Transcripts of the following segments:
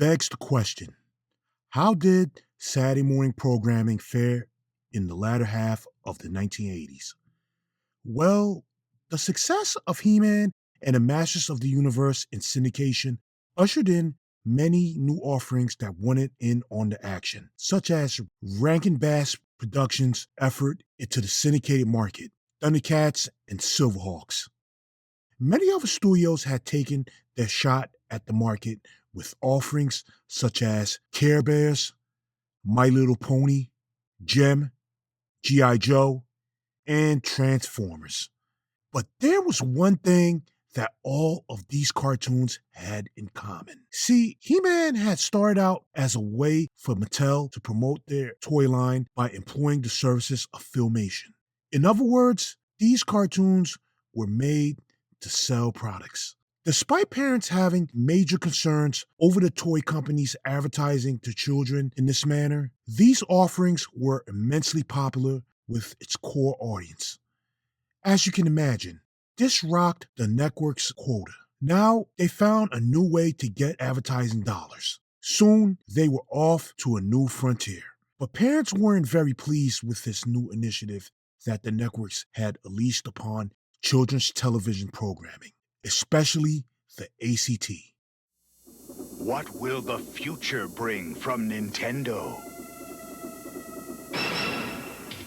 begs the question, how did Saturday morning programming fare in the latter half of the 1980s? Well, the success of He-Man and the Masters of the Universe in syndication ushered in many new offerings that wanted in on the action, such as Rankin Bass Productions' effort into the syndicated market, Thundercats and Silverhawks. Many other studios had taken their shot at the market with offerings such as Care Bears, My Little Pony, Gem, G.I. Joe, and Transformers. But there was one thing that all of these cartoons had in common. See, He-Man had started out as a way for Mattel to promote their toy line by employing the services of Filmation. In other words, these cartoons were made to sell products. Despite parents having major concerns over the toy companies advertising to children in this manner, these offerings were immensely popular with its core audience. As you can imagine, this rocked the network's quota. Now they found a new way to get advertising dollars. Soon they were off to a new frontier. But parents weren't very pleased with this new initiative that the networks had unleashed upon children's television programming, especially the ACT. What will the future bring from Nintendo?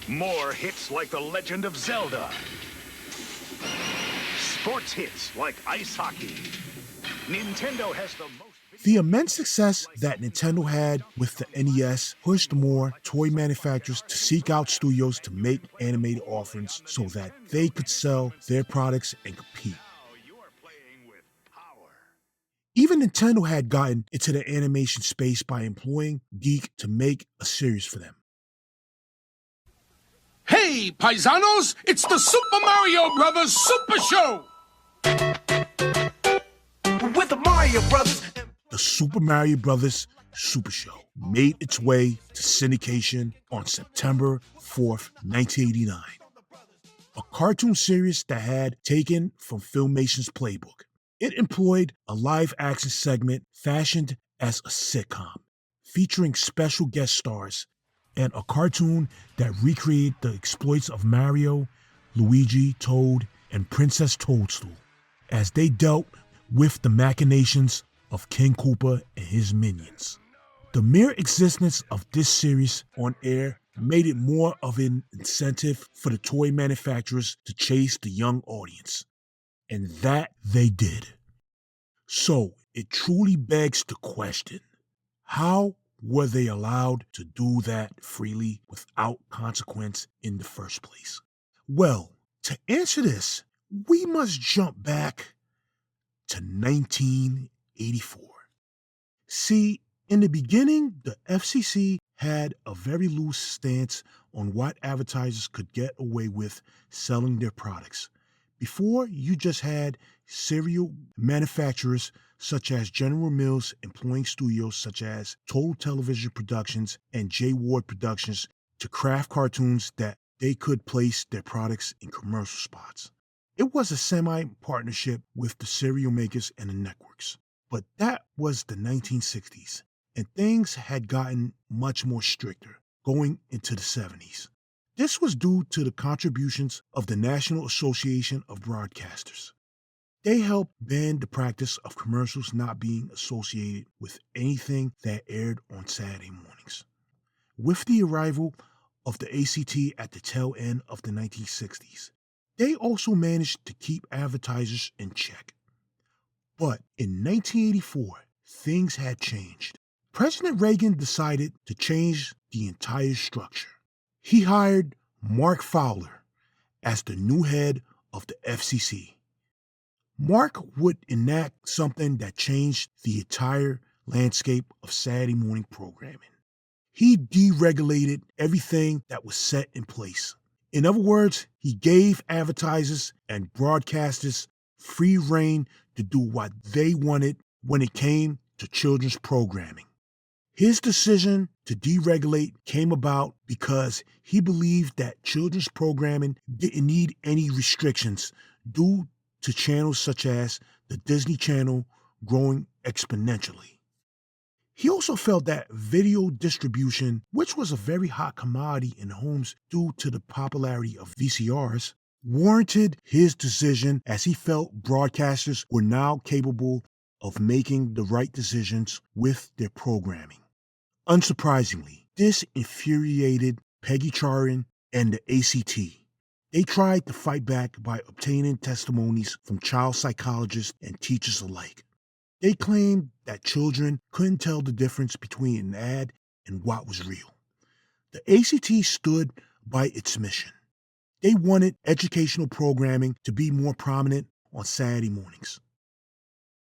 More hits like The Legend of Zelda. Sports hits like ice hockey. Nintendo has the most... The immense success that Nintendo had with the NES pushed more toy manufacturers to seek out studios to make animated offerings so that they could sell their products and compete. Even Nintendo had gotten into the animation space by employing Geek to make a series for them. Hey, paisanos, it's the Super Mario Brothers Super Show! With the Mario Brothers. The Super Mario Brothers Super Show made its way to syndication on September 4th, 1989. A cartoon series that had taken from Filmation's playbook. It employed a live-action segment fashioned as a sitcom, featuring special guest stars, and a cartoon that recreated the exploits of Mario, Luigi, Toad, and Princess Toadstool as they dealt with the machinations of King Koopa and his minions. The mere existence of this series on air made it more of an incentive for the toy manufacturers to chase the young audience. And that they did. So it truly begs the question, how were they allowed to do that freely without consequence in the first place? Well, to answer this, we must jump back to 1984. See, in the beginning, the FCC had a very loose stance on what advertisers could get away with selling their products. Before, you just had cereal manufacturers such as General Mills employing studios such as Total Television Productions and J. Ward Productions to craft cartoons that they could place their products in commercial spots. It was a semi-partnership with the cereal makers and the networks. But that was the 1960s, and things had gotten much more stricter going into the 70s. This was due to the contributions of the National Association of Broadcasters. They helped ban the practice of commercials not being associated with anything that aired on Saturday mornings. With the arrival of the ACT at the tail end of the 1960s, they also managed to keep advertisers in check. But in 1984, things had changed. President Reagan decided to change the entire structure. He hired Mark Fowler as the new head of the FCC. Mark would enact something that changed the entire landscape of Saturday morning programming. He deregulated everything that was set in place. In other words, he gave advertisers and broadcasters free rein to do what they wanted when it came to children's programming. His decision to deregulate came about because he believed that children's programming didn't need any restrictions due to channels such as the Disney Channel growing exponentially. He also felt that video distribution, which was a very hot commodity in homes due to the popularity of VCRs, warranted his decision as he felt broadcasters were now capable of making the right decisions with their programming. Unsurprisingly, this infuriated Peggy Charin and the ACT. They tried to fight back by obtaining testimonies from child psychologists and teachers alike. They claimed that children couldn't tell the difference between an ad and what was real. The ACT stood by its mission. They wanted educational programming to be more prominent on Saturday mornings.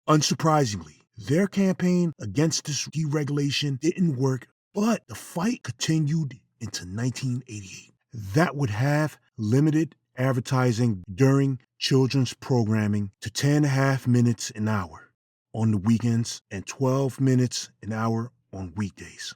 Unsurprisingly, their campaign against this deregulation didn't work, but the fight continued into 1988. That would have limited advertising during children's programming to 10.5 minutes an hour on the weekends and 12 minutes an hour on weekdays.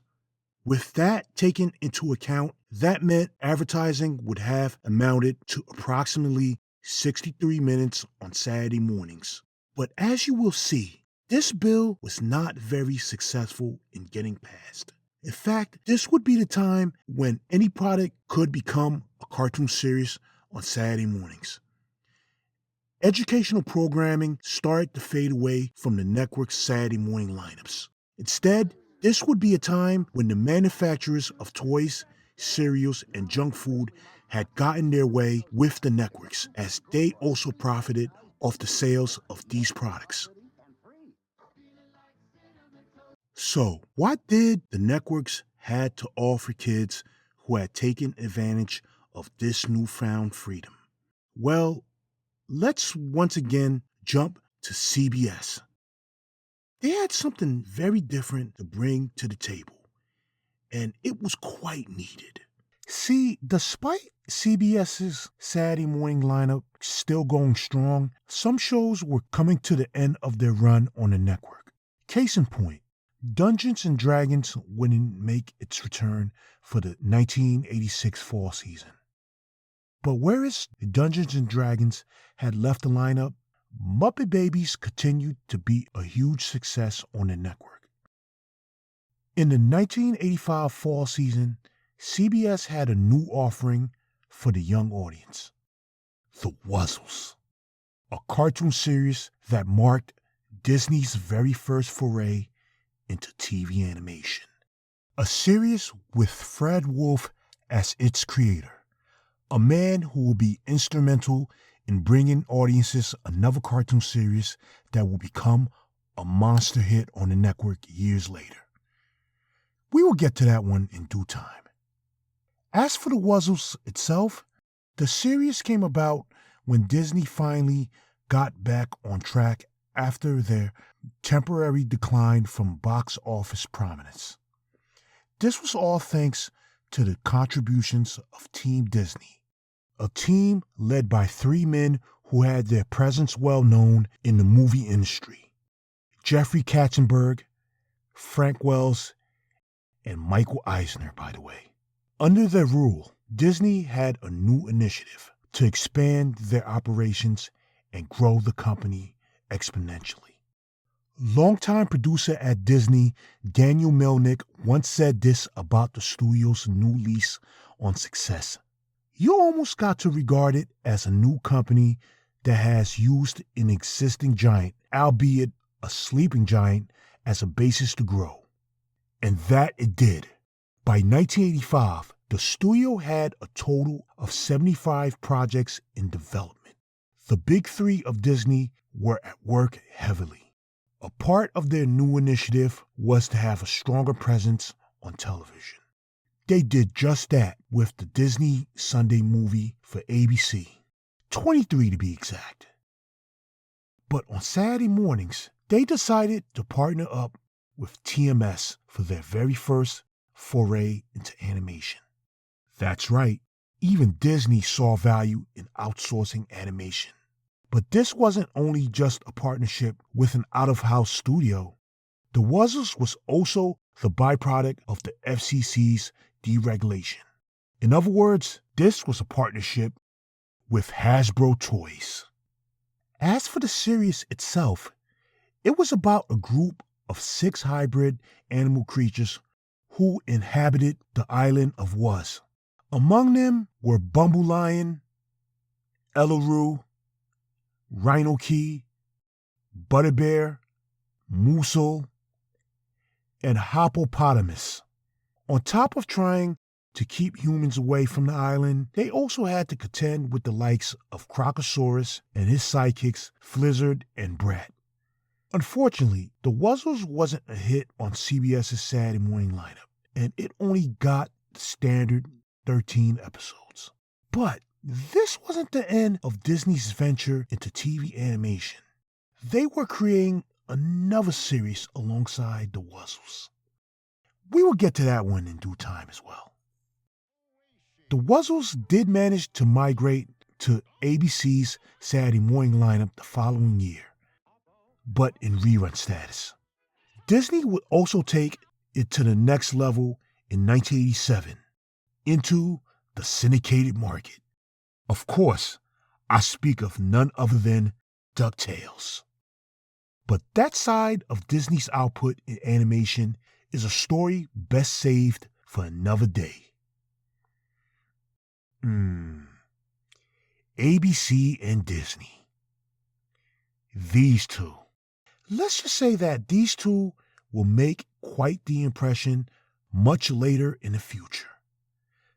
With that taken into account, that meant advertising would have amounted to approximately 63 minutes on Saturday mornings. But as you will see, this bill was not very successful in getting passed. In fact, this would be the time when any product could become a cartoon series on Saturday mornings. Educational programming started to fade away from the network's Saturday morning lineups. Instead, this would be a time when the manufacturers of toys, cereals, and junk food had gotten their way with the networks, as they also profited off the sales of these products. So, what did the networks had to offer kids who had taken advantage of this newfound freedom? Well, let's once again jump to CBS. They had something very different to bring to the table, and it was quite needed. See, despite CBS's Saturday morning lineup still going strong, some shows were coming to the end of their run on the network. Case in point, Dungeons & Dragons wouldn't make its return for the 1986 fall season. But whereas Dungeons & Dragons had left the lineup, Muppet Babies continued to be a huge success on the network. In the 1985 fall season, CBS had a new offering for the young audience, The Wuzzles, a cartoon series that marked Disney's very first foray into TV animation. A series with Fred Wolf as its creator, a man who will be instrumental in bringing audiences another cartoon series that will become a monster hit on the network years later. We will get to that one in due time. As for the Wuzzles itself, the series came about when Disney finally got back on track after their temporary decline from box office prominence. This was all thanks to the contributions of Team Disney, a team led by 3 men who had their presence well known in the movie industry: Jeffrey Katzenberg, Frank Wells, and Michael Eisner, by the way. Under their rule, Disney had a new initiative to expand their operations and grow the company exponentially. Longtime producer at Disney, Daniel Melnick, once said this about the studio's new lease on success: "You almost got to regard it as a new company that has used an existing giant, albeit a sleeping giant, as a basis to grow." And that it did. By 1985, the studio had a total of 75 projects in development. The big 3 of Disney were at work heavily. A part of their new initiative was to have a stronger presence on television. They did just that with the Disney Sunday movie for ABC, 23 to be exact. But on Saturday mornings, they decided to partner up with TMS for their very first foray into animation. That's right, even Disney saw value in outsourcing animation. But this wasn't only just a partnership with an out-of-house studio. The Wuzzles was also the byproduct of the FCC's deregulation. In other words, this was a partnership with Hasbro Toys. As for the series itself, it was about a group of 6 hybrid animal creatures who inhabited the island of Wuz. Among them were Bumble Lion, Ellaroo, Rhino Key, Butterbear, Moosel, and Hippopotamus. On top of trying to keep humans away from the island, they also had to contend with the likes of Crocosaurus and his sidekicks Flizzard and Brat. Unfortunately, the Wuzzles wasn't a hit on CBS's Saturday morning lineup, and it only got the standard 13 episodes. But this wasn't the end of Disney's venture into TV animation. They were creating another series alongside the Wuzzles. We will get to that one in due time as well. The Wuzzles did manage to migrate to ABC's Saturday morning lineup the following year, but in rerun status. Disney would also take it to the next level in 1987, into the syndicated market. Of course, I speak of none other than DuckTales. But that side of Disney's output in animation is a story best saved for another day. ABC and Disney. These two. Let's just say that these two will make quite the impression much later in the future.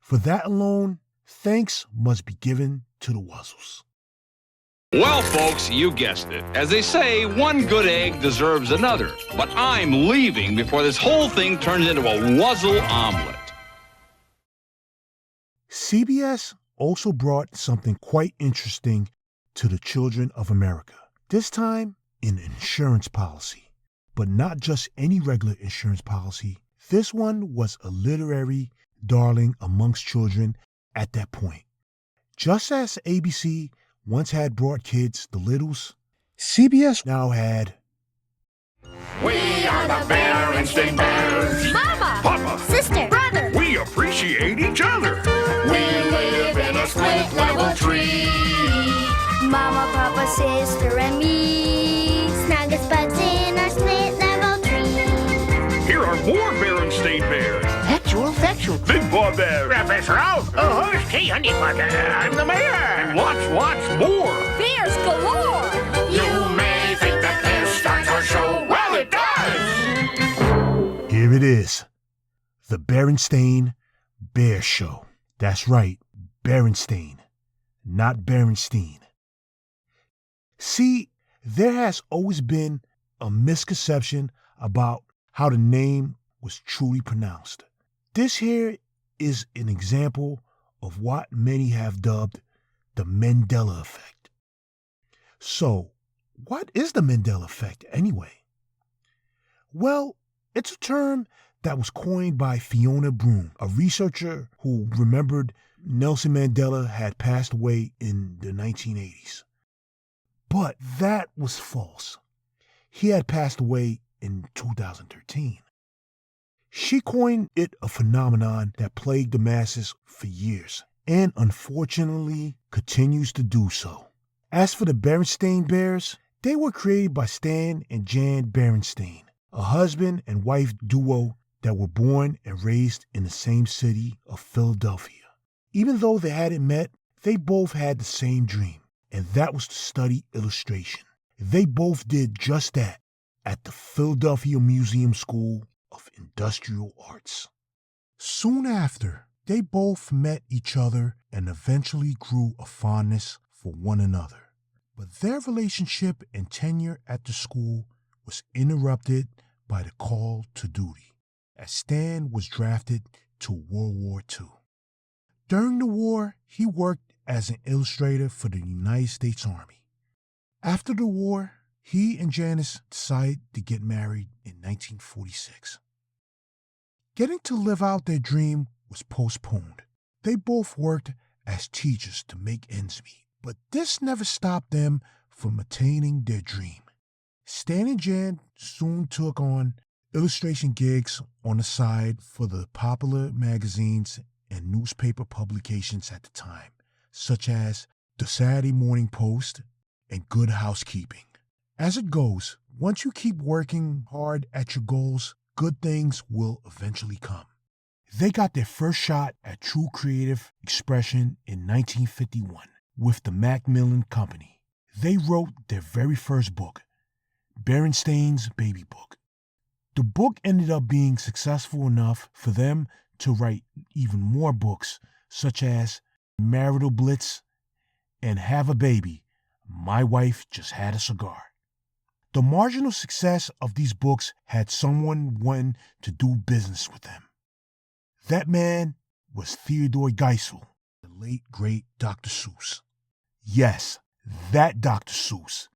For that alone, thanks must be given to the Wuzzles. Well, folks, you guessed it. As they say, one good egg deserves another. But I'm leaving before this whole thing turns into a Wuzzle omelet. CBS also brought something quite interesting to the children of America. This time, an insurance policy. But not just any regular insurance policy. This one was a literary darling amongst children at that point. Just as ABC once had brought kids the Littles, CBS now had We are the Berenstain Bears. Mama! Papa! Sister! Brother! We appreciate each other. We live in a split level tree. Mama, Papa, sister, and me. Snug as buds in our split level tree. Here are more Berenstain Bears. Factual. Big Boy Bear. Professor Oak. Oh, who's Key Honeybutter? I'm the mayor. And lots more. Bears galore! You may think that this starts our show. Well, it does. Here it is, the Berenstain Bear Show. That's right, Berenstain, not Berenstein. See, there has always been a misconception about how the name was truly pronounced. This here is an example of what many have dubbed the Mandela effect. So, what is the Mandela effect anyway? Well, it's a term that was coined by Fiona Broome, a researcher who remembered Nelson Mandela had passed away in the 1980s. But that was false. He had passed away in 2013. She coined it a phenomenon that plagued the masses for years, and unfortunately continues to do so. As for the Berenstain Bears, they were created by Stan and Jan Berenstain, a husband and wife duo that were born and raised in the same city of Philadelphia. Even though they hadn't met, they both had the same dream, and that was to study illustration. They both did just that at the Philadelphia Museum School of Industrial Arts. Soon after, they both met each other and eventually grew a fondness for one another. But their relationship and tenure at the school was interrupted by the call to duty, as Stan was drafted to World War II. During the war, he worked as an illustrator for the United States Army. After the war, he and Janice decided to get married in 1946. Getting to live out their dream was postponed. They both worked as teachers to make ends meet, but this never stopped them from attaining their dream. Stan and Jan soon took on illustration gigs on the side for the popular magazines and newspaper publications at the time, such as the Saturday Morning Post and Good Housekeeping. As it goes, once you keep working hard at your goals, good things will eventually come. They got their first shot at true creative expression in 1951 with the Macmillan Company. They wrote their very first book, Berenstain's Baby Book. The book ended up being successful enough for them to write even more books, such as Marital Blitz and Have a Baby, My Wife Just Had a Cigar. The marginal success of these books had someone wanting to do business with them. That man was Theodore Geisel, the late, great Dr. Seuss. Yes, that Dr. Seuss,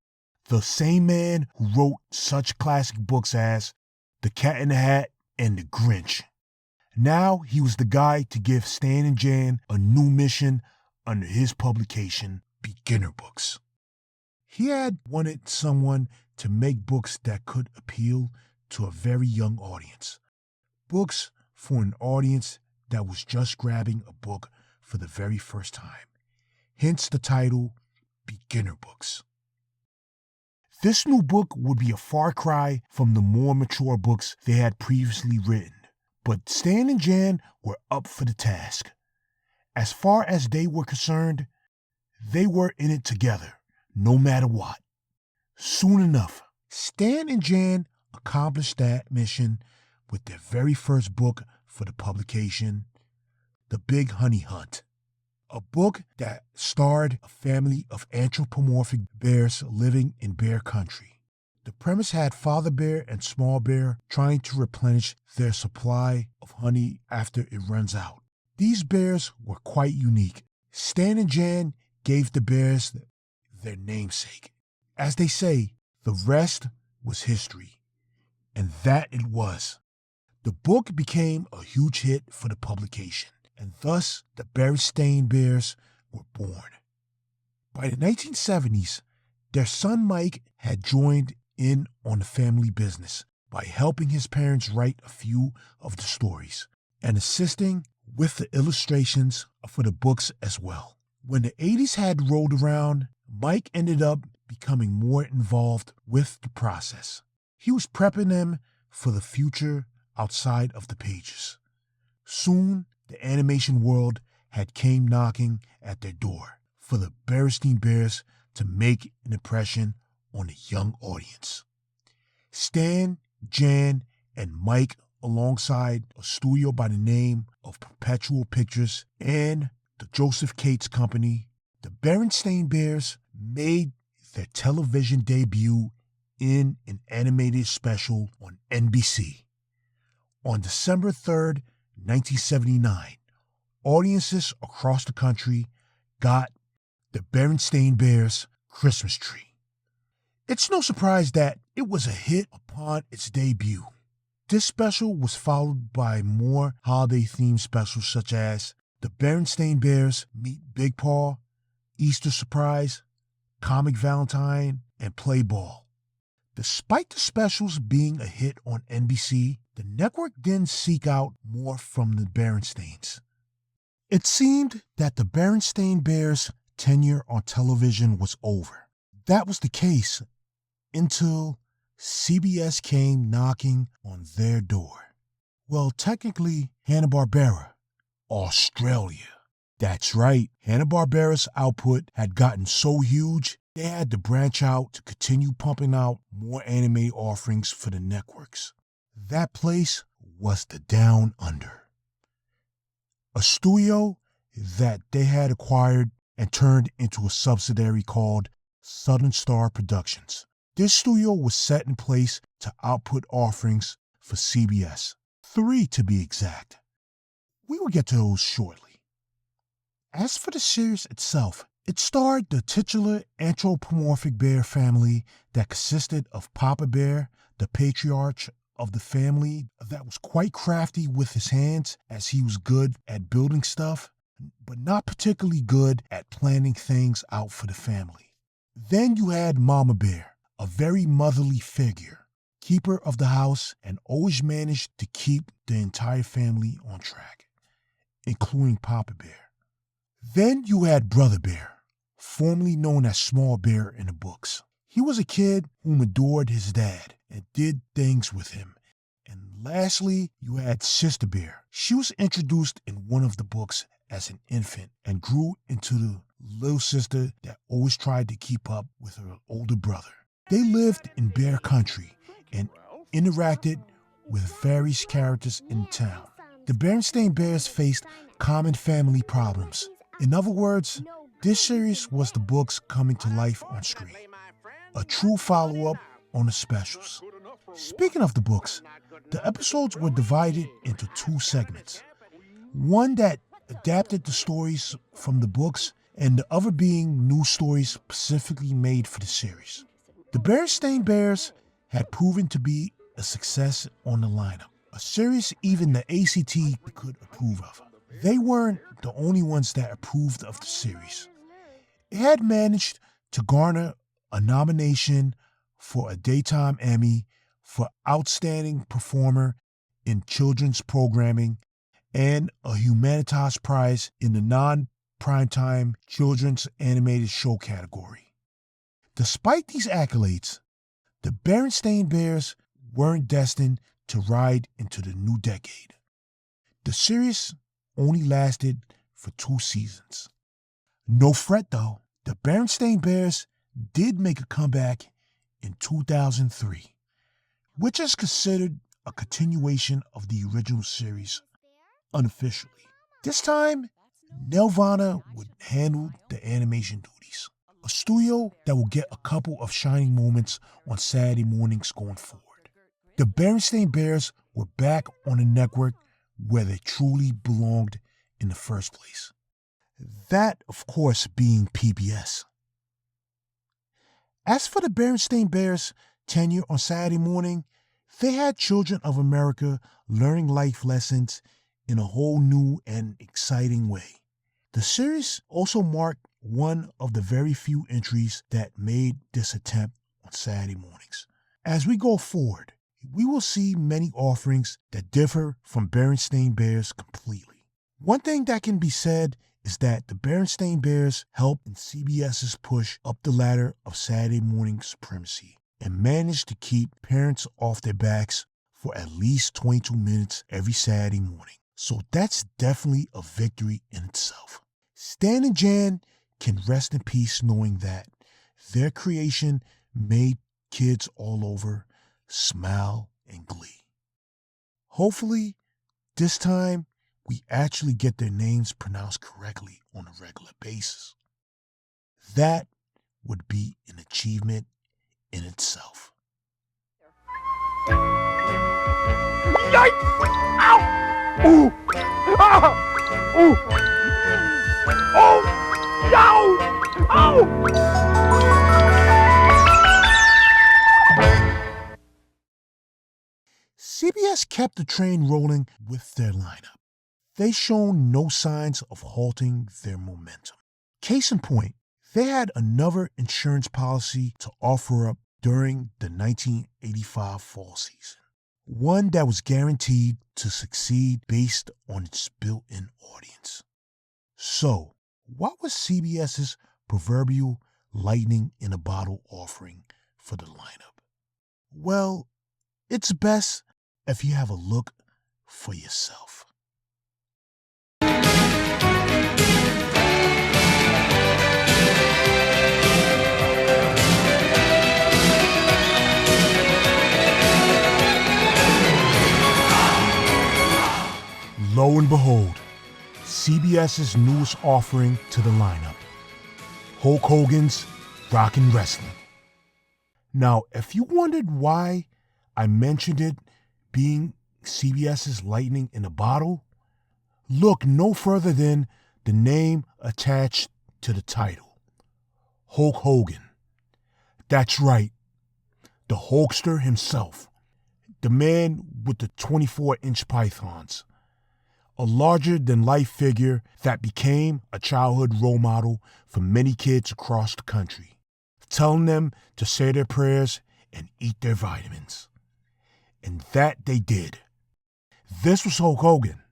the same man who wrote such classic books as The Cat in the Hat and The Grinch. Now he was the guy to give Stan and Jan a new mission under his publication, Beginner Books. He had wanted someone to make books that could appeal to a very young audience. Books for an audience that was just grabbing a book for the very first time. Hence the title, Beginner Books. This new book would be a far cry from the more mature books they had previously written, but Stan and Jan were up for the task. As far as they were concerned, they were in it together, no matter what. Soon enough, Stan and Jan accomplished that mission with their very first book for the publication, The Big Honey Hunt. A book that starred a family of anthropomorphic bears living in bear country. The premise had Father Bear and Small Bear trying to replenish their supply of honey after it runs out. These bears were quite unique. Stan and Jan gave the bears their namesake. As they say, the rest was history. And that it was. The book became a huge hit for the publication, and thus the Berenstain Bears were born. By the 1970s, their son Mike had joined in on the family business by helping his parents write a few of the stories and assisting with the illustrations for the books as well. When the 80s had rolled around, Mike ended up becoming more involved with the process. He was prepping them for the future outside of the pages. Soon, the animation world had came knocking at their door for the Berenstain Bears to make an impression on a young audience. Stan, Jan, and Mike, alongside a studio by the name of Perpetual Pictures and the Joseph Cates Company, the Berenstain Bears made their television debut in an animated special on NBC. On December 3rd, 1979, audiences across the country got the Berenstain Bears Christmas Tree. It's no surprise that it was a hit upon its debut. This special was followed by more holiday-themed specials such as The Berenstain Bears Meet Big Paw, Easter Surprise, Comic Valentine, and Play Ball. Despite the specials being a hit on NBC, the network didn't seek out more from the Berenstains. It seemed that the Berenstain Bears' tenure on television was over. That was the case until CBS came knocking on their door. Well, technically, Hanna-Barbera, Australia. That's right, Hanna-Barbera's output had gotten so huge, they had to branch out to continue pumping out more anime offerings for the networks. That place was the Down Under, a studio that they had acquired and turned into a subsidiary called Southern Star Productions. This studio was set in place to output offerings for CBS, 3 to be exact. We will get to those shortly. As for the series itself, it starred the titular anthropomorphic bear family that consisted of Papa Bear, the patriarch of the family that was quite crafty with his hands as he was good at building stuff, but not particularly good at planning things out for the family. Then you had Mama Bear, a very motherly figure, keeper of the house, and always managed to keep the entire family on track, including Papa Bear. Then you had Brother Bear, formerly known as Small Bear in the books. He was a kid whom adored his dad and did things with him. And lastly, you had Sister Bear. She was introduced in one of the books as an infant and grew into the little sister that always tried to keep up with her older brother. They lived in Bear Country and interacted with various characters in town. The Berenstain Bears faced common family problems. In other words, this series was the books coming to life on screen. A true follow-up on the specials. Speaking of the books, the episodes were divided into two segments. One that adapted the stories from the books, and the other being new stories specifically made for the series. The Berenstain Bears had proven to be a success on the lineup, a series even the ACT could approve of. They weren't the only ones that approved of the series. It had managed to garner a nomination for a Daytime Emmy for Outstanding Performer in Children's Programming and a Humanitas Prize in the non-primetime Children's Animated Show category. Despite these accolades, the Berenstain Bears weren't destined to ride into the new decade. The series only lasted for 2 seasons. No fret though, the Berenstain Bears did make a comeback in 2003, which is considered a continuation of the original series unofficially. This time, Nelvana would handle the animation duties, a studio that will get a couple of shining moments on Saturday mornings going forward. The Berenstain Bears were back on the network where they truly belonged in the first place. That, of course, being PBS. As for the Berenstain Bears' tenure on Saturday morning, they had Children of America learning life lessons in a whole new and exciting way. The series also marked one of the very few entries that made this attempt on Saturday mornings. As we go forward, we will see many offerings that differ from Berenstain Bears completely. One thing that can be said is that the Berenstain Bears helped in CBS's push up the ladder of Saturday morning supremacy and managed to keep parents off their backs for at least 22 minutes every Saturday morning. So that's definitely a victory in itself. Stan and Jan can rest in peace knowing that their creation made kids all over smile and glee. Hopefully, this time we actually get their names pronounced correctly on a regular basis. That would be an achievement in itself. Yikes! Ow! Ooh! Ah! Ooh! Oh! Yow! Oh! CBS kept the train rolling with their lineup. They shown no signs of halting their momentum. Case in point, they had another insurance policy to offer up during the 1985 fall season. One that was guaranteed to succeed based on its built-in audience. So, what was CBS's proverbial lightning in a bottle offering for the lineup? Well, it's best if you have a look for yourself. Lo and behold, CBS's newest offering to the lineup, Hulk Hogan's Rockin' Wrestling. Now, if you wondered why I mentioned it being CBS's lightning in a bottle, look no further than the name attached to the title, Hulk Hogan. That's right, the Hulkster himself, the man with the 24-inch pythons. A larger-than-life figure that became a childhood role model for many kids across the country, telling them to say their prayers and eat their vitamins. And that they did. This was Hulk Hogan.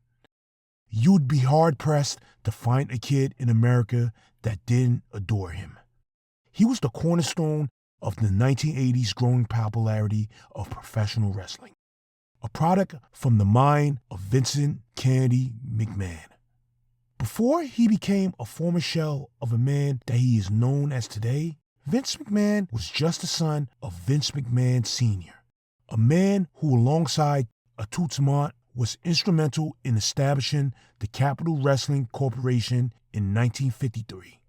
You'd be hard-pressed to find a kid in America that didn't adore him. He was the cornerstone of the 1980s growing popularity of professional wrestling, a product from the mind of Vincent Kennedy McMahon. Before he became a former shell of a man that he is known as today, Vince McMahon was just the son of Vince McMahon Sr., a man who, alongside a Toots Mondt, was instrumental in establishing the Capital Wrestling Corporation in 1953.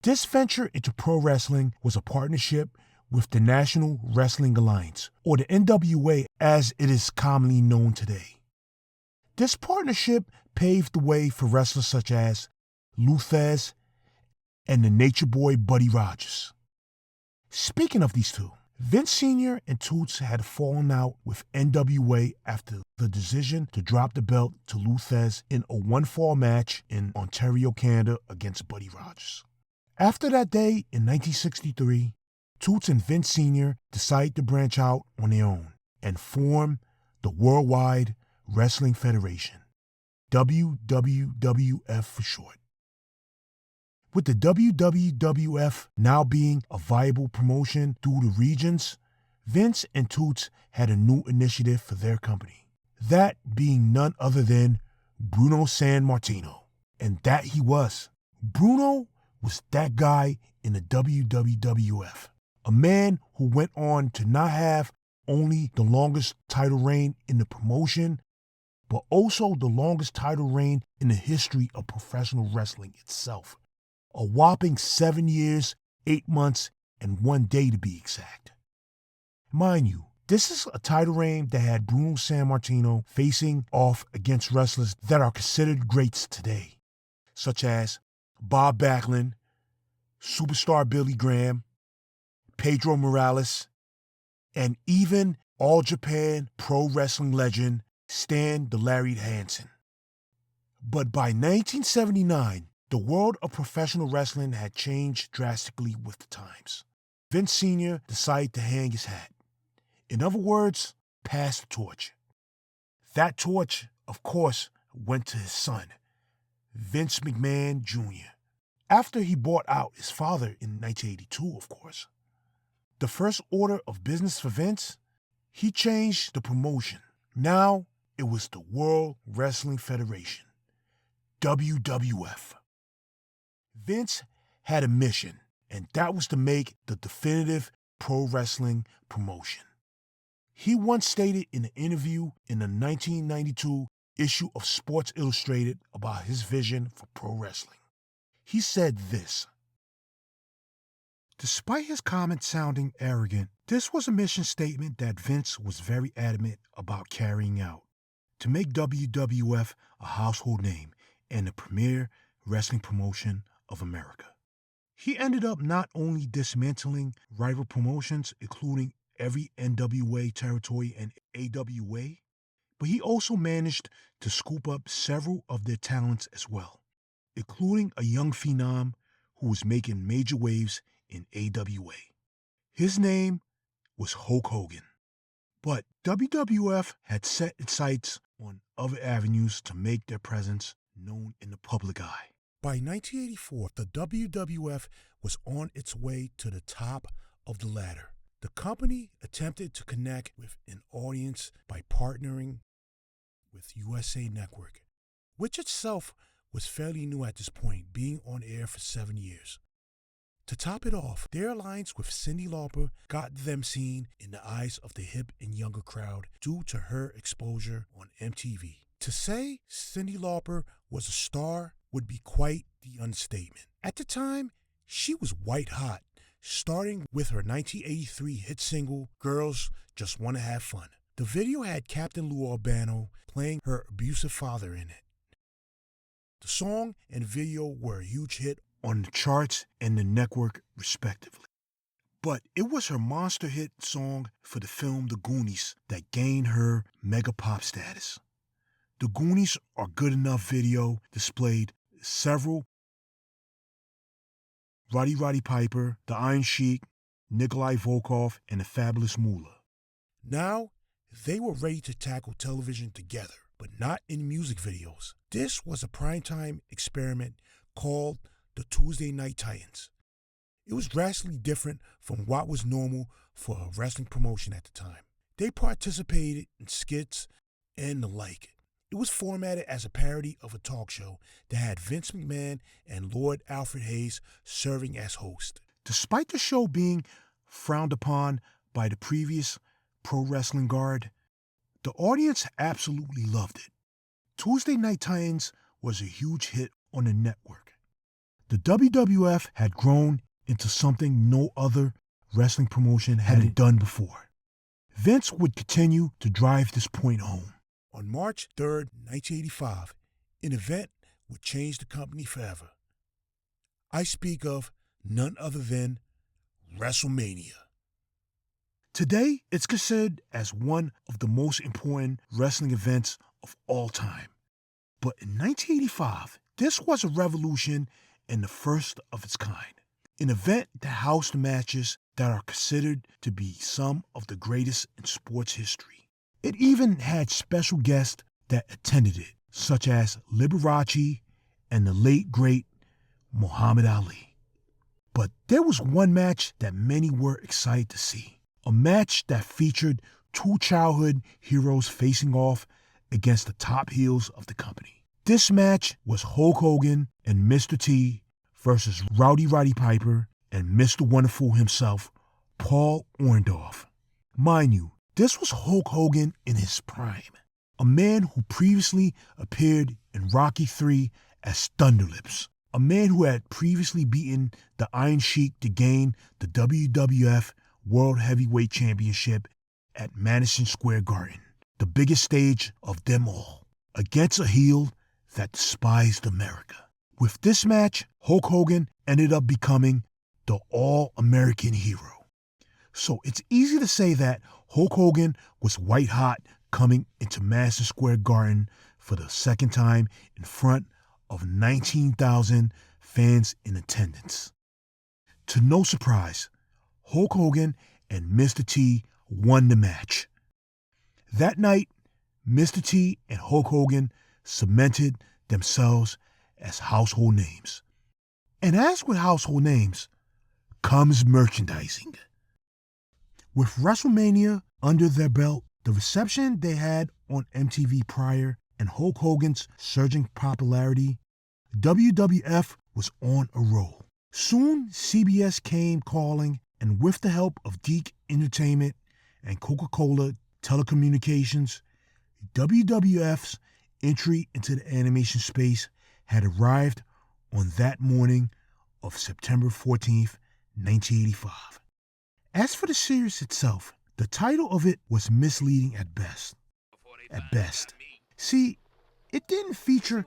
This venture into pro wrestling was a partnership with the National Wrestling Alliance, or the NWA as it is commonly known today. This partnership paved the way for wrestlers such as Lou Thesz and the Nature Boy Buddy Rogers. Speaking of these two, Vince Sr. and Toots had fallen out with NWA after the decision to drop the belt to Lou Thesz in a one-fall match in Ontario, Canada against Buddy Rogers. After that day in 1963, Toots and Vince Sr. decided to branch out on their own and form the Worldwide Wrestling Federation, WWWF for short. With the WWWF now being a viable promotion through the regions, Vince and Toots had a new initiative for their company, that being none other than Bruno Sammartino. And that he was. Bruno was that guy in the WWWF, a man who went on to not have only the longest title reign in the promotion, but also the longest title reign in the history of professional wrestling itself. A whopping 7 years, 8 months, and 1 day to be exact. Mind you, this is a title reign that had Bruno Sammartino facing off against wrestlers that are considered greats today, such as Bob Backlund, Superstar Billy Graham, Pedro Morales, and even All Japan Pro Wrestling legend Stan the Lariat Hansen. But by 1979, the world of professional wrestling had changed drastically with the times. Vince Sr. decided to hang his hat. In other words, pass the torch. That torch, of course, went to his son, Vince McMahon Jr., after he bought out his father in 1982, of course. The first order of business for Vince, he changed the promotion. Now it was the World Wrestling Federation, WWF. Vince had a mission, and that was to make the definitive pro wrestling promotion. He once stated in an interview in the 1992 issue of Sports Illustrated about his vision for pro wrestling. He said this: despite his comments sounding arrogant, this was a mission statement that Vince was very adamant about carrying out, to make WWF a household name and the premier wrestling promotion of America. He ended up not only dismantling rival promotions, including every NWA territory and AWA, but he also managed to scoop up several of their talents as well, including a young phenom who was making major waves in AWA. His name was Hulk Hogan. But WWF had set its sights on other avenues to make their presence known in the public eye. By 1984, the WWF was on its way to the top of the ladder. The company attempted to connect with an audience by partnering with USA Network, which itself was fairly new at this point, being on air for 7 years. To top it off, their alliance with Cyndi Lauper got them seen in the eyes of the hip and younger crowd due to her exposure on MTV. To say Cyndi Lauper was a star would be quite the understatement. At the time, she was white hot, starting with her 1983 hit single, Girls Just Wanna Have Fun. The video had Captain Lou Albano playing her abusive father in it. The song and video were a huge hit on the charts and the network, respectively. But it was her monster hit song for the film The Goonies that gained her mega pop status. The Goonies Are Good Enough video displayed several Roddy Piper, the Iron Sheik, Nikolai Volkov, and the Fabulous Moolah. Now, they were ready to tackle television together, but not in music videos. This was a primetime experiment called the Tuesday Night Titans. It was drastically different from what was normal for a wrestling promotion at the time. They participated in skits and the like. It was formatted as a parody of a talk show that had Vince McMahon and Lord Alfred Hayes serving as hosts. Despite the show being frowned upon by the previous pro wrestling guard, the audience absolutely loved it. Tuesday Night Titans was a huge hit on the network. The WWF had grown into something no other wrestling promotion had done before. Vince would continue to drive this point home. On March 3rd, 1985, an event would change the company forever. I speak of none other than WrestleMania. Today, it's considered as one of the most important wrestling events of all time. But in 1985, this was a revolution and the first of its kind. An event that housed matches that are considered to be some of the greatest in sports history. It even had special guests that attended it, such as Liberace and the late, great Muhammad Ali. But there was one match that many were excited to see. A match that featured two childhood heroes facing off against the top heels of the company. This match was Hulk Hogan and Mr. T versus Rowdy Roddy Piper and Mr. Wonderful himself, Paul Orndorff. Mind you, this was Hulk Hogan in his prime, a man who previously appeared in Rocky III as Thunderlips, a man who had previously beaten the Iron Sheik to gain the WWF World Heavyweight Championship at Madison Square Garden, the biggest stage of them all, against a heel that despised America. With this match, Hulk Hogan ended up becoming the All-American Hero. So it's easy to say that Hulk Hogan was white hot coming into Madison Square Garden for the second time in front of 19,000 fans in attendance. To no surprise, Hulk Hogan and Mr. T won the match. That night, Mr. T and Hulk Hogan cemented themselves as household names. And as with household names, comes merchandising. With WrestleMania under their belt, the reception they had on MTV prior, and Hulk Hogan's surging popularity, WWF was on a roll. Soon, CBS came calling, and with the help of Deke Entertainment and Coca-Cola Telecommunications, WWF's entry into the animation space had arrived on that morning of September 14th, 1985. As for the series itself, the title of it was misleading at best. See, it didn't feature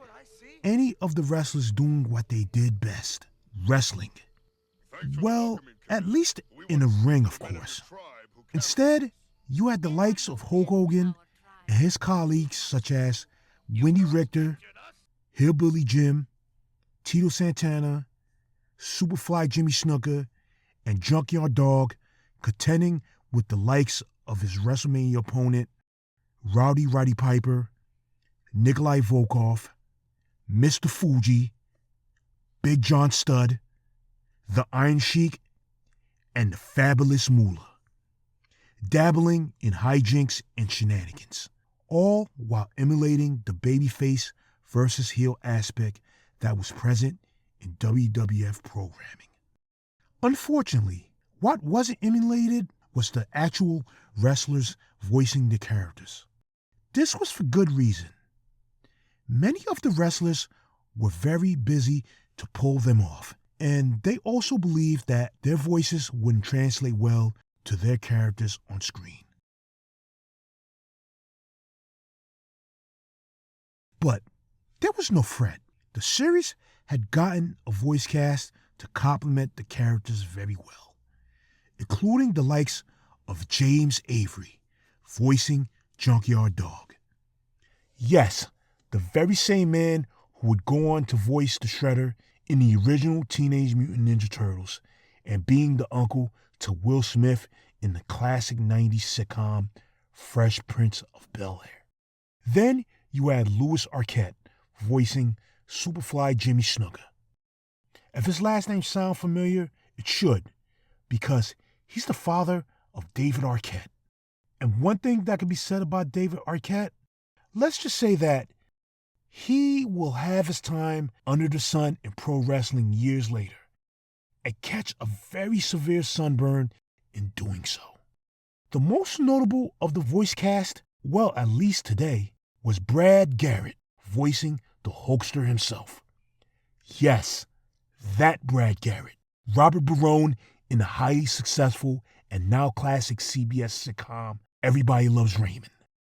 any of the wrestlers doing what they did best, wrestling. Well, at least in a ring, of course. Instead, you had the likes of Hulk Hogan and his colleagues such as Winnie Richter, Hillbilly Jim, Tito Santana, Superfly Jimmy Snuka, and Junkyard Dog contending with the likes of his WrestleMania opponent, Rowdy Roddy Piper, Nikolai Volkov, Mr. Fuji, Big John Studd, the Iron Sheik, and the Fabulous Moolah, dabbling in hijinks and shenanigans, all while emulating the babyface versus heel aspect that was present in WWF programming. Unfortunately, what wasn't emulated was the actual wrestlers voicing the characters. This was for good reason. Many of the wrestlers were very busy to pull them off, and they also believed that their voices wouldn't translate well to their characters on screen. But there was no fret. The series had gotten a voice cast to complement the characters very well, including the likes of James Avery, voicing Junkyard Dog. Yes, the very same man who would go on to voice the Shredder in the original Teenage Mutant Ninja Turtles and being the uncle to Will Smith in the classic 90s sitcom Fresh Prince of Bel-Air. Then you had Louis Arquette voicing Superfly Jimmy Snuka. If his last name sounds familiar, It should, because he's the father of David Arquette. And one thing that can be said about David Arquette, let's just say that he will have his time under the sun in pro wrestling years later and catch a very severe sunburn in doing so. The most notable of the voice cast, well, at least today, was Brad Garrett voicing the Hulkster himself. Yes, that Brad Garrett, Robert Barone in the highly successful and now classic CBS sitcom Everybody Loves Raymond.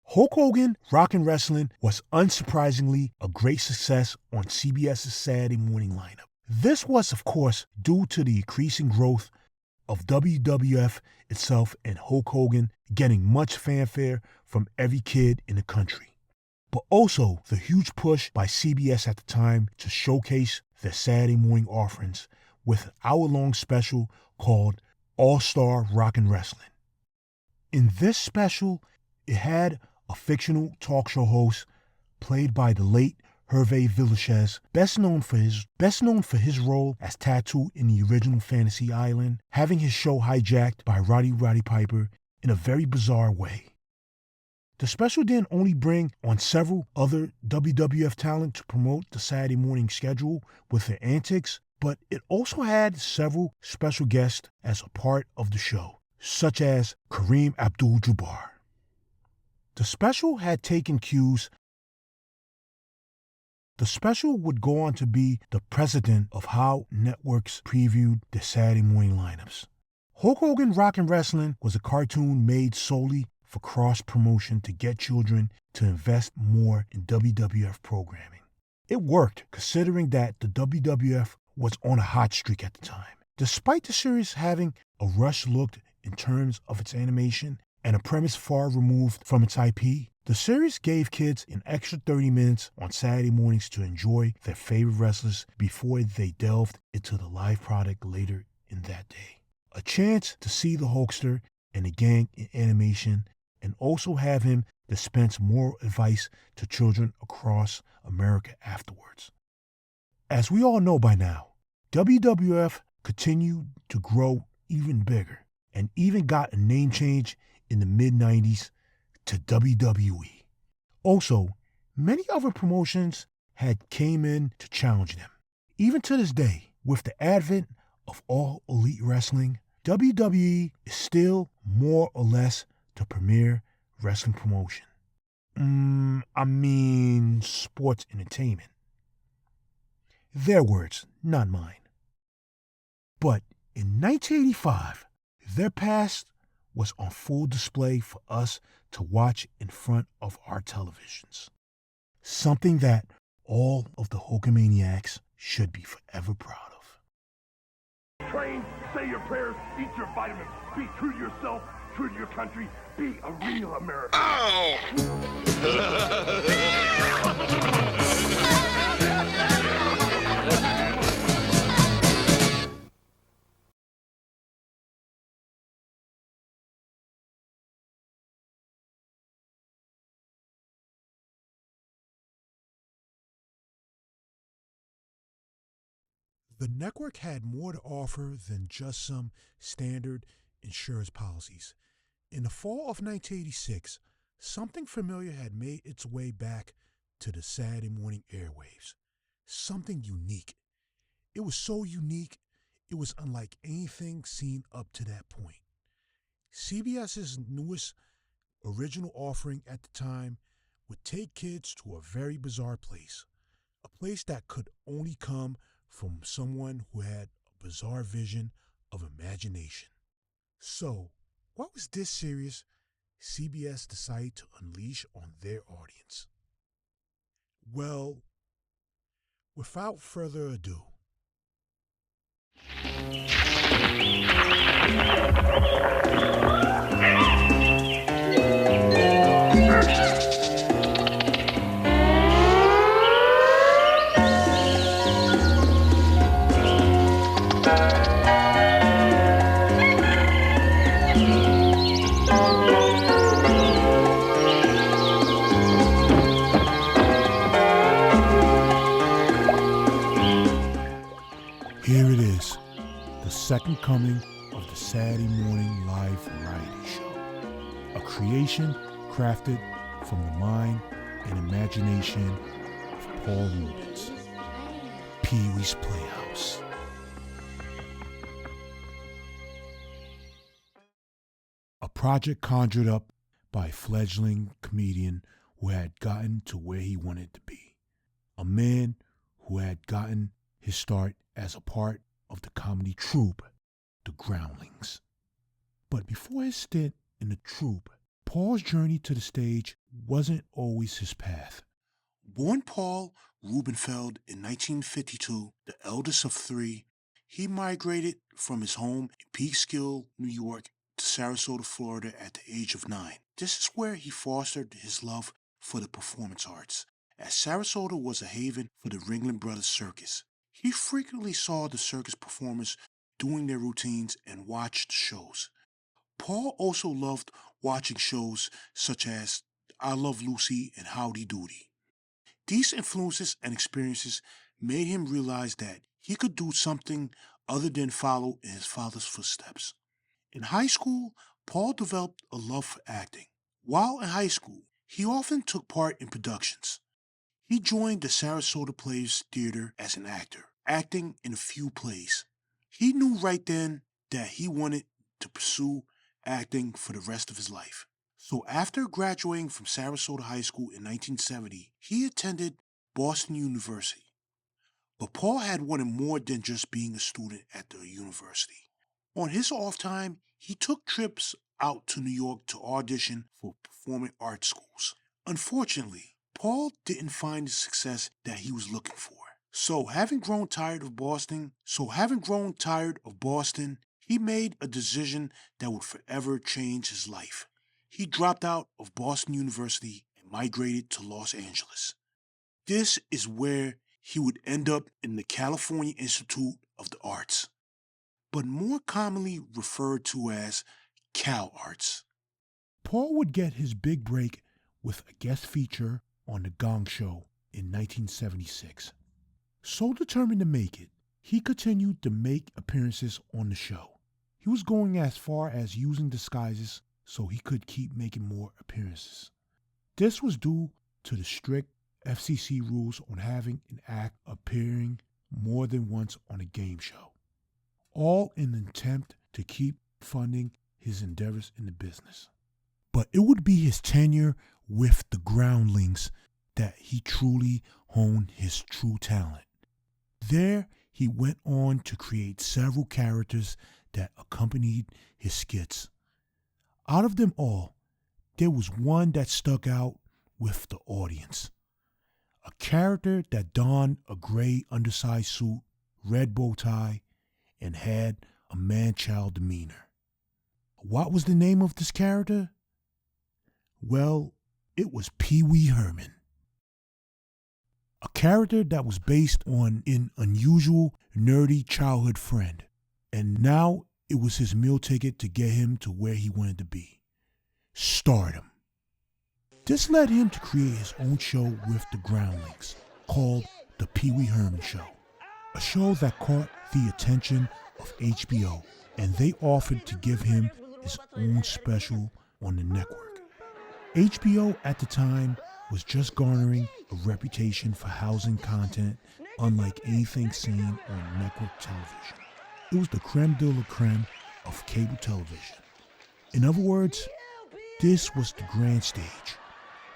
Hulk Hogan Rockin' Wrestling was unsurprisingly a great success on CBS's Saturday morning lineup. This was, of course, due to the increasing growth of WWF itself and Hulk Hogan getting much fanfare from every kid in the country. But also the huge push by CBS at the time to showcase their Saturday morning offerings with an hour-long special called All-Star Rockin' Wrestling. In this special, it had a fictional talk show host played by the late Hervé Villechaize, best known for his role as Tattoo in the original Fantasy Island, having his show hijacked by Roddy Piper in a very bizarre way. The special didn't only bring on several other WWF talent to promote the Saturday morning schedule with their antics, but it also had several special guests as a part of the show, such as Kareem Abdul-Jabbar. The special had taken cues. The special would go on to be the precedent of how networks previewed their Saturday morning lineups. Hulk Hogan Rockin' Wrestling was a cartoon made solely for cross-promotion to get children to invest more in WWF programming. It worked, considering that the WWF was on a hot streak at the time. Despite the series having a rushed look in terms of its animation and a premise far removed from its IP, the series gave kids an extra 30 minutes on Saturday mornings to enjoy their favorite wrestlers before they delved into the live product later in that day. A chance to see the Hulkster and the gang in animation and also have him dispense moral advice to children across America afterwards. As we all know by now, WWF continued to grow even bigger and even got a name change in the mid-90s to WWE. Also, many other promotions had came in to challenge them. Even to this day, with the advent of All Elite Wrestling, WWE is still more or less the premier wrestling promotion. Sports entertainment. Their words, not mine. But in 1985, their past was on full display for us to watch in front of our televisions. Something that all of the Hulkamaniacs should be forever proud of. Train, say your prayers, eat your vitamins, be true to yourself, true to your country, be a real American. The network had more to offer than just some standard insurance policies. In the fall of 1986, something familiar had made its way back to the Saturday morning airwaves. Something unique. It was so unique, it was unlike anything seen up to that point. CBS's newest original offering at the time would take kids to a very bizarre place, a place that could only come from someone who had a bizarre vision of imagination. So, what was this series CBS decided to unleash on their audience? Well, without further ado, second coming of the Saturday morning live variety show. A creation crafted from the mind and imagination of Paul Reubens. Pee-wee's Playhouse. A project conjured up by a fledgling comedian who had gotten to where he wanted to be. A man who had gotten his start as a part of the comedy troupe, the Groundlings. But before his stint in the troupe, Paul's journey to the stage wasn't always his path. Born Paul Rubenfeld in 1952, the eldest of three, he migrated from his home in Peekskill, New York, to Sarasota, Florida at the age of 9. This is where he fostered his love for the performance arts, as Sarasota was a haven for the Ringling Brothers Circus. He frequently saw the circus performers doing their routines and watched shows. Paul also loved watching shows such as I Love Lucy and Howdy Doody. These influences and experiences made him realize that he could do something other than follow in his father's footsteps. In high school, Paul developed a love for acting. While in high school, he often took part in productions. He joined the Sarasota Players Theater as an actor, acting in a few plays. He knew right then that he wanted to pursue acting for the rest of his life. So after graduating from Sarasota High School in 1970, he attended Boston University. But Paul had wanted more than just being a student at the university. On his off time, he took trips out to New York to audition for performing arts schools. Unfortunately, Paul didn't find the success that he was looking for. So having grown tired of Boston, he made a decision that would forever change his life. He dropped out of Boston University and migrated to Los Angeles. This is where he would end up in the California Institute of the Arts, but more commonly referred to as Cal Arts. Paul would get his big break with a guest feature on The Gong Show in 1976. So determined to make it, he continued to make appearances on the show. He was going as far as using disguises so he could keep making more appearances. This was due to the strict FCC rules on having an act appearing more than once on a game show, all in an attempt to keep funding his endeavors in the business. But it would be his tenure with the Groundlings that he truly honed his true talent. There, he went on to create several characters that accompanied his skits. Out of them all, there was one that stuck out with the audience. A character that donned a gray undersized suit, red bow tie, and had a man-child demeanor. What was the name of this character? Well, it was Pee-wee Herman. A character that was based on an unusual, nerdy childhood friend. And now it was his meal ticket to get him to where he wanted to be. Stardom. This led him to create his own show with the Groundlings, called The Pee-wee Herman Show. A show that caught the attention of HBO, and they offered to give him his own special on the network. HBO at the time was just garnering a reputation for housing content unlike anything seen on network television. It was the creme de la creme of cable television. In other words, this was the grand stage.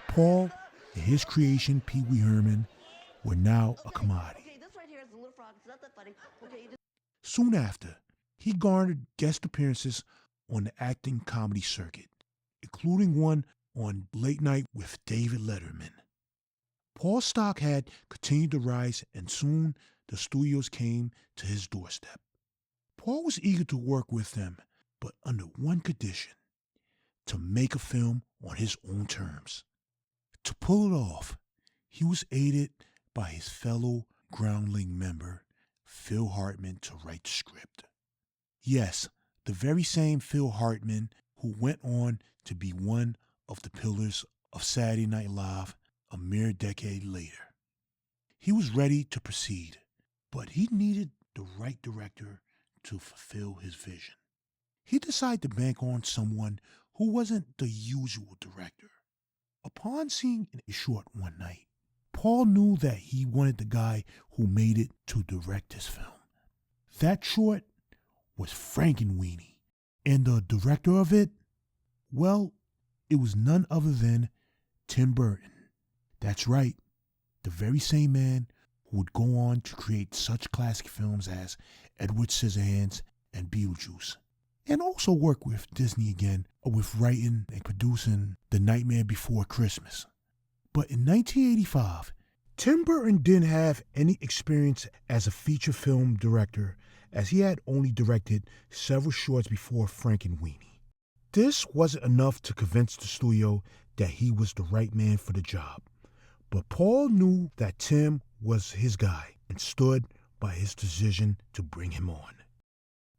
Paul and his creation, Pee-wee Herman, were now a commodity. Soon after, he garnered guest appearances on the acting comedy circuit, including one on Late Night with David Letterman. Paul's stock had continued to rise, and soon the studios came to his doorstep. Paul was eager to work with them, but under one condition: to make a film on his own terms. To pull it off, he was aided by his fellow Groundling member, Phil Hartman, to write the script. Yes, the very same Phil Hartman who went on to be one of the pillars of Saturday Night Live a mere decade later. He was ready to proceed, but he needed the right director to fulfill his vision. He decided to bank on someone who wasn't the usual director. Upon seeing a short one night, Paul knew that he wanted the guy who made it to direct his film. That short was Frankenweenie, and the director of it, well, it was none other than Tim Burton. That's right, the very same man who would go on to create such classic films as Edward Scissorhands and Beetlejuice, and also work with Disney again with writing and producing The Nightmare Before Christmas. But in 1985, Tim Burton didn't have any experience as a feature film director, as he had only directed several shorts before Frankenweenie. This wasn't enough to convince the studio that he was the right man for the job. But Paul knew that Tim was his guy and stood by his decision to bring him on.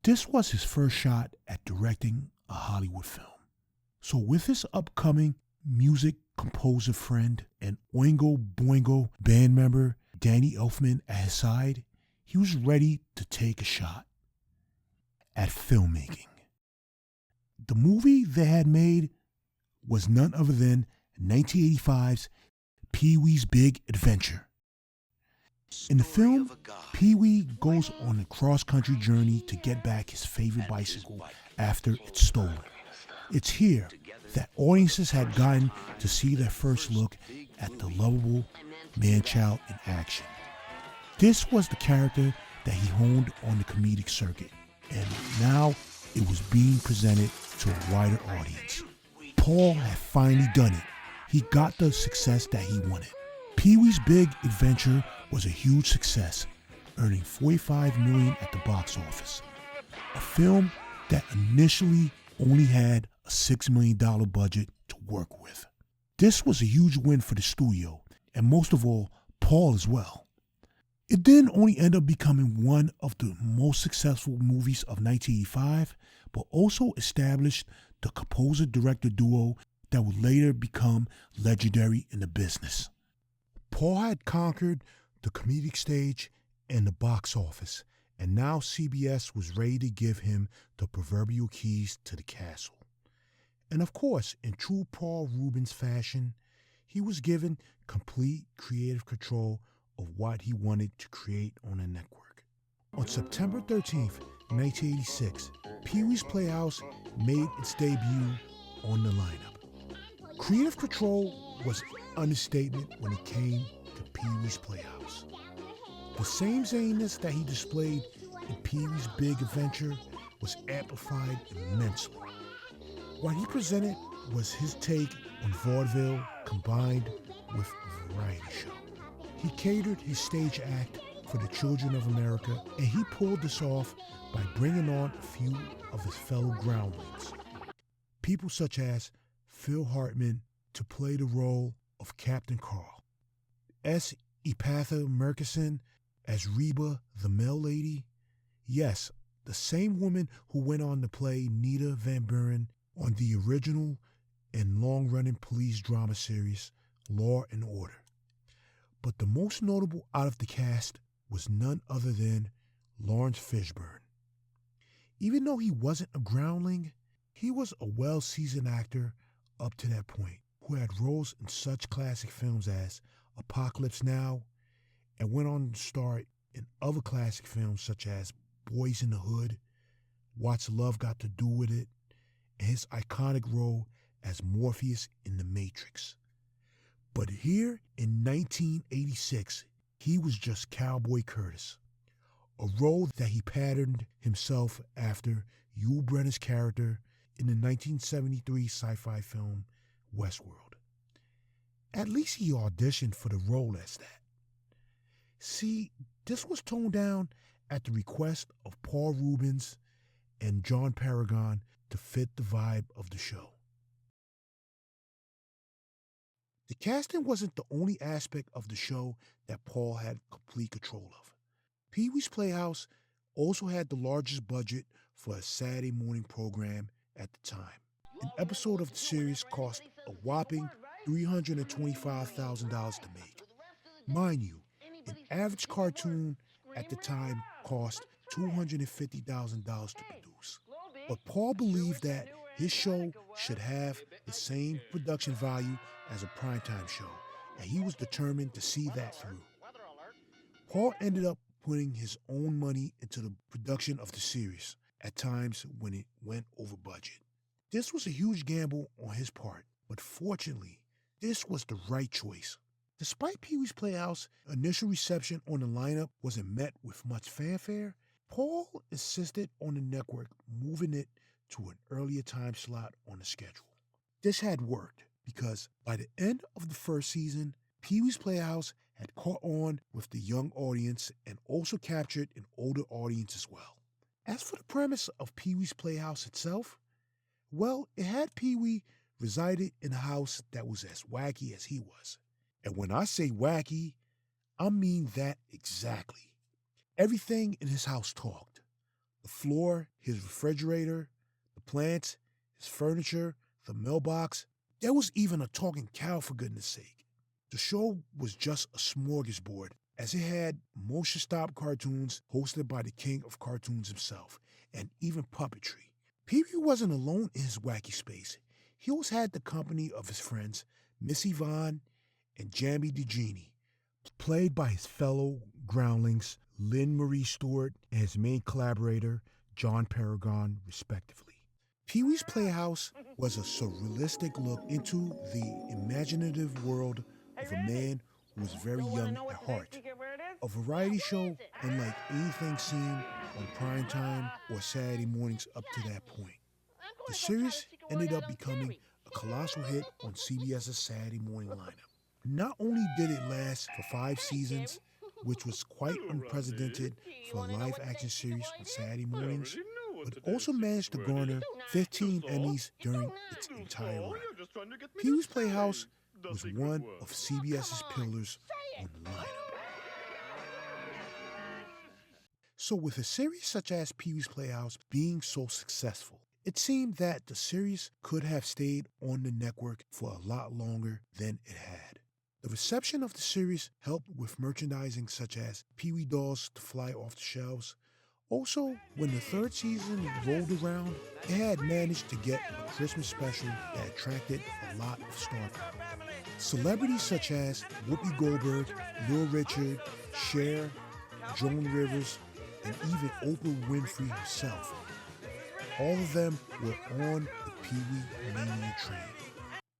This was his first shot at directing a Hollywood film. So with his upcoming music composer friend and Oingo Boingo band member Danny Elfman at his side, he was ready to take a shot at filmmaking. The movie they had made was none other than 1985's Pee-wee's Big Adventure. In the film, Pee-wee goes on a cross-country journey to get back his favorite bicycle after it's stolen. It's here that audiences had gotten to see their first look at the lovable man-child in action. This was the character that he honed on the comedic circuit, and now it was being presented to a wider audience. Paul had finally done it. He got the success that he wanted. Pee-wee's Big Adventure was a huge success, earning $45 million at the box office. A film that initially only had a $6 million budget to work with. This was a huge win for the studio, and most of all, Paul as well. It didn't only end up becoming one of the most successful movies of 1985, but also established the composer-director duo that would later become legendary in the business. Paul had conquered the comedic stage and the box office, and now CBS was ready to give him the proverbial keys to the castle. And of course, in true Paul Reubens fashion, he was given complete creative control of what he wanted to create on the network. On September 13th, 1986, Pee-wee's Playhouse made its debut on the lineup. Creative control was an understatement when it came to Pee-wee's Playhouse. The same zaniness that he displayed in Pee-wee's Big Adventure was amplified immensely. What he presented was his take on vaudeville combined with a variety show. He catered his stage act for the children of America, and he pulled this off by bringing on a few of his fellow groundlings. People such as Phil Hartman to play the role of Captain Carl, S. Epatha Murkison as Reba the Mail Lady, yes, the same woman who went on to play Nita Van Buren on the original and long-running police drama series Law and Order. But the most notable out of the cast was none other than Lawrence Fishburne. Even though he wasn't a groundling, he was a well-seasoned actor up to that point, who had roles in such classic films as Apocalypse Now, and went on to star in other classic films such as Boys in the Hood, What's Love Got to Do With It, and his iconic role as Morpheus in The Matrix. But here in 1986, he was just Cowboy Curtis, a role that he patterned himself after Yul Brynner's character in the 1973 sci-fi film Westworld. At least he auditioned for the role as that. See, this was toned down at the request of Paul Reubens and John Paragon to fit the vibe of the show. The casting wasn't the only aspect of the show that Paul had complete control of. Pee-wee's Playhouse also had the largest budget for a Saturday morning program at the time. An episode of the series cost a whopping $325,000 to make. Mind you, an average cartoon at the time cost $250,000 to produce. But Paul believed that his show should have the same production value as a primetime show, and he was determined to see that through. Paul ended up putting his own money into the production of the series, at times when it went over budget. This was a huge gamble on his part, but fortunately, this was the right choice. Despite Pee-wee's Playhouse, initial reception on the lineup wasn't met with much fanfare. Paul insisted on the network moving it to an earlier time slot on the schedule. This had worked because by the end of the first season, Pee-wee's Playhouse had caught on with the young audience and also captured an older audience as well. As for the premise of Pee-wee's Playhouse itself, well, it had Pee-wee resided in a house that was as wacky as he was. And when I say wacky, I mean that exactly. Everything in his house talked. The floor, his refrigerator, the plants, his furniture, the mailbox. There was even a talking cow, for goodness sake. The show was just a smorgasbord, as it had motion stop cartoons hosted by the king of cartoons himself, and even puppetry. Pee-wee wasn't alone in his wacky space. He always had the company of his friends, Missy Vaughn and Jamie the Genie, played by his fellow groundlings, Lynn Marie Stewart and his main collaborator, John Paragon, respectively. Pee-wee's Playhouse was a surrealistic look into the imaginative world of a man who was very young at heart. A variety show unlike anything seen on primetime or Saturday mornings up to that point. The series ended up becoming a colossal hit on CBS's Saturday morning lineup. Not only did it last for 5 seasons, which was quite unprecedented for a live-action series on Saturday mornings, but it also managed to garner 15 Emmys during its entire run. Pee-wee's Playhouse was one of CBS's pillars on the lineup. So with a series such as Pee-wee's Playhouse being so successful, it seemed that the series could have stayed on the network for a lot longer than it had. The reception of the series helped with merchandising such as Pee-wee dolls to fly off the shelves. Also, when the 3rd season rolled around, it had managed to get a Christmas special that attracted a lot of star power. Celebrities such as Whoopi Goldberg, Little Richard, Cher, Joan Rivers, and even Oprah Winfrey herself. All of them were on the Pee-wee mania train.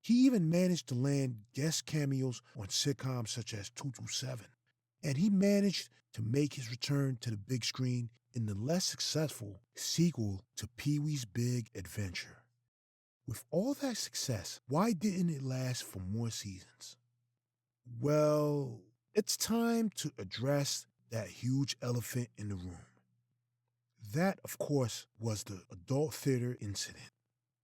He even managed to land guest cameos on sitcoms such as 227. And he managed to make his return to the big screen in the less successful sequel to Pee-wee's Big Adventure. With all that success, why didn't it last for more seasons? Well, it's time to address that huge elephant in the room. That, of course, was the adult theater incident.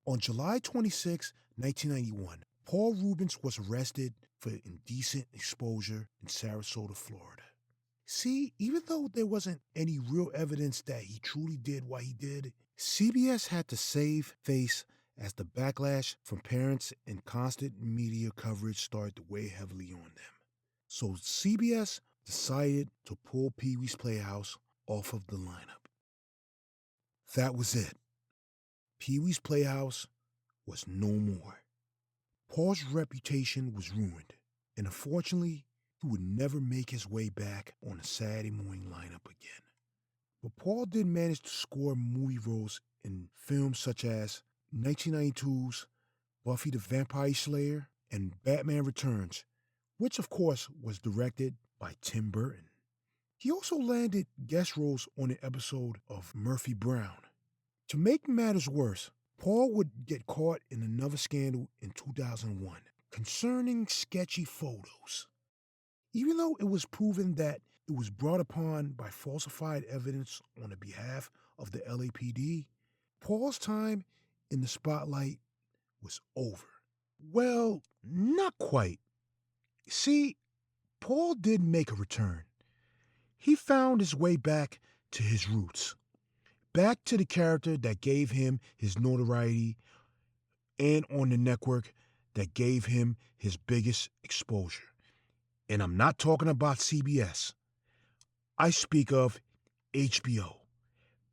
On July 26, 1991, Paul Reubens was arrested for indecent exposure in Sarasota, Florida. See, even though there wasn't any real evidence that he truly did what he did, CBS had to save face as the backlash from parents and constant media coverage started to weigh heavily on them. So CBS decided to pull Pee-wee's Playhouse off of the lineup. That was it. Pee-wee's Playhouse was no more. Paul's reputation was ruined, and unfortunately, he would never make his way back on a Saturday morning lineup again. But Paul did manage to score movie roles in films such as 1992's Buffy the Vampire Slayer and Batman Returns, which of course was directed by Tim Burton. He also landed guest roles on an episode of Murphy Brown. To make matters worse, Paul would get caught in another scandal in 2001 concerning sketchy photos. Even though it was proven that it was brought upon by falsified evidence on the behalf of the LAPD, Paul's time in the spotlight was over. Well, not quite. See, Paul did make a return. He found his way back to his roots, back to the character that gave him his notoriety and on the network that gave him his biggest exposure. And I'm not talking about CBS. I speak of HBO,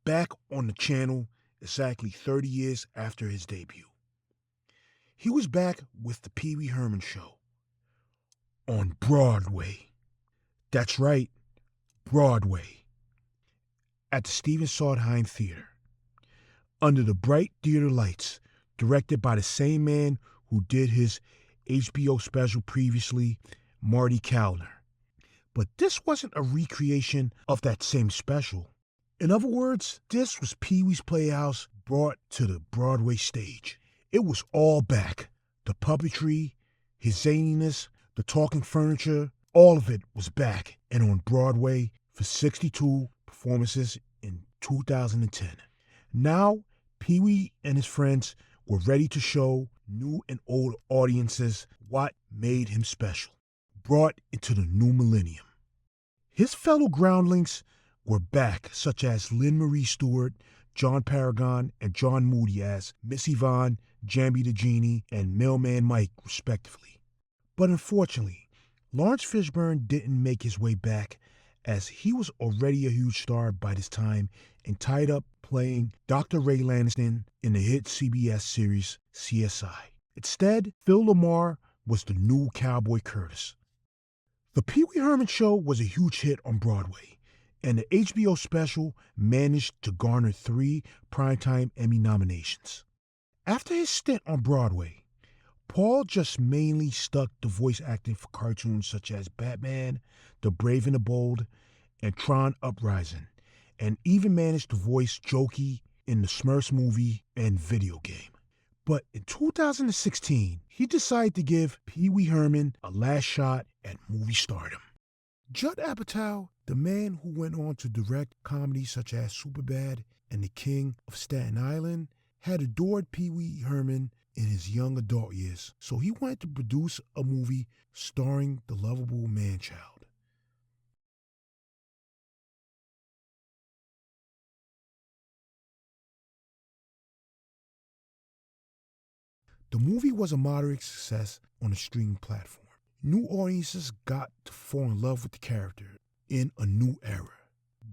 back on the channel exactly 30 years after his debut. He was back with the Pee Wee Herman Show on Broadway. That's right, Broadway. At the Stephen Sondheim Theater. Under the bright theater lights, directed by the same man who did his HBO special previously, Marty Kalner. But this wasn't a recreation of that same special. In other words, this was Pee Wee's Playhouse brought to the Broadway stage. It was all back. The puppetry, his zaniness, the talking furniture, all of it was back and on Broadway for 62 performances in 2010. Now, Pee Wee and his friends were ready to show new and old audiences what made him special, brought into the new millennium. His fellow groundlings were back, such as Lynn Marie Stewart, John Paragon, and John Moody as Miss Yvonne, Jambi the Genie, and Mailman Mike, respectively. But unfortunately, Lawrence Fishburne didn't make his way back, as he was already a huge star by this time and tied up playing Dr. Ray Lanston in the hit CBS series CSI. Instead, Phil Lamar was the new Cowboy Curtis. The Pee Wee Herman Show was a huge hit on Broadway, and the HBO special managed to garner 3 Primetime Emmy nominations. After his stint on Broadway, Paul just mainly stuck to voice acting for cartoons such as Batman, The Brave and the Bold, and Tron Uprising, and even managed to voice Jokey in the Smurfs movie and video game. But in 2016, he decided to give Pee Wee Herman a last shot at movie stardom. Judd Apatow, the man who went on to direct comedies such as Superbad and The King of Staten Island, had adored Pee Wee Herman in his young adult years, so he wanted to produce a movie starring the lovable man-child. The movie was a moderate success on the streaming platform. New audiences got to fall in love with the character in a new era.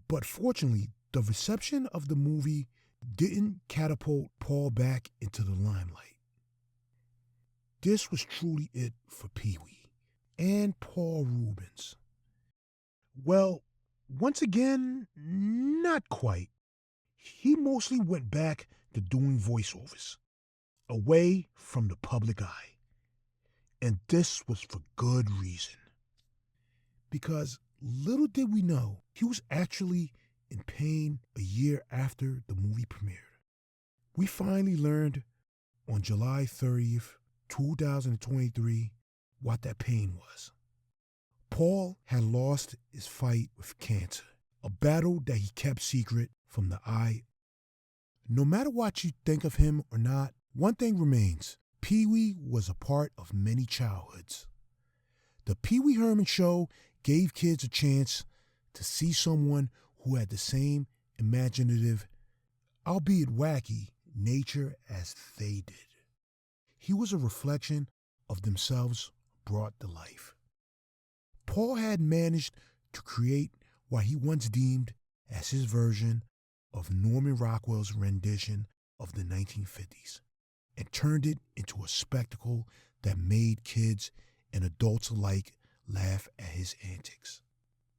But fortunately, the reception of the movie didn't catapult Paul back into the limelight. This was truly it for Pee Wee and Paul Reubens. Well, once again, not quite. He mostly went back to doing voiceovers, away from the public eye. And this was for good reason. Because little did we know, he was actually in pain a year after the movie premiered. We finally learned on July 30th, 2023, what that pain was. Paul had lost his fight with cancer, a battle that he kept secret from the eye. No matter what you think of him or not, one thing remains. Pee Wee was a part of many childhoods. The Pee Wee Herman Show gave kids a chance to see someone who had the same imaginative, albeit wacky, nature as they did. He was a reflection of themselves brought to life. Paul had managed to create what he once deemed as his version of Norman Rockwell's rendition of the 1950s. And turned it into a spectacle that made kids and adults alike laugh at his antics.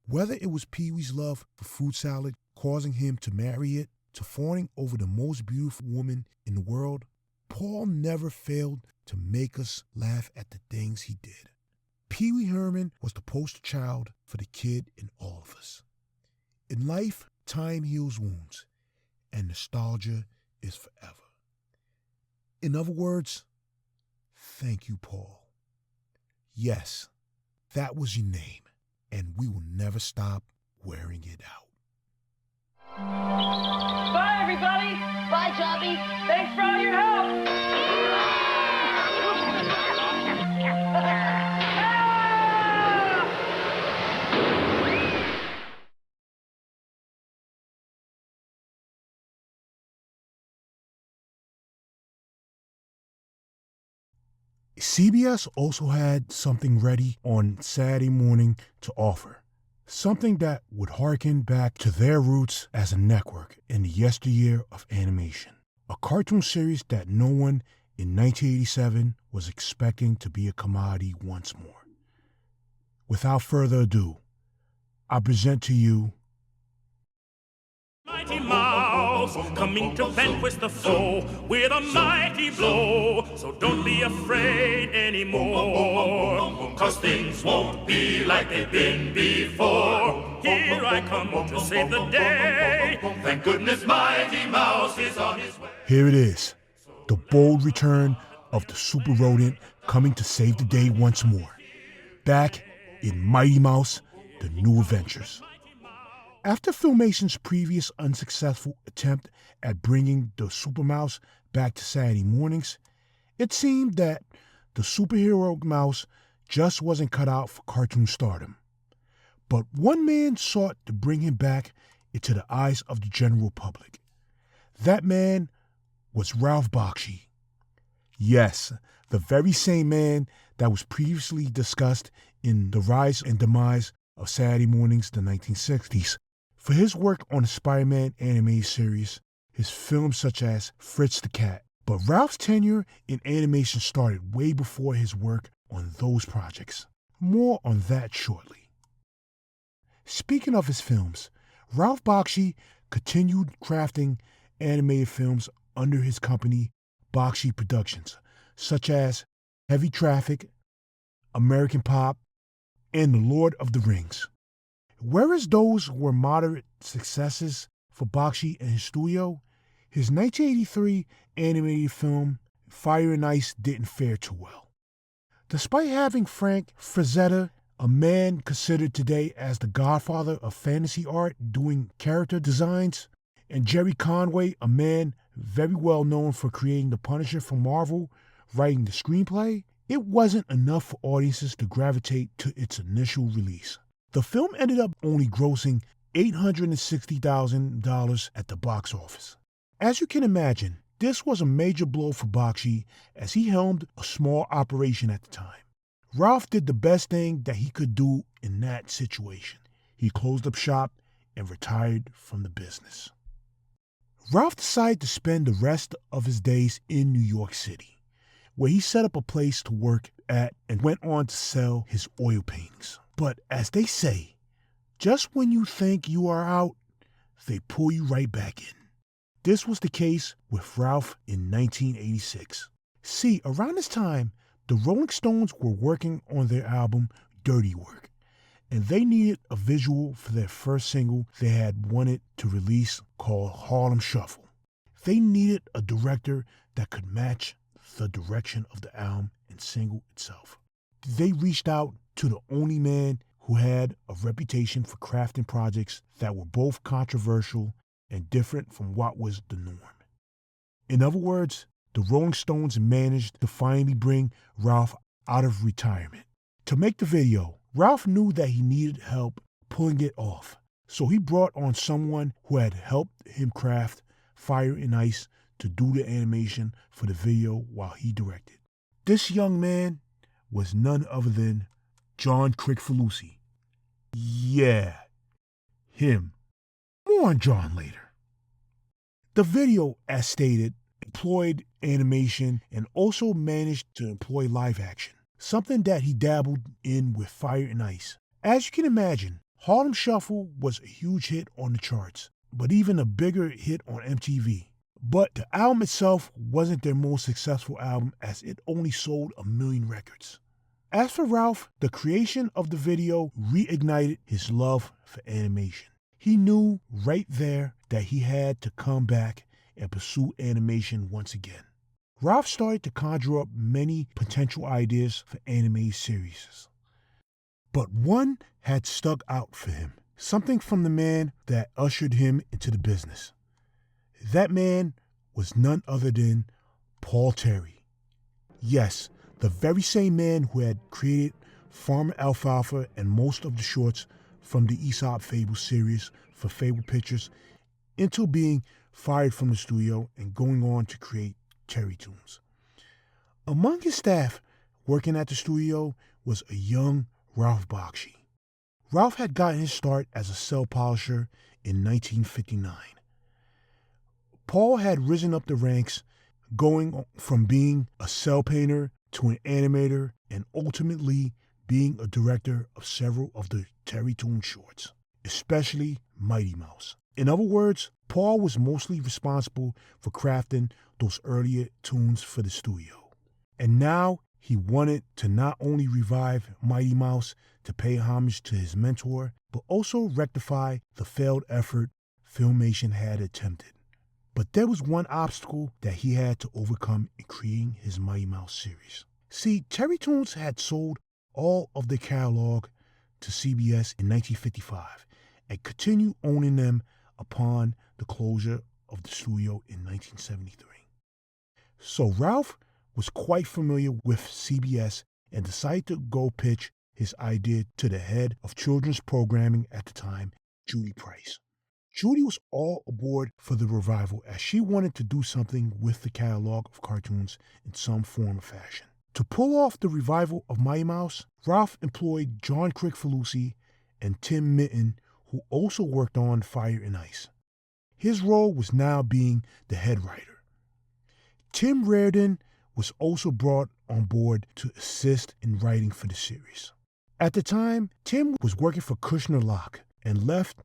Whether it was Pee Wee's love for fruit salad causing him to marry it, to fawning over the most beautiful woman in the world, Paul never failed to make us laugh at the things he did. Pee Wee Herman was the poster child for the kid in all of us. In life, time heals wounds, and nostalgia is forever. In other words, thank you, Paul. Yes, that was your name, and we will never stop wearing it out. Bye, everybody. Bye, Johnny. Thanks for all your help. CBS also had something ready on Saturday morning to offer, something that would harken back to their roots as a network in the yesteryear of animation. A cartoon series that no one in 1987 was expecting to be a commodity once more. Without further ado, I present to you Mighty Mouse, coming to vanquish the foe with a mighty blow. So don't be afraid anymore, 'cause things won't be like they've been before. Here I come to save the day. Thank goodness Mighty Mouse is on his way. Here it is, the bold return of the super rodent coming to save the day once more. Back in Mighty Mouse, The New Adventures. After Filmation's previous unsuccessful attempt at bringing the Super Mouse back to Saturday mornings, it seemed that the superhero mouse just wasn't cut out for cartoon stardom. But one man sought to bring him back into the eyes of the general public. That man was Ralph Bakshi. Yes, the very same man that was previously discussed in The Rise and Demise of Saturday Mornings, the 1960s, for his work on the Spider-Man animated series, his films such as Fritz the Cat. But Ralph's tenure in animation started way before his work on those projects. More on that shortly. Speaking of his films, Ralph Bakshi continued crafting animated films under his company, Bakshi Productions, such as Heavy Traffic, American Pop, and The Lord of the Rings. Whereas those were moderate successes for Bakshi and his studio, his 1983 animated film Fire and Ice didn't fare too well. Despite having Frank Frazetta, a man considered today as the godfather of fantasy art, doing character designs, and Jerry Conway, a man very well known for creating The Punisher for Marvel, writing the screenplay, it wasn't enough for audiences to gravitate to its initial release. The film ended up only grossing $860,000 at the box office. As you can imagine, this was a major blow for Bakshi as he helmed a small operation at the time. Ralph did the best thing that he could do in that situation. He closed up shop and retired from the business. Ralph decided to spend the rest of his days in New York City, where he set up a place to work at and went on to sell his oil paintings. But as they say, just when you think you are out, they pull you right back in. This was the case with Ralph in 1986. See, around this time, the Rolling Stones were working on their album Dirty Work, and they needed a visual for their first single they had wanted to release called Harlem Shuffle. They needed a director that could match the direction of the album and single itself. They reached out to the only man who had a reputation for crafting projects that were both controversial and different from what was the norm. In other words, the Rolling Stones managed to finally bring Ralph out of retirement. To make the video, Ralph knew that he needed help pulling it off, so he brought on someone who had helped him craft Fire and Ice to do the animation for the video while he directed. This young man was none other than John Kricfalusi. Yeah, him. More on John later. The video, as stated, employed animation and also managed to employ live action, something that he dabbled in with Fire and Ice. As you can imagine, Harlem Shuffle was a huge hit on the charts, but even a bigger hit on MTV. But the album itself wasn't their most successful album, as it only sold 1 million records. As for Ralph, the creation of the video reignited his love for animation. He knew right there that he had to come back and pursue animation once again. Ralph started to conjure up many potential ideas for animated series. But one had stuck out for him, something from the man that ushered him into the business. That man was none other than Paul Terry. Yes, the very same man who had created Farmer Alfalfa and most of the shorts from the Aesop Fable series for Fable Pictures, until being fired from the studio and going on to create Terry Toons. Among his staff working at the studio was a young Ralph Bakshi. Ralph had gotten his start as a cell polisher in 1959. Paul had risen up the ranks, going from being a cell painter to an animator and ultimately being a director of several of the Terry Toon shorts, especially Mighty Mouse. In other words, Paul was mostly responsible for crafting those earlier tunes for the studio. And now he wanted to not only revive Mighty Mouse to pay homage to his mentor, but also rectify the failed effort Filmation had attempted. But there was one obstacle that he had to overcome in creating his Mighty Mouse series. See, Terry Toons had sold all of their catalog to CBS in 1955 and continued owning them upon the closure of the studio in 1973. So Ralph was quite familiar with CBS and decided to go pitch his idea to the head of children's programming at the time, Judy Price. Judy was all aboard for the revival as she wanted to do something with the catalog of cartoons in some form or fashion. To pull off the revival of Mighty Mouse, Ralph employed John Crick-Falusi and Tim Minton, who also worked on Fire and Ice. His role was now being the head writer. Tim Reardon was also brought on board to assist in writing for the series. At the time, Tim was working for Kushner Lock and left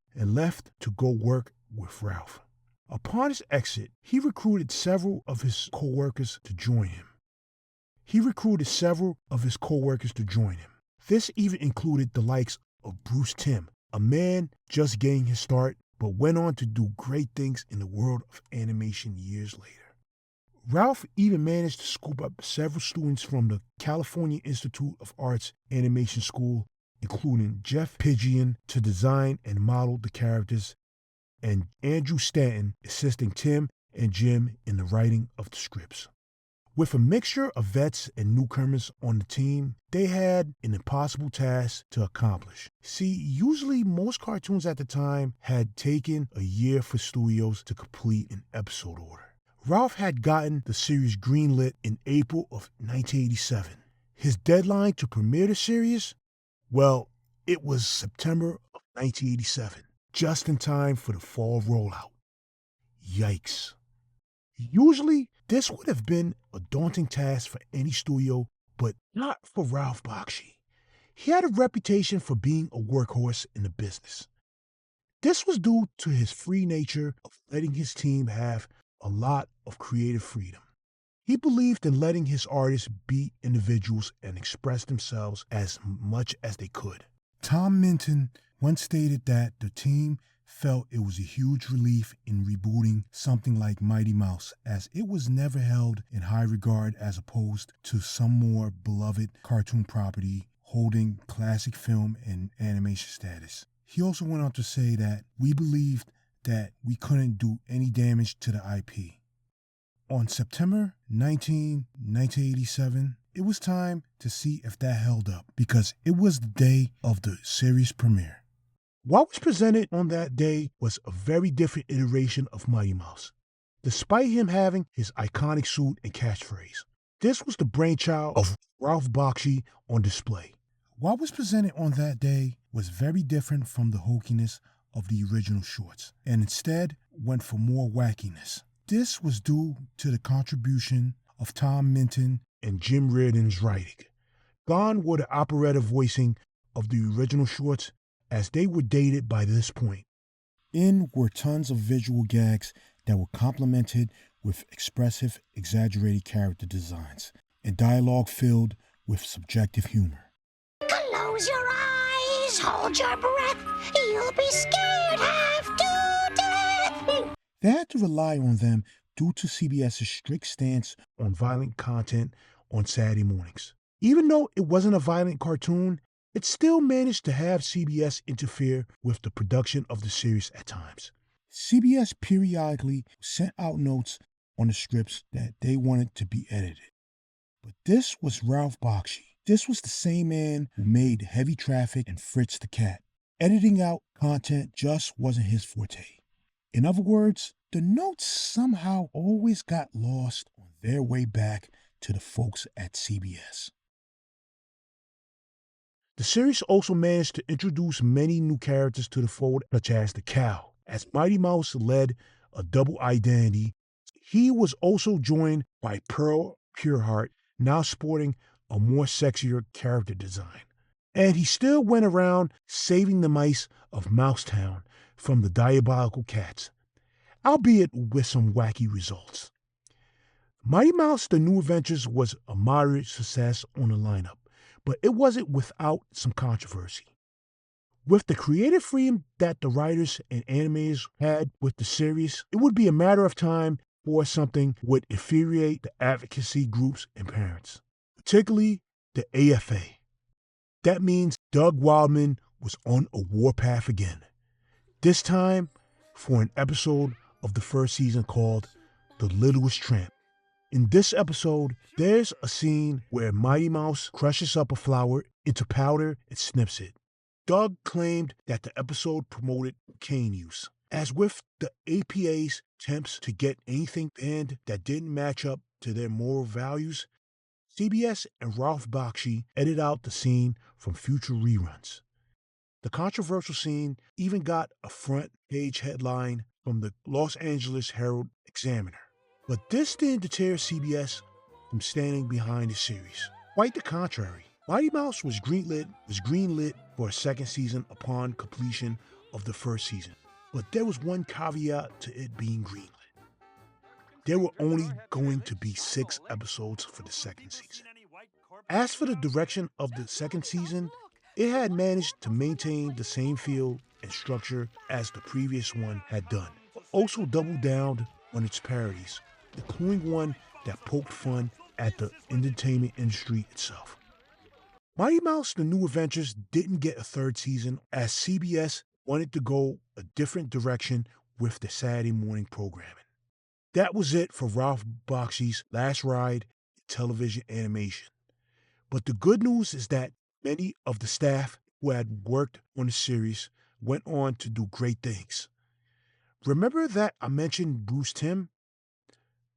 to go work with Ralph. Upon his exit, he recruited several of his co-workers to join him. This even included the likes of Bruce Timm, a man just getting his start, but went on to do great things in the world of animation years later. Ralph even managed to scoop up several students from the California Institute of Arts Animation School, including Jeff Pidgeon to design and model the characters, and Andrew Stanton assisting Tim and Jim in the writing of the scripts. With a mixture of vets and newcomers on the team, they had an impossible task to accomplish. See, usually most cartoons at the time had taken a year for studios to complete an episode order. Ralph had gotten the series greenlit in April of 1987. His deadline to premiere the series? Well, it was September of 1987, just in time for the fall rollout. Yikes. Usually, this would have been a daunting task for any studio, but not for Ralph Bakshi. He had a reputation for being a workhorse in the business. This was due to his free nature of letting his team have a lot of creative freedom. He believed in letting his artists be individuals and express themselves as much as they could. Tom Minton once stated that the team felt it was a huge relief in rebooting something like Mighty Mouse, as it was never held in high regard as opposed to some more beloved cartoon property holding classic film and animation status. He also went on to say that we believed that we couldn't do any damage to the IP. On September 19, 1987, it was time to see if that held up, because it was the day of the series premiere. What was presented on that day was a very different iteration of Mighty Mouse, despite him having his iconic suit and catchphrase. This was the brainchild of Ralph Bakshi on display. What was presented on that day was very different from the hokiness of the original shorts, and instead went for more wackiness. This was due to the contribution of Tom Minton and Jim Reardon's writing. Gone were the operetta voicing of the original shorts, as they were dated by this point. In were tons of visual gags that were complemented with expressive, exaggerated character designs, and dialogue filled with subjective humor. Close your eyes, hold your breath, you'll be scared half to death. They had to rely on them due to CBS's strict stance on violent content on Saturday mornings. Even though it wasn't a violent cartoon, it still managed to have CBS interfere with the production of the series at times. CBS periodically sent out notes on the scripts that they wanted to be edited. But this was Ralph Bakshi. This was the same man who made Heavy Traffic and Fritz the Cat. Editing out content just wasn't his forte. In other words, the notes somehow always got lost on their way back to the folks at CBS. The series also managed to introduce many new characters to the fold, such as the Cow. As Mighty Mouse led a double identity, he was also joined by Pearl Pureheart, now sporting a more sexier character design. And he still went around saving the mice of Mousetown from the diabolical cats, albeit with some wacky results. Mighty Mouse The New Adventures was a moderate success on the lineup, but it wasn't without some controversy. With the creative freedom that the writers and animators had with the series, it would be a matter of time before something would infuriate the advocacy groups and parents, particularly the AFA. That means Doug Wildman was on a warpath again, this time for an episode of the first season called The Littlest Tramp. In this episode, there's a scene where Mighty Mouse crushes up a flower into powder and sniffs it. Doug claimed that the episode promoted cocaine use. As with the APA's attempts to get anything banned that didn't match up to their moral values, CBS and Ralph Bakshi edited out the scene from future reruns. The controversial scene even got a front page headline from the Los Angeles Herald Examiner. But this didn't deter CBS from standing behind the series. Quite the contrary. Mighty Mouse was greenlit for a second season upon completion of the first season. But there was one caveat to it being greenlit. There were only going to be 6 episodes for the second season. As for the direction of the second season, it had managed to maintain the same feel and structure as the previous one had done, but also doubled down on its parodies, including one that poked fun at the entertainment industry itself. Mighty Mouse The New Adventures didn't get a third season as CBS wanted to go a different direction with the Saturday morning programming. That was it for Ralph Bakshi's last ride in television animation. But the good news is that many of the staff who had worked on the series went on to do great things. Remember that I mentioned Bruce Timm?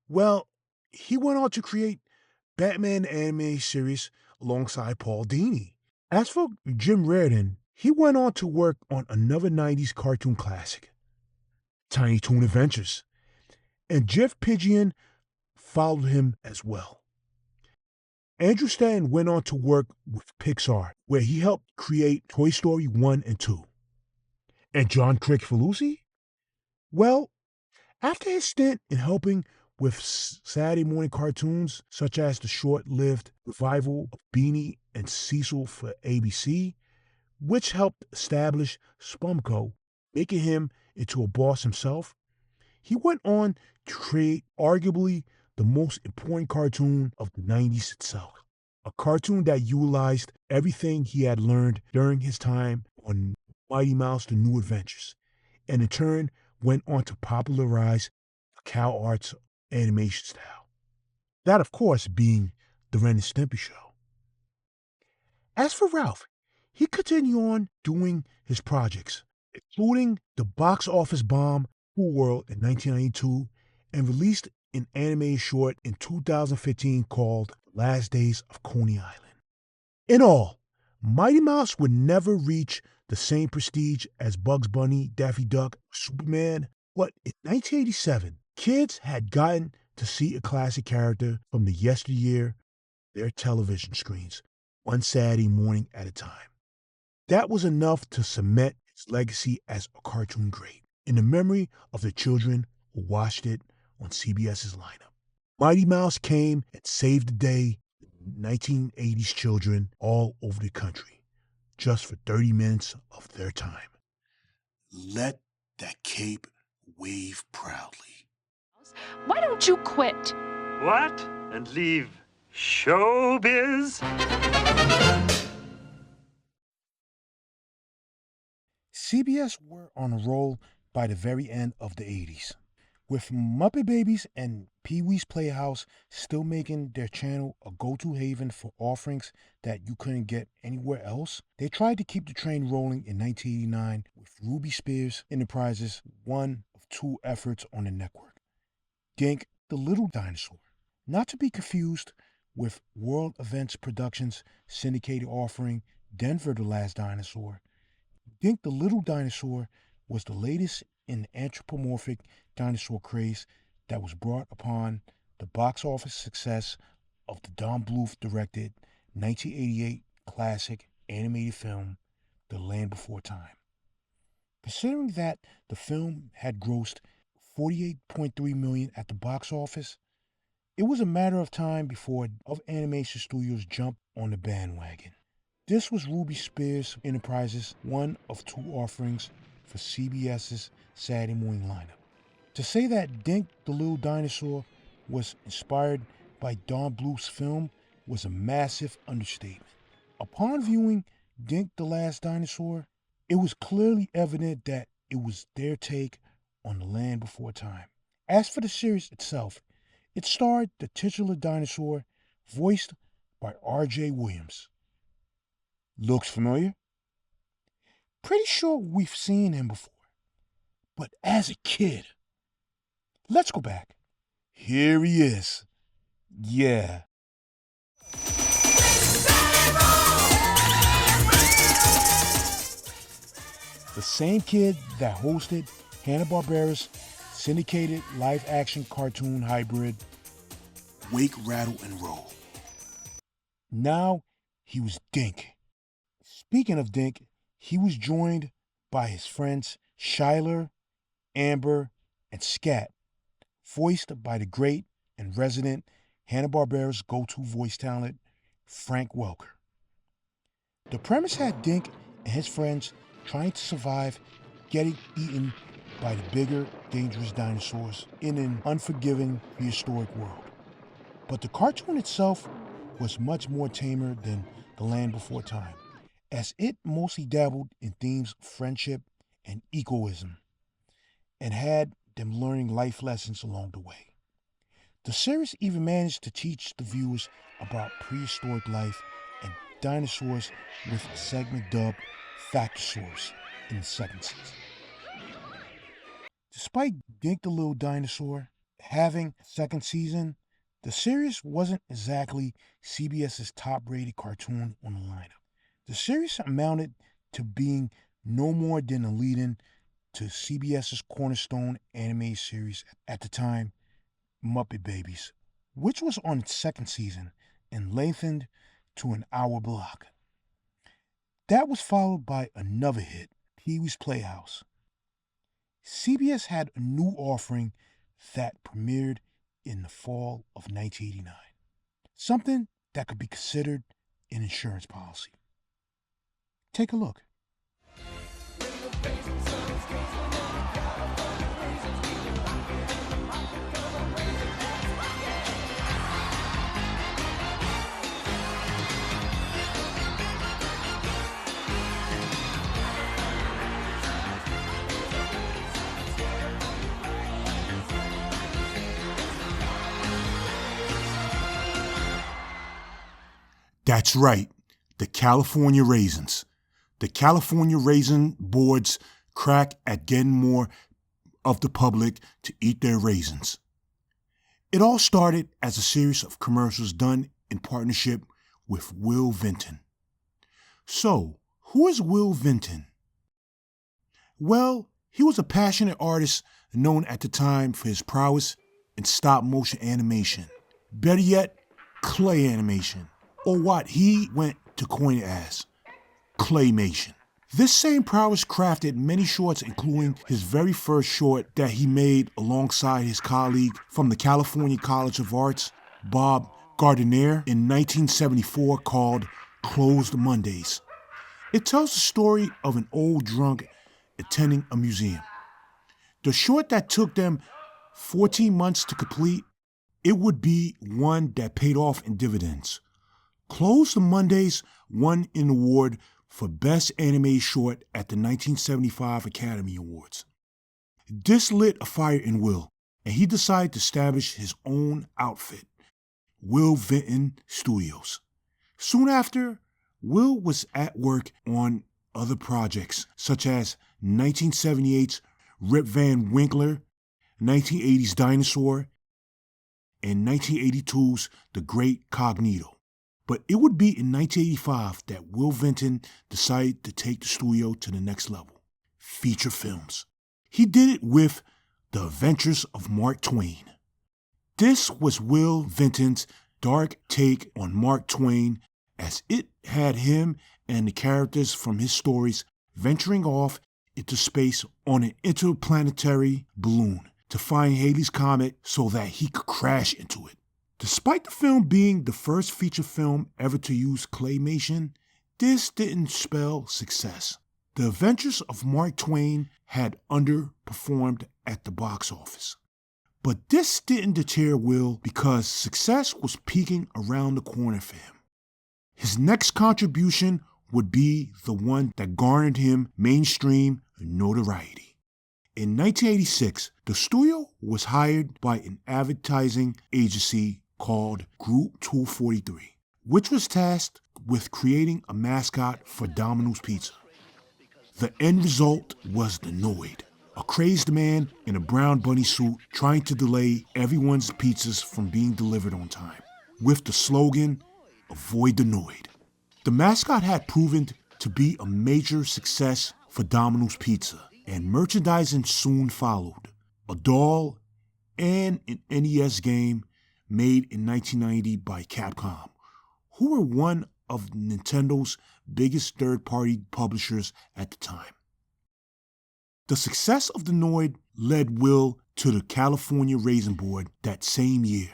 Well, he went on to create Batman anime series alongside Paul Dini. As for Jim Reardon, he went on to work on another 90s cartoon classic, Tiny Toon Adventures, and Jeff Pidgeon followed him as well. Andrew Stanton went on to work with Pixar, where he helped create Toy Story 1 and 2. And John Kricfalusi? Well, after his stint in helping with Saturday morning cartoons, such as the short-lived revival of Beanie and Cecil for ABC, which helped establish Spumco, making him into a boss himself, he went on to create arguably the most important cartoon of the 90s itself. A cartoon that utilized everything he had learned during his time on Mighty Mouse The New Adventures, and in turn went on to popularize the Cow Arts animation style. That, of course, being the Ren and Stimpy show. As for Ralph, he continued on doing his projects, including the box office bomb Pooh World in 1992 and released an animated short in 2015 called Last Days of Coney Island. In all, Mighty Mouse would never reach the same prestige as Bugs Bunny, Daffy Duck, or Superman, but in 1987, kids had gotten to see a classic character from the yesteryear their television screens, one Saturday morning at a time. That was enough to cement its legacy as a cartoon great in the memory of the children who watched it on CBS's lineup. Mighty Mouse came and saved the day for 1980s children all over the country, just for 30 minutes of their time. Let that cape wave proudly. Why don't you quit? What? And leave showbiz? CBS were on a roll by the very end of the 80s. With Muppet Babies and Pee-wee's Playhouse still making their channel a go-to haven for offerings that you couldn't get anywhere else, they tried to keep the train rolling in 1989 with Ruby Spears Enterprises' one of 2 efforts on the network, Dink the Little Dinosaur, not to be confused with World Events Productions' syndicated offering Denver the Last Dinosaur, Dink the Little Dinosaur was the latest in the anthropomorphic dinosaur craze that was brought upon the box office success of the Don Bluth-directed 1988 classic animated film, The Land Before Time. Considering that the film had grossed $48.3 million at the box office, it was a matter of time before other animation studios jumped on the bandwagon. This was Ruby Spears Enterprises' one of two offerings for CBS's Saturday morning lineup. To say that Dink the Little Dinosaur was inspired by Don Bluth's film was a massive understatement. Upon viewing Dink the Last Dinosaur, it was clearly evident that it was their take on The Land Before Time. As for the series itself, it starred the titular dinosaur, voiced by R.J. Williams. Looks familiar? Pretty sure we've seen him before. But as a kid, let's go back. Here he is. Yeah. The same kid that hosted Hanna-Barbera's syndicated live-action cartoon hybrid, Wake, Rattle, and Roll. Now, he was Dink. Speaking of Dink, he was joined by his friends Shyler, Amber, and Scat, voiced by the great and resident Hanna-Barbera's go-to voice talent, Frank Welker. The premise had Dink and his friends trying to survive getting eaten by the bigger, dangerous dinosaurs in an unforgiving, prehistoric world. But the cartoon itself was much more tamer than The Land Before Time, as it mostly dabbled in themes of friendship and egoism, and had them learning life lessons along the way. The series even managed to teach the viewers about prehistoric life and dinosaurs with a segment dubbed Factosaurus in the second season. Despite Dink the Little Dinosaur having a second season, the series wasn't exactly CBS's top-rated cartoon on the lineup. The series amounted to being no more than a lead-in to CBS's cornerstone animated series at the time, Muppet Babies, which was on its second season and lengthened to an hour block. That was followed by another hit, Pee-wee's Playhouse. CBS had a new offering that premiered in the fall of 1989, something that could be considered an insurance policy. Take a look. That's right, the California Raisins. The California Raisin boards crack at getting more of the public to eat their raisins. It all started as a series of commercials done in partnership with Will Vinton. So, who is Will Vinton? Well, he was a passionate artist known at the time for his prowess in stop-motion animation. Better yet, clay animation. Or what he went to coin it as, claymation. This same prowess crafted many shorts, including his very first short that he made alongside his colleague from the California College of Arts, Bob Gardiner, in 1974 called Closed Mondays. It tells the story of an old drunk attending a museum. The short that took them 14 months to complete, it would be one that paid off in dividends. Closed Mondays won an award for Best Animated Short at the 1975 Academy Awards. This lit a fire in Will, and he decided to establish his own outfit, Will Vinton Studios. Soon after, Will was at work on other projects, such as 1978's Rip Van Winkler, 1980's Dinosaur, and 1982's The Great Cognito. But it would be in 1985 that Will Vinton decided to take the studio to the next level: feature films. He did it with The Adventures of Mark Twain. This was Will Vinton's dark take on Mark Twain, as it had him and the characters from his stories venturing off into space on an interplanetary balloon to find Halley's Comet so that he could crash into it. Despite the film being the first feature film ever to use claymation, this didn't spell success. The Adventures of Mark Twain had underperformed at the box office. But this didn't deter Will because success was peaking around the corner for him. His next contribution would be the one that garnered him mainstream notoriety. In 1986, the studio was hired by an advertising agency called Group 243, which was tasked with creating a mascot for Domino's Pizza. The end result was the Noid, a crazed man in a brown bunny suit trying to delay everyone's pizzas from being delivered on time, with the slogan, "Avoid the Noid." The mascot had proven to be a major success for Domino's Pizza, and merchandising soon followed. A doll and an NES game made in 1990 by Capcom, who were one of Nintendo's biggest third-party publishers at the time. The success of the Noid led Will to the California Raisin Board that same year.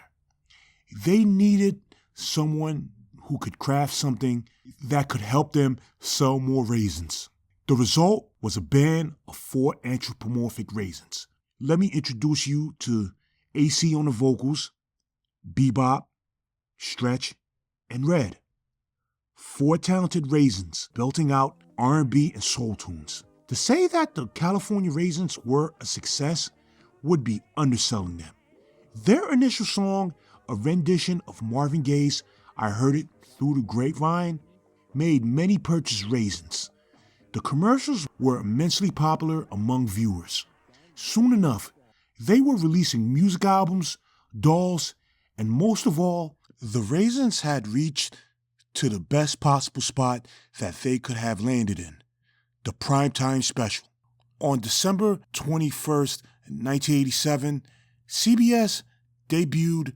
They needed someone who could craft something that could help them sell more raisins. The result was a band of 4 anthropomorphic raisins. Let me introduce you to AC on the vocals, Bebop, Stretch, and Red. 4 talented raisins belting out R&B and soul tunes. To say that the California Raisins were a success would be underselling them. Their initial song, a rendition of Marvin Gaye's "I Heard It Through the Grapevine," made many purchase raisins. The commercials were immensely popular among viewers. Soon enough, they were releasing music albums, dolls, and most of all, the raisins had reached to the best possible spot that they could have landed in: the primetime special. On December 21st, 1987, CBS debuted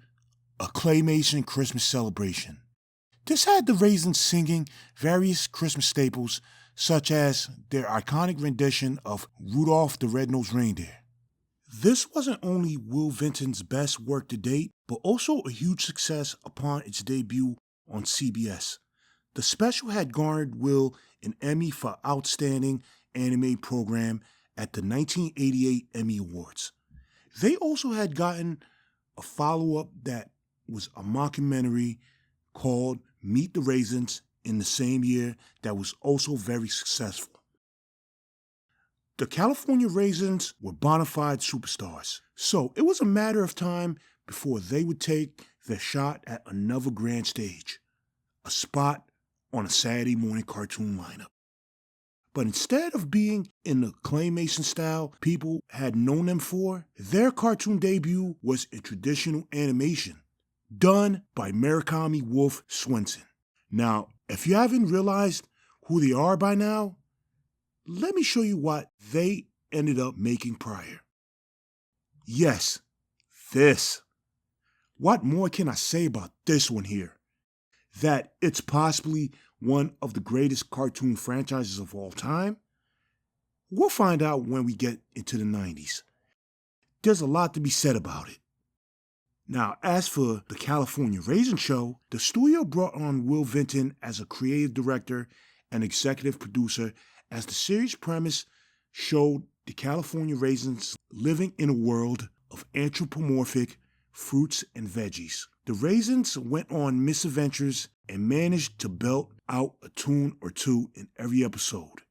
a claymation Christmas celebration. This had the raisins singing various Christmas staples, such as their iconic rendition of Rudolph the Red-Nosed Reindeer. This wasn't only Will Vinton's best work to date, but also a huge success upon its debut on CBS. The special had garnered Will an Emmy for Outstanding Anime Program at the 1988 Emmy Awards. They also had gotten a follow-up that was a mockumentary called Meet the Raisins in the same year that was also very successful. The California Raisins were bona fide superstars, so it was a matter of time before they would take their shot at another grand stage, a spot on a Saturday morning cartoon lineup. But instead of being in the claymation style people had known them for, their cartoon debut was in traditional animation, done by Murakami Wolf Swenson. Now, if you haven't realized who they are by now, let me show you what they ended up making prior. Yes, this. What more can I say about this one here? That it's possibly one of the greatest cartoon franchises of all time? We'll find out when we get into the 90s. There's a lot to be said about it. Now, as for the California Raisin Show, the studio brought on Will Vinton as a creative director and executive producer, as the series premise showed the California Raisins living in a world of anthropomorphic fruits and veggies. The Raisins went on misadventures and managed to belt out a tune or two in every episode.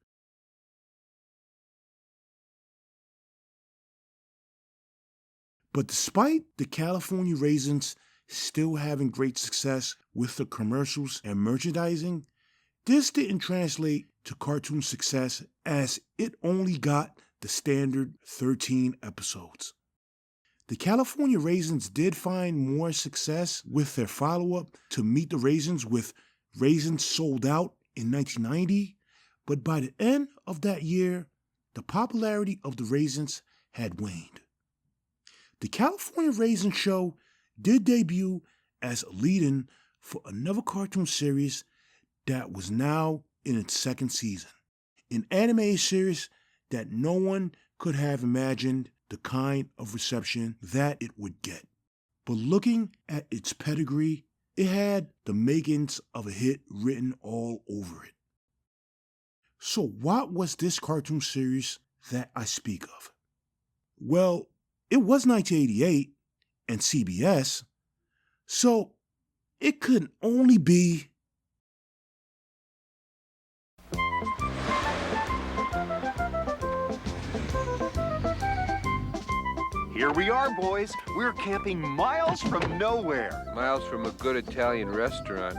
But despite the California Raisins still having great success with the commercials and merchandising, this didn't translate to cartoon success, as it only got the standard 13 episodes. The California Raisins did find more success with their follow-up to Meet the Raisins, with Raisins Sold Out in 1990, but by the end of that year, the popularity of the Raisins had waned. The California Raisin Show did debut as a lead-in for another cartoon series that was now in its second season, an animated series that no one could have imagined the kind of reception that it would get. But looking at its pedigree, it had the makings of a hit written all over it. So what was this cartoon series that I speak of? Well, it was 1988 and CBS, so it could only be Here we are, boys. We're camping miles from nowhere. Miles from a good Italian restaurant,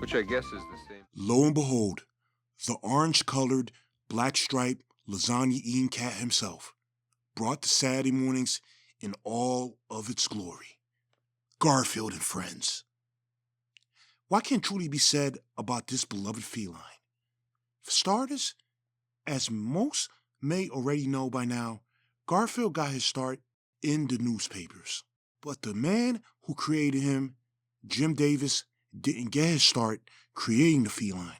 which I guess is the same. Lo and behold, the orange-colored, black-striped, lasagna-eating cat himself brought the Saturday mornings in all of its glory. Garfield and Friends. What can truly be said about this beloved feline? For starters, as most may already know by now, Garfield got his start in the newspapers. But the man who created him, Jim Davis, didn't get his start creating the feline.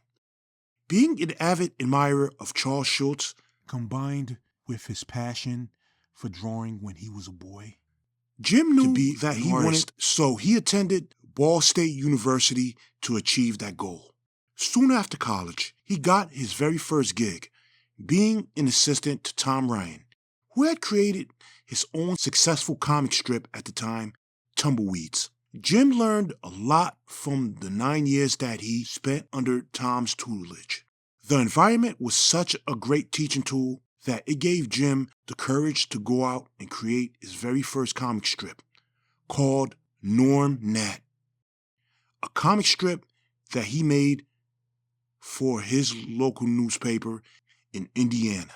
Being an avid admirer of Charles Schulz, combined with his passion for drawing when he was a boy, Jim knew that he wanted, so he attended Ball State University to achieve that goal. Soon after college, he got his very first gig, being an assistant to Tom Ryan, who had created his own successful comic strip at the time, Tumbleweeds. Jim learned a lot from the 9 years that he spent under Tom's tutelage. The environment was such a great teaching tool that it gave Jim the courage to go out and create his very first comic strip, called Norm Nat, a comic strip that he made for his local newspaper in Indiana.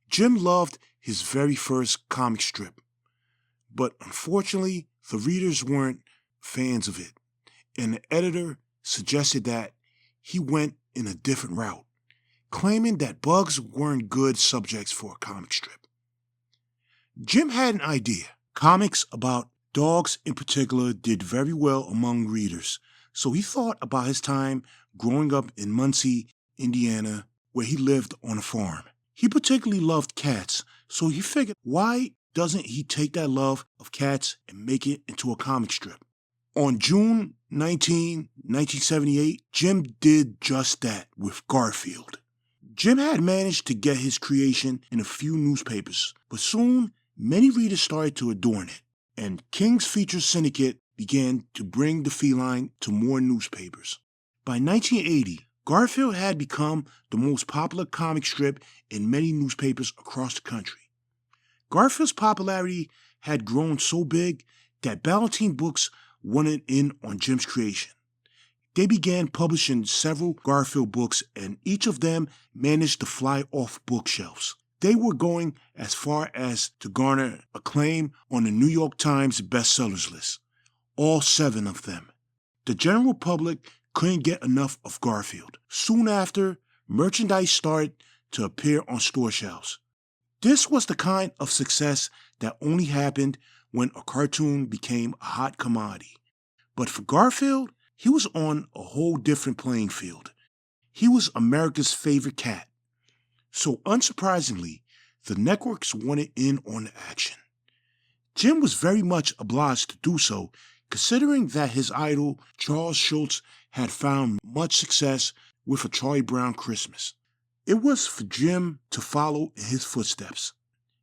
Jim loved his very first comic strip, but unfortunately, the readers weren't fans of it, and the editor suggested that he went in a different route, claiming that bugs weren't good subjects for a comic strip. Jim had an idea. Comics about dogs in particular did very well among readers, so he thought about his time growing up in Muncie, Indiana, where he lived on a farm. He particularly loved cats, so he figured, why doesn't he take that love of cats and make it into a comic strip? On June 19, 1978, Jim did just that with Garfield. Jim had managed to get his creation in a few newspapers, but soon many readers started to adorn it, and King's Feature Syndicate began to bring the feline to more newspapers. By 1980, Garfield had become the most popular comic strip in many newspapers across the country. Garfield's popularity had grown so big that Ballantine Books wanted in on Jim's creation. They began publishing several Garfield books, and each of them managed to fly off bookshelves. They were going as far as to garner acclaim on the New York Times bestsellers list, all 7 of them. The general public couldn't get enough of Garfield. Soon after, merchandise started to appear on store shelves. This was the kind of success that only happened when a cartoon became a hot commodity. But for Garfield, he was on a whole different playing field. He was America's favorite cat. So unsurprisingly, the networks wanted in on the action. Jim was very much obliged to do so, considering that his idol, Charles Schulz, had found much success with A Charlie Brown Christmas. It was for Jim to follow in his footsteps.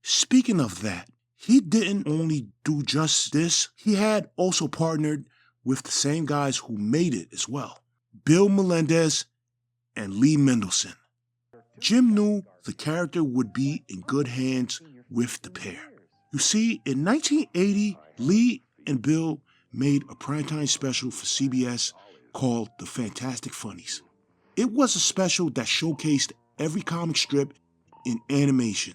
Speaking of that, he didn't only do just this, he had also partnered with the same guys who made it as well, Bill Melendez and Lee Mendelson. Jim knew the character would be in good hands with the pair. You see, in 1980, Lee and Bill made a primetime special for CBS called The Fantastic Funnies. It was a special that showcased every comic strip in animation.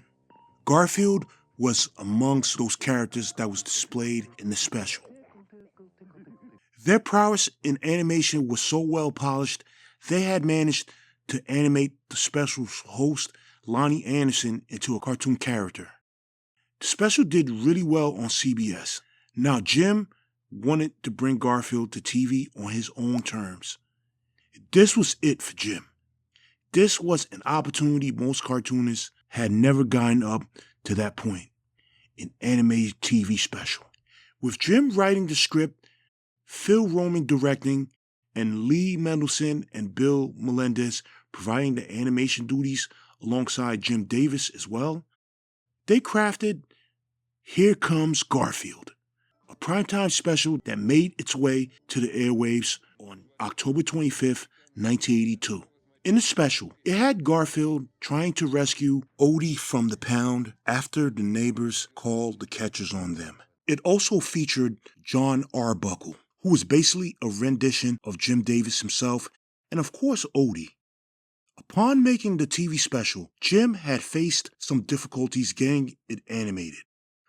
Garfield was amongst those characters that was displayed in the special. Their prowess in animation was so well polished, they had managed to animate the special's host, Lonnie Anderson, into a cartoon character. The special did really well on CBS. Now, Jim wanted to bring Garfield to TV on his own terms. This was it for Jim. This was an opportunity most cartoonists had never gotten up to that point, an animated TV special. With Jim writing the script, Phil Roman directing, and Lee Mendelson and Bill Melendez providing the animation duties alongside Jim Davis as well, they crafted Here Comes Garfield, a primetime special that made its way to the airwaves on October 25th, 1982. In the special, it had Garfield trying to rescue Odie from the pound after the neighbors called the catchers on them. It also featured John Arbuckle, who was basically a rendition of Jim Davis himself, and of course Odie. Upon making the TV special, Jim had faced some difficulties getting it animated,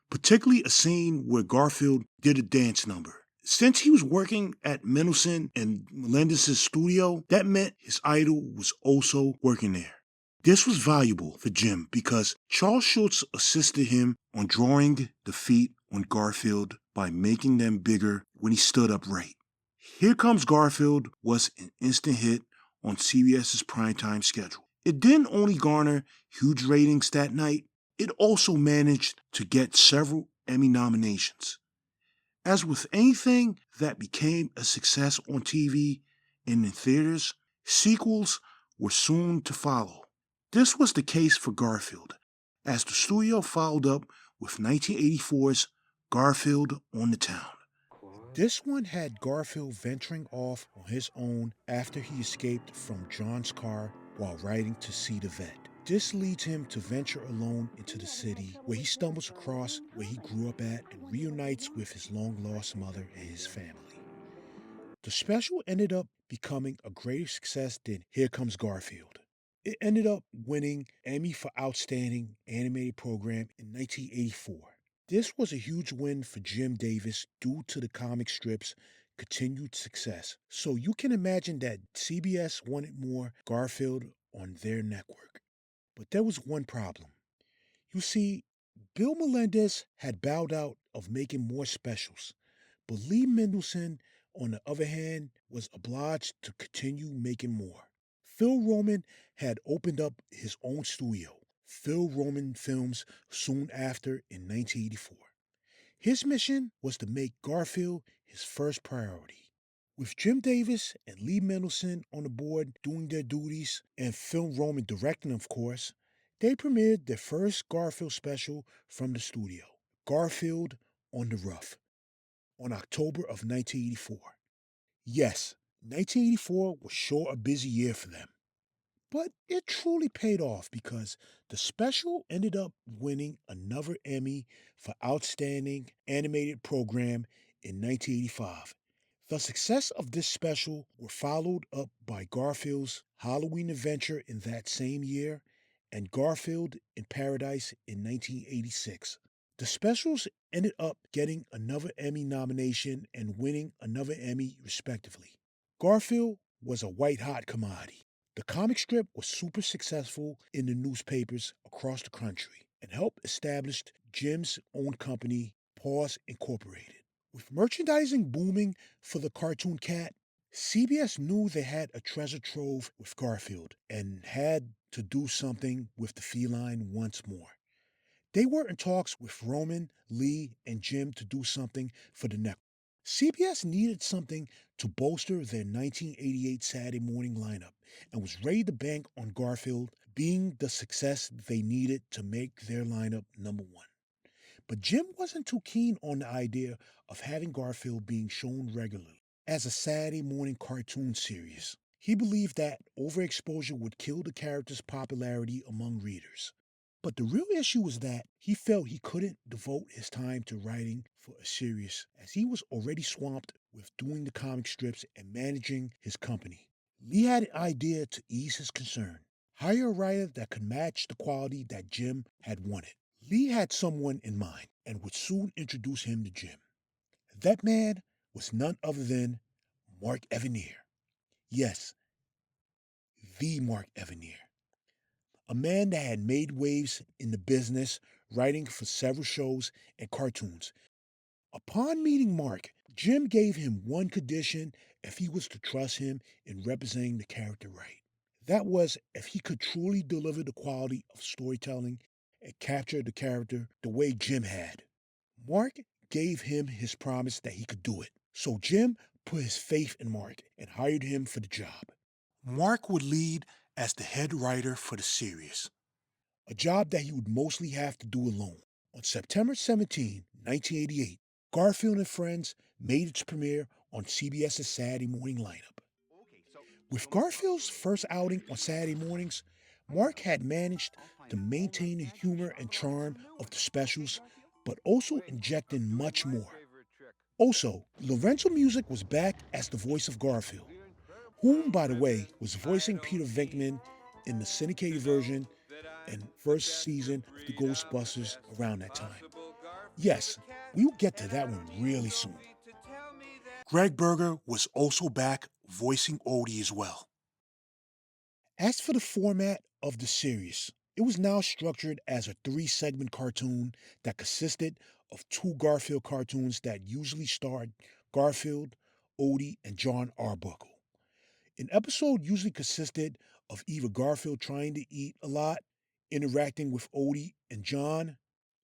particularly a scene where Garfield did a dance number. Since he was working at Mendelson and Melendez's studio, that meant his idol was also working there. This was valuable for Jim because Charles Schultz assisted him on drawing the feet on Garfield by making them bigger when he stood upright. Here Comes Garfield was an instant hit on CBS's primetime schedule. It didn't only garner huge ratings that night, it also managed to get several Emmy nominations. As with anything that became a success on TV and in theaters, sequels were soon to follow. This was the case for Garfield, as the studio followed up with 1984's Garfield on the Town. This one had Garfield venturing off on his own after he escaped from John's car while riding to see the vet. This leads him to venture alone into the city, where he stumbles across where he grew up at and reunites with his long-lost mother and his family. The special ended up becoming a greater success than Here Comes Garfield. It ended up winning Emmy for Outstanding Animated Program in 1984. This was a huge win for Jim Davis due to the comic strip's continued success. So you can imagine that CBS wanted more Garfield on their network. But there was one problem. You see, Bill Melendez had bowed out of making more specials, but Lee Mendelson, on the other hand, was obliged to continue making more. Phil Roman had opened up his own studio, Phil Roman Films, soon after in 1984. His mission was to make Garfield his first priority. With Jim Davis and Lee Mendelson on the board doing their duties, and Phil Roman directing, of course, they premiered their first Garfield special from the studio, Garfield on the Rough, on October of 1984. Yes, 1984 was sure a busy year for them. But it truly paid off because the special ended up winning another Emmy for Outstanding Animated Program in 1985. The success of this special were followed up by Garfield's Halloween Adventure in that same year and Garfield in Paradise in 1986. The specials ended up getting another Emmy nomination and winning another Emmy respectively. Garfield was a white-hot commodity. The comic strip was super successful in the newspapers across the country and helped establish Jim's own company, Paws Incorporated. With merchandising booming for the cartoon cat, CBS knew they had a treasure trove with Garfield and had to do something with the feline once more. They were in talks with Roman, Lee, and Jim to do something for the network. CBS needed something to bolster their 1988 Saturday morning lineup and was ready to bank on Garfield being the success they needed to make their lineup number one. But Jim wasn't too keen on the idea of having Garfield being shown regularly as a Saturday morning cartoon series. He believed that overexposure would kill the character's popularity among readers. But the real issue was that he felt he couldn't devote his time to writing for a series as he was already swamped with doing the comic strips and managing his company. Lee had an idea to ease his concern. Hire a writer that could match the quality that Jim had wanted. Lee had someone in mind and would soon introduce him to Jim. That man was none other than Mark Evanier. Yes, the Mark Evanier. A man that had made waves in the business, writing for several shows and cartoons. Upon meeting Mark, Jim gave him one condition if he was to trust him in representing the character right. That was if he could truly deliver the quality of storytelling and capture the character the way Jim had. Mark gave him his promise that he could do it. So Jim put his faith in Mark and hired him for the job. Mark would lead as the head writer for the series, a job that he would mostly have to do alone. On September 17, 1988, Garfield and Friends made its premiere on CBS's Saturday morning lineup. With Garfield's first outing on Saturday mornings, Mark had managed to maintain the humor and charm of the specials, but also inject in much more. Also, Lorenzo Music was back as the voice of Garfield, whom, by the way, was voicing Peter Venkman in the syndicated version and first season of the Ghostbusters around that time. Yes, we will get to that one really soon. Greg Berger was also back voicing Odie as well. As for the format of the series, it was now structured as a 3-segment cartoon that consisted of 2 Garfield cartoons that usually starred Garfield, Odie, and John Arbuckle. An episode usually consisted of either Garfield trying to eat a lot, interacting with Odie and John,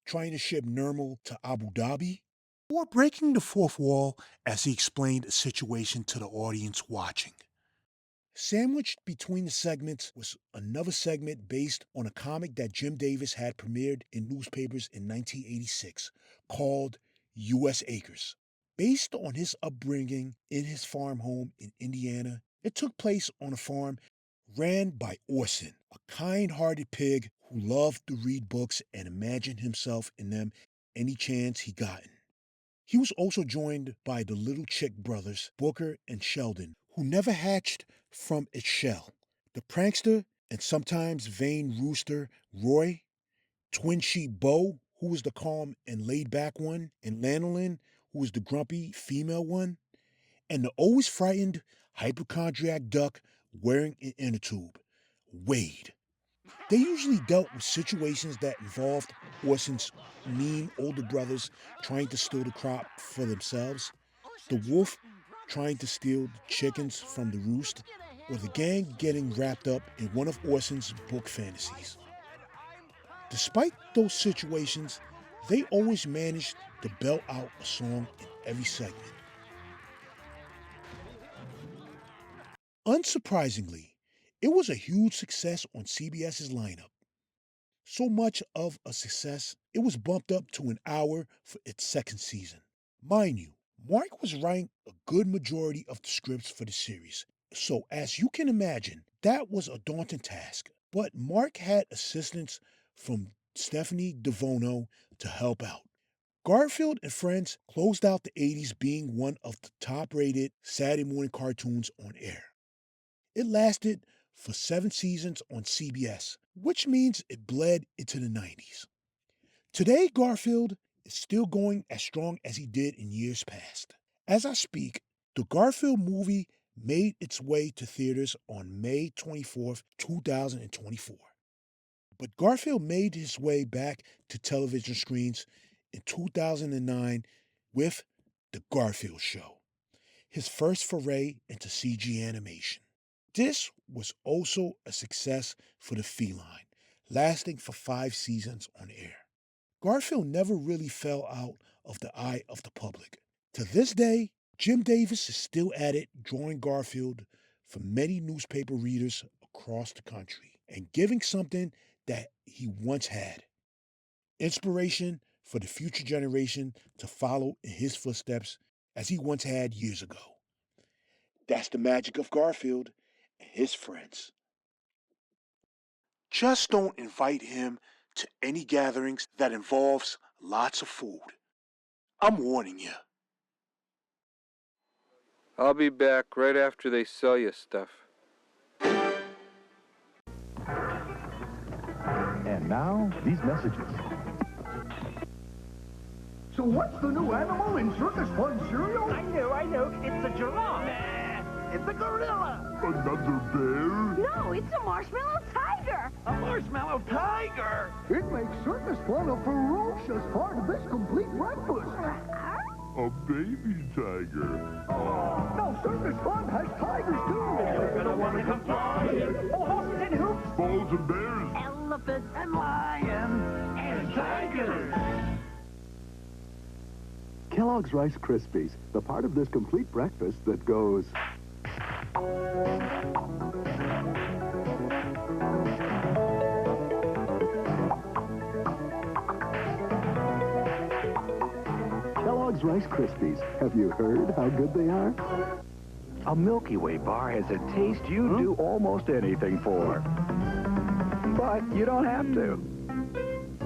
trying to ship Nermal to Abu Dhabi, or breaking the fourth wall as he explained a situation to the audience watching. Sandwiched between the segments was another segment based on a comic that Jim Davis had premiered in newspapers in 1986 called U.S. Acres. Based on his upbringing in his farm home in Indiana, it took place on a farm ran by Orson, a kind-hearted pig who loved to read books and imagined himself in them any chance he gotten. He was also joined by the little chick brothers, Booker and Sheldon, who never hatched from its shell. The prankster and sometimes vain rooster, Roy, twin sheep Bo, who was the calm and laid-back one, and Lanolin, who was the grumpy female one, and the always frightened hypochondriac duck wearing an inner tube, Wade. They usually dealt with situations that involved Orson's mean older brothers trying to steal the crop for themselves, the wolf trying to steal the chickens from the roost, or the gang getting wrapped up in one of Orson's book fantasies. Despite those situations, they always managed to belt out a song in every segment. Unsurprisingly, it was a huge success on CBS's lineup. So much of a success, it was bumped up to an hour for its second season. Mind you, Mark was writing a good majority of the scripts for the series, so as you can imagine, that was a daunting task. But Mark had assistance from Stephanie DeVono to help out. Garfield and Friends closed out the 80s being one of the top-rated Saturday morning cartoons on air. It lasted for 7 seasons on CBS, which means it bled into the 90s. Today, Garfield is still going as strong as he did in years past. As I speak, the Garfield movie made its way to theaters on May 24th, 2024. But Garfield made his way back to television screens in 2009 with The Garfield Show, his first foray into CG animation. This was also a success for the feline, lasting for 5 seasons on air. Garfield never really fell out of the eye of the public. To this day, Jim Davis is still at it, drawing Garfield for many newspaper readers across the country and giving something that he once had. Inspiration for the future generation to follow in his footsteps as he once had years ago. That's the magic of Garfield and his friends. Just don't invite him to any gatherings that involves lots of food. I'm warning you. I'll be back right after they sell you stuff. And now, these messages. So what's the new animal in Circus Fun cereal? I know. It's a giraffe. It's a gorilla. Another bear? No, it's a marshmallow tiger. A marshmallow tiger. It makes Circus Fun a ferocious part of this complete breakfast. A baby tiger. No, Circus Fun has tigers too. You're gonna want to come flying. Oh, horses and hoops. Bulls and bears. Elephants and lions. And tigers. Kellogg's Rice Krispies, the part of this complete breakfast that goes... Kellogg's Rice Krispies. Have you heard how good they are? A Milky Way bar has a taste you'd do almost anything for. But you don't have to.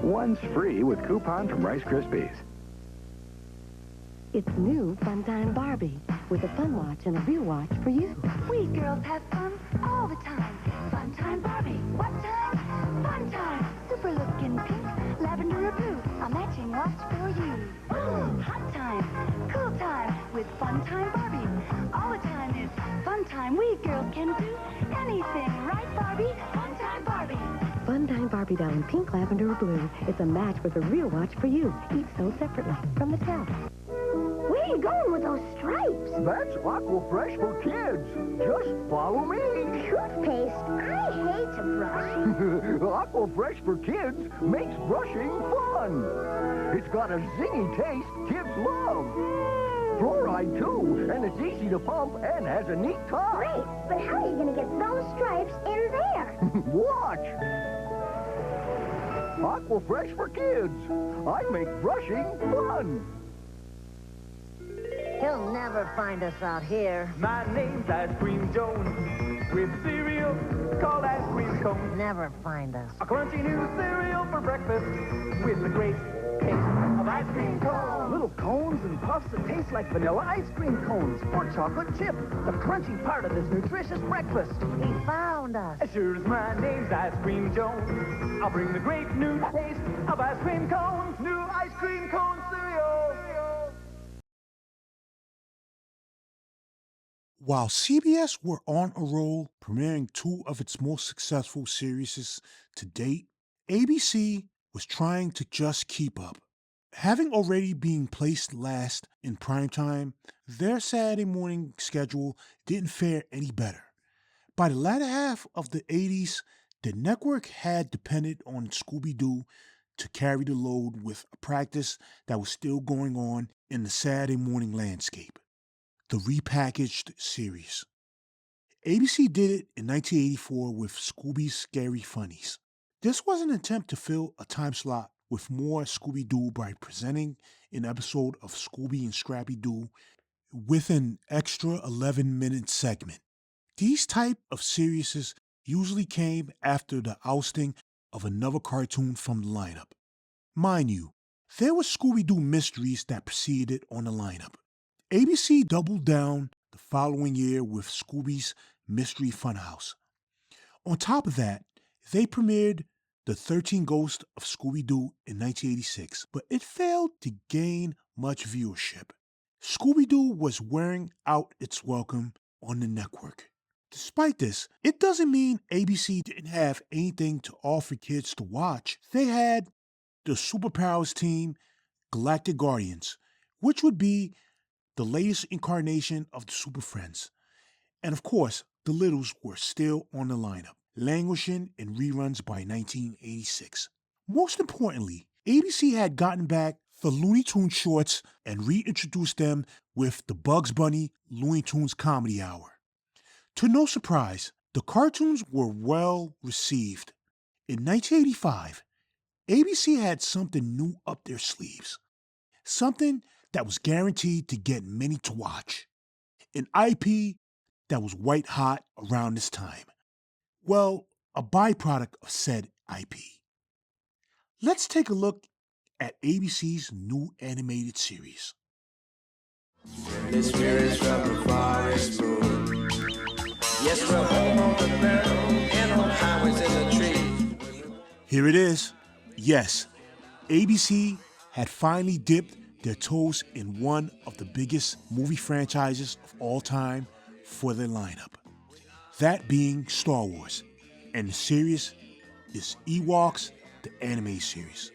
One's free with coupon from Rice Krispies. It's new Funtime Barbie with a fun watch and a real watch for you. We girls have fun all the time. Funtime Barbie. What time? Fun time. Super looking pink, lavender or blue. A matching watch for you. Hot time. Cool time with Funtime Barbie. All the time is fun time. We girls can do anything. Right, Barbie? Funtime Barbie. Funtime Barbie doll in pink, lavender, or blue. It's a match with a real watch for you. Each sold separately from the shelf. Where are you going with those stripes? That's Aquafresh for kids. Just follow me. Toothpaste. I hate to brush. Aquafresh for kids makes brushing fun. It's got a zingy taste kids love. Fluoride, too, and it's easy to pump and has a neat top. Great, but how are you going to get those stripes in there? Watch. Aquafresh for kids. I make brushing fun. He'll never find us out here. My name's Ice Cream Jones. With cereal called ice cream cone. Never find us. A crunchy new cereal for breakfast with the great taste of ice cream cone. Little cones and puffs that taste like vanilla ice cream cones or chocolate chip. The crunchy part of this nutritious breakfast. He found us. As sure as my name's Ice Cream Jones, I'll bring the great new taste of ice cream cones. New ice cream cone cereal. While CBS were on a roll, premiering two of its most successful series to date, ABC was trying to just keep up. Having already been placed last in primetime, their Saturday morning schedule didn't fare any better. By the latter half of the 80s, the network had depended on Scooby-Doo to carry the load with a practice that was still going on in the Saturday morning landscape. The repackaged series. ABC did it in 1984 with Scooby's Scary Funnies. This was an attempt to fill a time slot with more Scooby-Doo by presenting an episode of Scooby and Scrappy-Doo with an extra 11-minute segment. These type of series usually came after the ousting of another cartoon from the lineup. Mind you, there were Scooby-Doo mysteries that preceded on the lineup. ABC doubled down the following year with Scooby's Mystery Funhouse. On top of that, they premiered The 13 Ghosts of Scooby-Doo in 1986, but it failed to gain much viewership. Scooby-Doo was wearing out its welcome on the network. Despite this, it doesn't mean ABC didn't have anything to offer kids to watch. They had the Superpowers team, Galactic Guardians, which would be the latest incarnation of the Super Friends. And of course, the Littles were still on the lineup, languishing in reruns by 1986. Most importantly, ABC had gotten back the Looney Tunes shorts and reintroduced them with the Bugs Bunny Looney Tunes Comedy Hour. To no surprise, the cartoons were well received. In 1985, ABC had something new up their sleeves. Something that was guaranteed to get many to watch. An IP that was white hot around this time. Well, a byproduct of said IP. Let's take a look at ABC's new animated series. The spirits from the forest moon. Yes, we're home on the barrel and on highways in the trees. Here it is. Yes, ABC had finally dipped their toes in one of the biggest movie franchises of all time for their lineup. That being Star Wars, and the series is Ewoks, the anime series.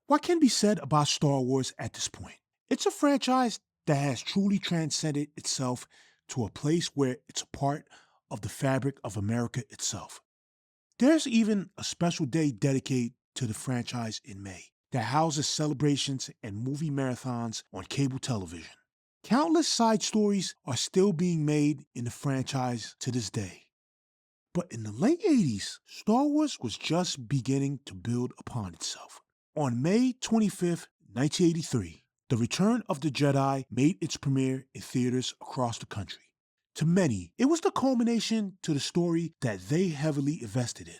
What can be said about Star Wars at this point? It's a franchise that has truly transcended itself to a place where it's a part of the fabric of America itself. There's even a special day dedicated to the franchise in May that houses celebrations and movie marathons on cable television. Countless side stories are still being made in the franchise to this day. But in the late 80s, Star Wars was just beginning to build upon itself. On May 25th, 1983, The Return of the Jedi made its premiere in theaters across the country. To many, it was the culmination to the story that they heavily invested in.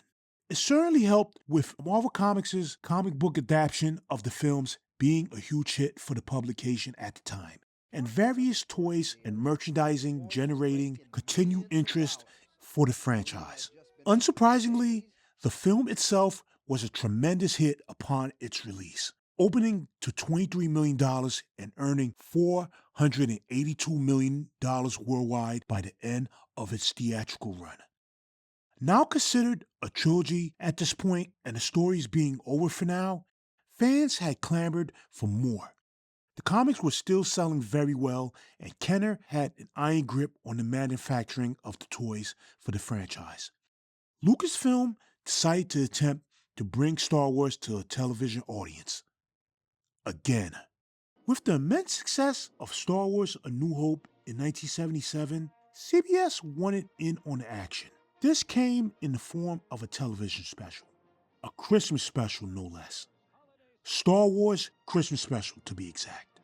It certainly helped with Marvel Comics' comic book adaptation of the films being a huge hit for the publication at the time, and various toys and merchandising generating continued interest for the franchise. Unsurprisingly, the film itself was a tremendous hit upon its release, opening to $23 million and earning $482 million worldwide by the end of its theatrical run. Now considered a trilogy at this point and the stories being over for now, fans had clamored for more. The comics were still selling very well, and Kenner had an iron grip on the manufacturing of the toys for the franchise. Lucasfilm decided to attempt to bring Star Wars to a television audience. Again. With the immense success of Star Wars A New Hope in 1977, CBS wanted in on the action. This came in the form of a television special. A Christmas special, no less. Star Wars Christmas Special, to be exact.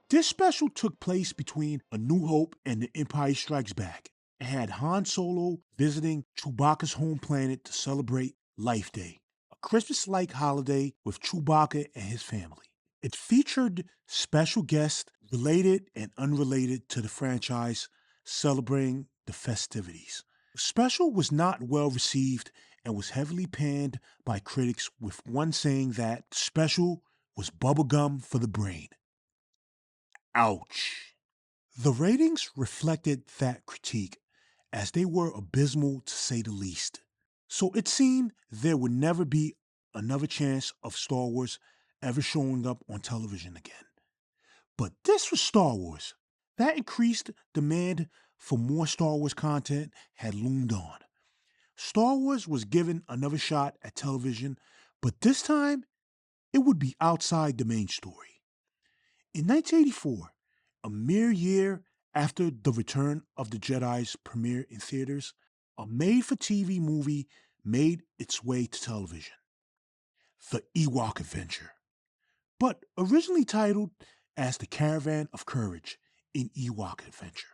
This special took place between A New Hope and The Empire Strikes Back. It had Han Solo visiting Chewbacca's home planet to celebrate Life Day, a Christmas-like holiday with Chewbacca and his family. It featured special guests related and unrelated to the franchise celebrating the festivities. The special was not well received and was heavily panned by critics, with one saying that the special was bubblegum for the brain. Ouch. The ratings reflected that critique, as they were abysmal to say the least. So it seemed there would never be another chance of Star Wars ever showing up on television again. But this was Star Wars. That increased demand for more Star Wars content had loomed on. Star Wars was given another shot at television, but this time it would be outside the main story. In 1984, a mere year after The Return of the Jedi's premiere in theaters, a made-for-TV movie made its way to television. The Ewok Adventure, but originally titled as The Caravan of Courage in Ewok Adventure.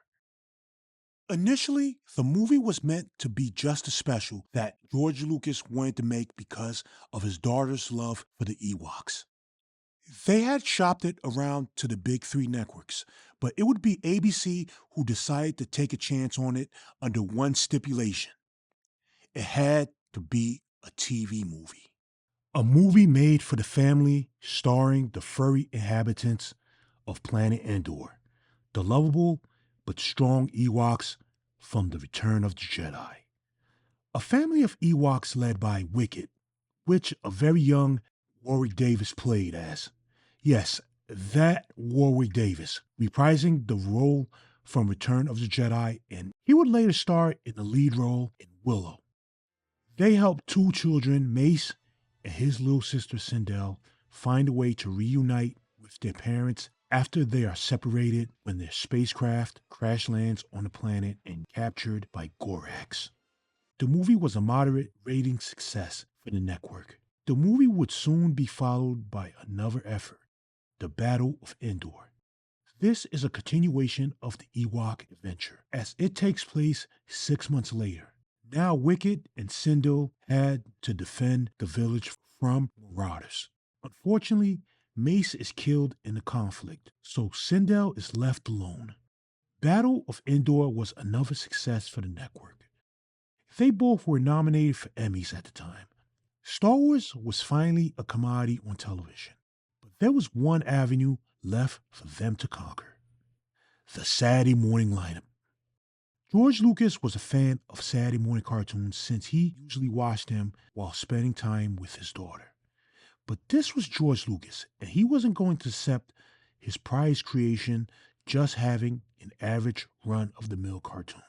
Initially, the movie was meant to be just a special that George Lucas wanted to make because of his daughter's love for the Ewoks. They had shopped it around to the big three networks, but it would be ABC who decided to take a chance on it under one stipulation. It had to be a TV movie. A movie made for the family, starring the furry inhabitants of planet Endor, the lovable but strong Ewoks from The Return of the Jedi. A family of Ewoks led by Wicket, which a very young Warwick Davis played as. Yes, that Warwick Davis, reprising the role from Return of the Jedi, and he would later star in the lead role in Willow. They helped two children, Mace and his little sister Sindel, find a way to reunite with their parents after they are separated when their spacecraft crash lands on the planet and captured by Gorax. The movie was a moderate rating success for the network. The movie would soon be followed by another effort, The Battle of Endor. This is a continuation of the Ewok Adventure, as it takes place 6 months later. Now Wicket and Sindel had to defend the village from marauders. Unfortunately, Mace is killed in the conflict, so Sindel is left alone. Battle of Endor was another success for the network. They both were nominated for Emmys at the time. Star Wars was finally a commodity on television, but there was one avenue left for them to conquer: the Saturday morning lineup. George Lucas was a fan of Saturday morning cartoons since he usually watched them while spending time with his daughter. But this was George Lucas, and he wasn't going to accept his prized creation just having an average run-of-the-mill cartoon.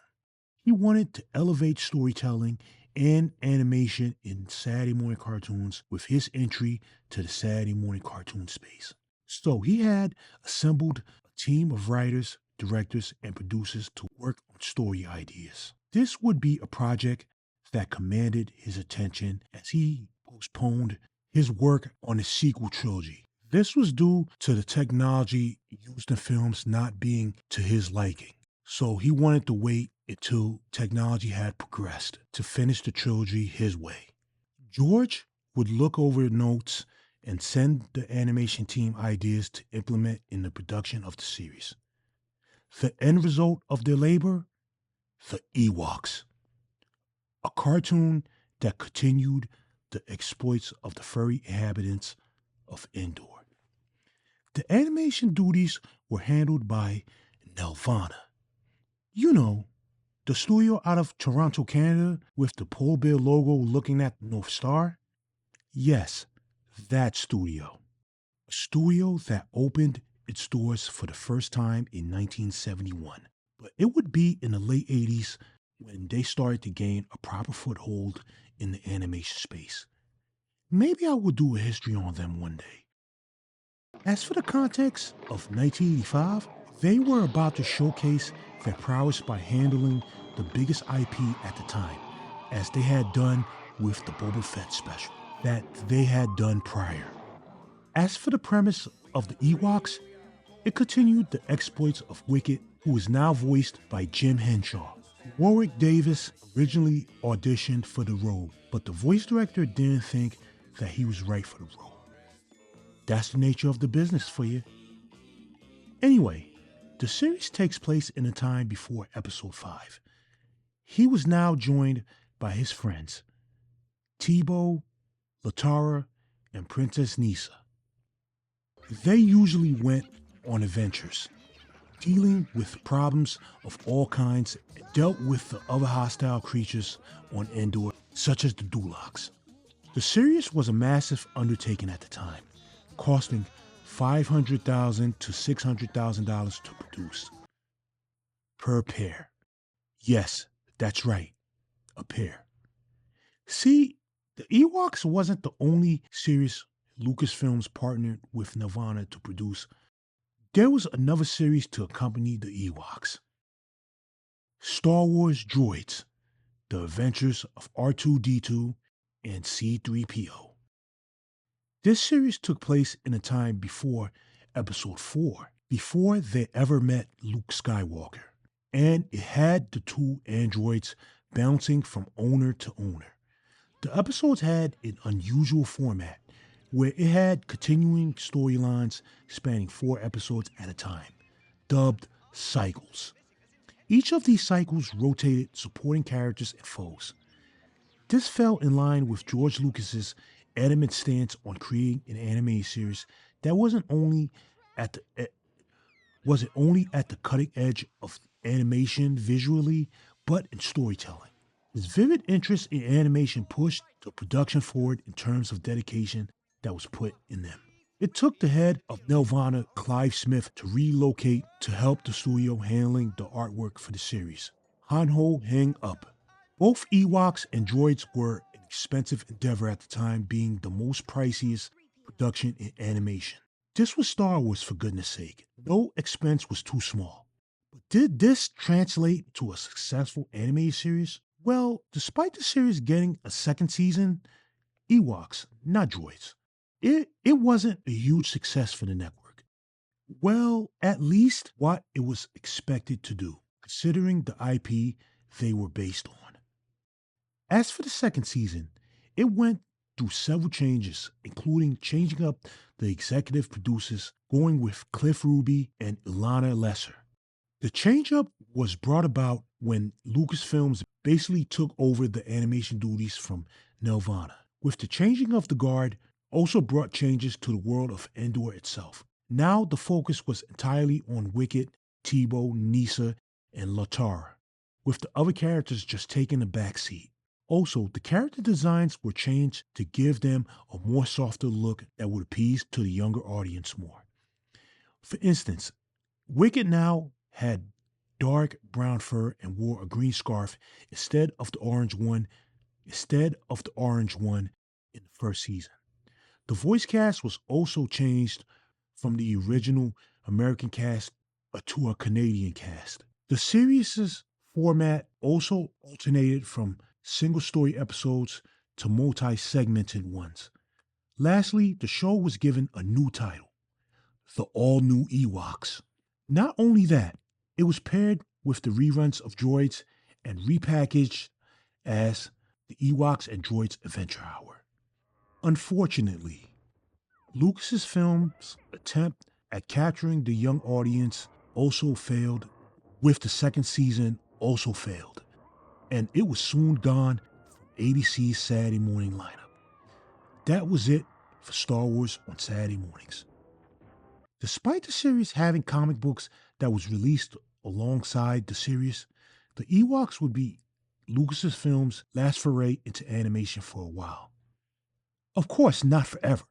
He wanted to elevate storytelling and animation in Saturday morning cartoons with his entry to the Saturday morning cartoon space. So he had assembled a team of writers, directors, and producers to work on story ideas. This would be a project that commanded his attention as he postponed his work on the sequel trilogy. This was due to the technology used in films not being to his liking. So he wanted to wait until technology had progressed to finish the trilogy his way. George would look over notes and send the animation team ideas to implement in the production of the series. The end result of their labor? The Ewoks, a cartoon that continued the exploits of the furry inhabitants of Endor. The animation duties were handled by Nelvana. You know, the studio out of Toronto, Canada, with the polar bear logo looking at the North Star? Yes, that studio. A studio that opened its doors for the first time in 1971. But it would be in the late 80s when they started to gain a proper foothold in the animation space. Maybe I will do a history on them one day. As for the context of 1985, they were about to showcase their prowess by handling the biggest IP at the time, as they had done with the Boba Fett special that they had done prior. As for the premise of the Ewoks, it continued the exploits of Wicket, who is now voiced by Jim Henshaw. Warwick Davis originally auditioned for the role, but the voice director didn't think that he was right for the role. That's the nature of the business for you. Anyway, the series takes place in a time before episode 5. He was now joined by his friends, Tebow, Latara, and Princess Nisa. They usually went on adventures, dealing with problems of all kinds, and dealt with the other hostile creatures on Endor, such as the Duloks. The series was a massive undertaking at the time, costing $500,000 to $600,000 to produce. Per pair. Yes, that's right, a pair. See, the Ewoks wasn't the only series Lucasfilms partnered with Nelvana to produce. There was another series to accompany the Ewoks. Star Wars Droids, The Adventures of R2-D2 and C-3PO. This series took place in a time before Episode 4, before they ever met Luke Skywalker, and it had the two androids bouncing from owner to owner. The episodes had an unusual format, where it had continuing storylines spanning 4 episodes at a time, dubbed cycles. Each of these cycles rotated supporting characters and foes. This fell in line with George Lucas's adamant stance on creating an animated series that wasn't only at the cutting edge of animation visually, but in storytelling. His vivid interest in animation pushed the production forward in terms of dedication that was put in them. It took the head of Nelvana, Clive Smith, to relocate to help the studio handling the artwork for the series. Hanho Hang Up. Both Ewoks and Droids were an expensive endeavor at the time, being the most priciest production in animation. This was Star Wars, for goodness sake. No expense was too small. But did this translate to a successful animated series? Well, despite the series getting a second season, Ewoks, not Droids, it wasn't a huge success for the network. Well, at least what it was expected to do, considering the IP they were based on. As for the second season, it went through several changes, including changing up the executive producers, going with Cliff Ruby and Ilana Lesser. The change-up was brought about when Lucasfilms basically took over the animation duties from Nelvana. With the changing of the guard, also brought changes to the world of Endor itself. Now the focus was entirely on Wicket, Tebow, Nisa, and Latara, with the other characters just taking a backseat. Also, the character designs were changed to give them a more softer look that would appease to the younger audience more. For instance, Wicket now had dark brown fur and wore a green scarf instead of the orange one in the first season. The voice cast was also changed from the original American cast to a Canadian cast. The series' format also alternated from single story episodes to multi-segmented ones. Lastly, the show was given a new title, The All-New Ewoks. Not only that, it was paired with the reruns of Droids and repackaged as the Ewoks and Droids Adventure Hour. Unfortunately, Lucas's film's attempt at capturing the young audience also failed, with the second season also failed, and it was soon gone from ABC's Saturday morning lineup. That was it for Star Wars on Saturday mornings. Despite the series having comic books that was released alongside the series, the Ewoks would be Lucas's film's last foray into animation for a while. Of course, not forever.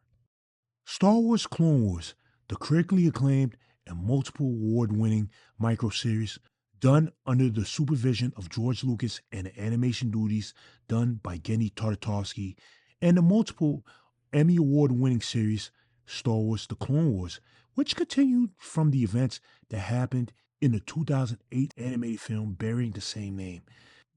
Star Wars Clone Wars, the critically acclaimed and multiple award-winning microseries done under the supervision of George Lucas and the animation duties done by Genndy Tartakovsky, and the multiple Emmy Award-winning series Star Wars The Clone Wars, which continued from the events that happened in the 2008 animated film bearing the same name,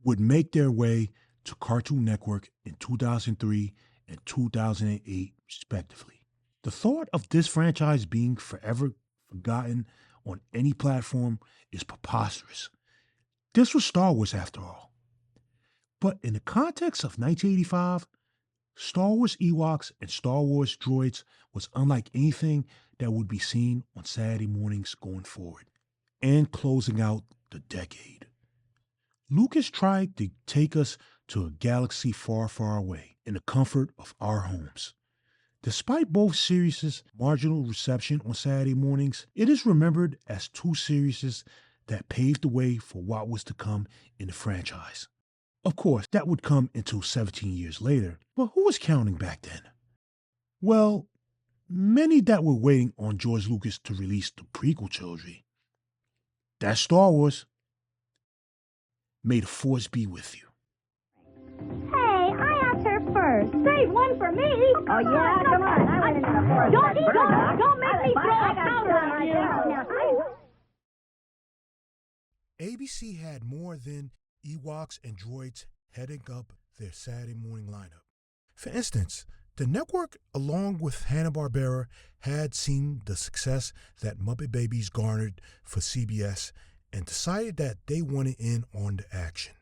would make their way to Cartoon Network in 2003 and 2008, respectively. The thought of this franchise being forever forgotten on any platform is preposterous. This was Star Wars after all. But in the context of 1985, Star Wars Ewoks and Star Wars Droids was unlike anything that would be seen on Saturday mornings going forward and closing out the decade. Lucas tried to take us to a galaxy far, far away in the comfort of our homes. Despite both series' marginal reception on Saturday mornings, it is remembered as two series that paved the way for what was to come in the franchise. Of course, that would come until 17 years later, but who was counting back then? Well, many that were waiting on George Lucas to release the prequel trilogy. That's Star Wars. May the Force be with you. Hey, I asked her first. Save one for me. Oh, yeah? Come on. I went into the forest. Don't make me throw a powder on you. ABC had more than Ewoks and Droids heading up their Saturday morning lineup. For instance, the network, along with Hanna-Barbera, had seen the success that Muppet Babies garnered for CBS and decided that they wanted in on the action.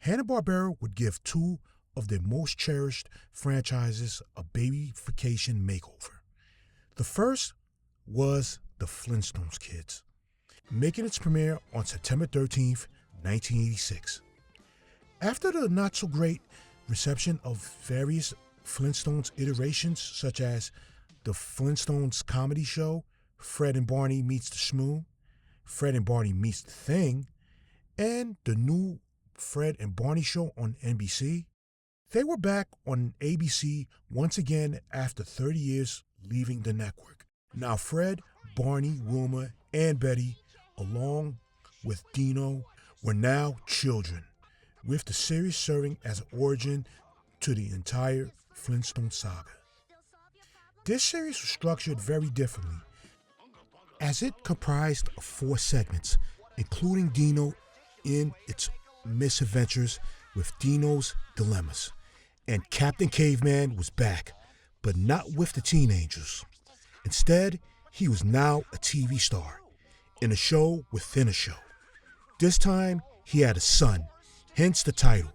Hanna-Barbera would give two of their most cherished franchises a babyfication makeover. The first was the Flintstones Kids, making its premiere on September 13th, 1986. After the not-so-great reception of various Flintstones iterations, such as the Flintstones comedy show, Fred and Barney Meets the Shmoo, Fred and Barney Meets the Thing, and the new Fred and Barney show on NBC, they were back on ABC once again after 30 years leaving the network. Now Fred, Barney, Wilma, and Betty, along with Dino, were now children, with the series serving as an origin to the entire Flintstone saga. This series was structured very differently, as it comprised of 4 segments, including Dino in its misadventures with Dino's Dilemmas. And Captain Caveman was back, but not with the teenagers. Instead, he was now a TV star, in a show within a show. This time, he had a son, hence the title.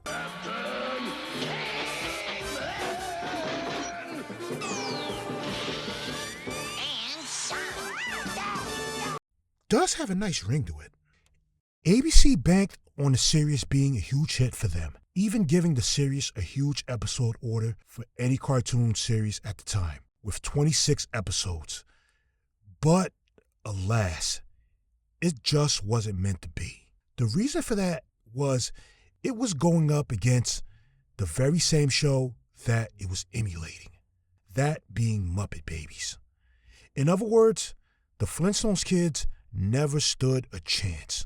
Does have a nice ring to it. ABC banked on the series being a huge hit for them, even giving the series a huge episode order for any cartoon series at the time, with 26 episodes. But, alas, it just wasn't meant to be. The reason for that was it was going up against the very same show that it was emulating, that being Muppet Babies. In other words, the Flintstones kids never stood a chance.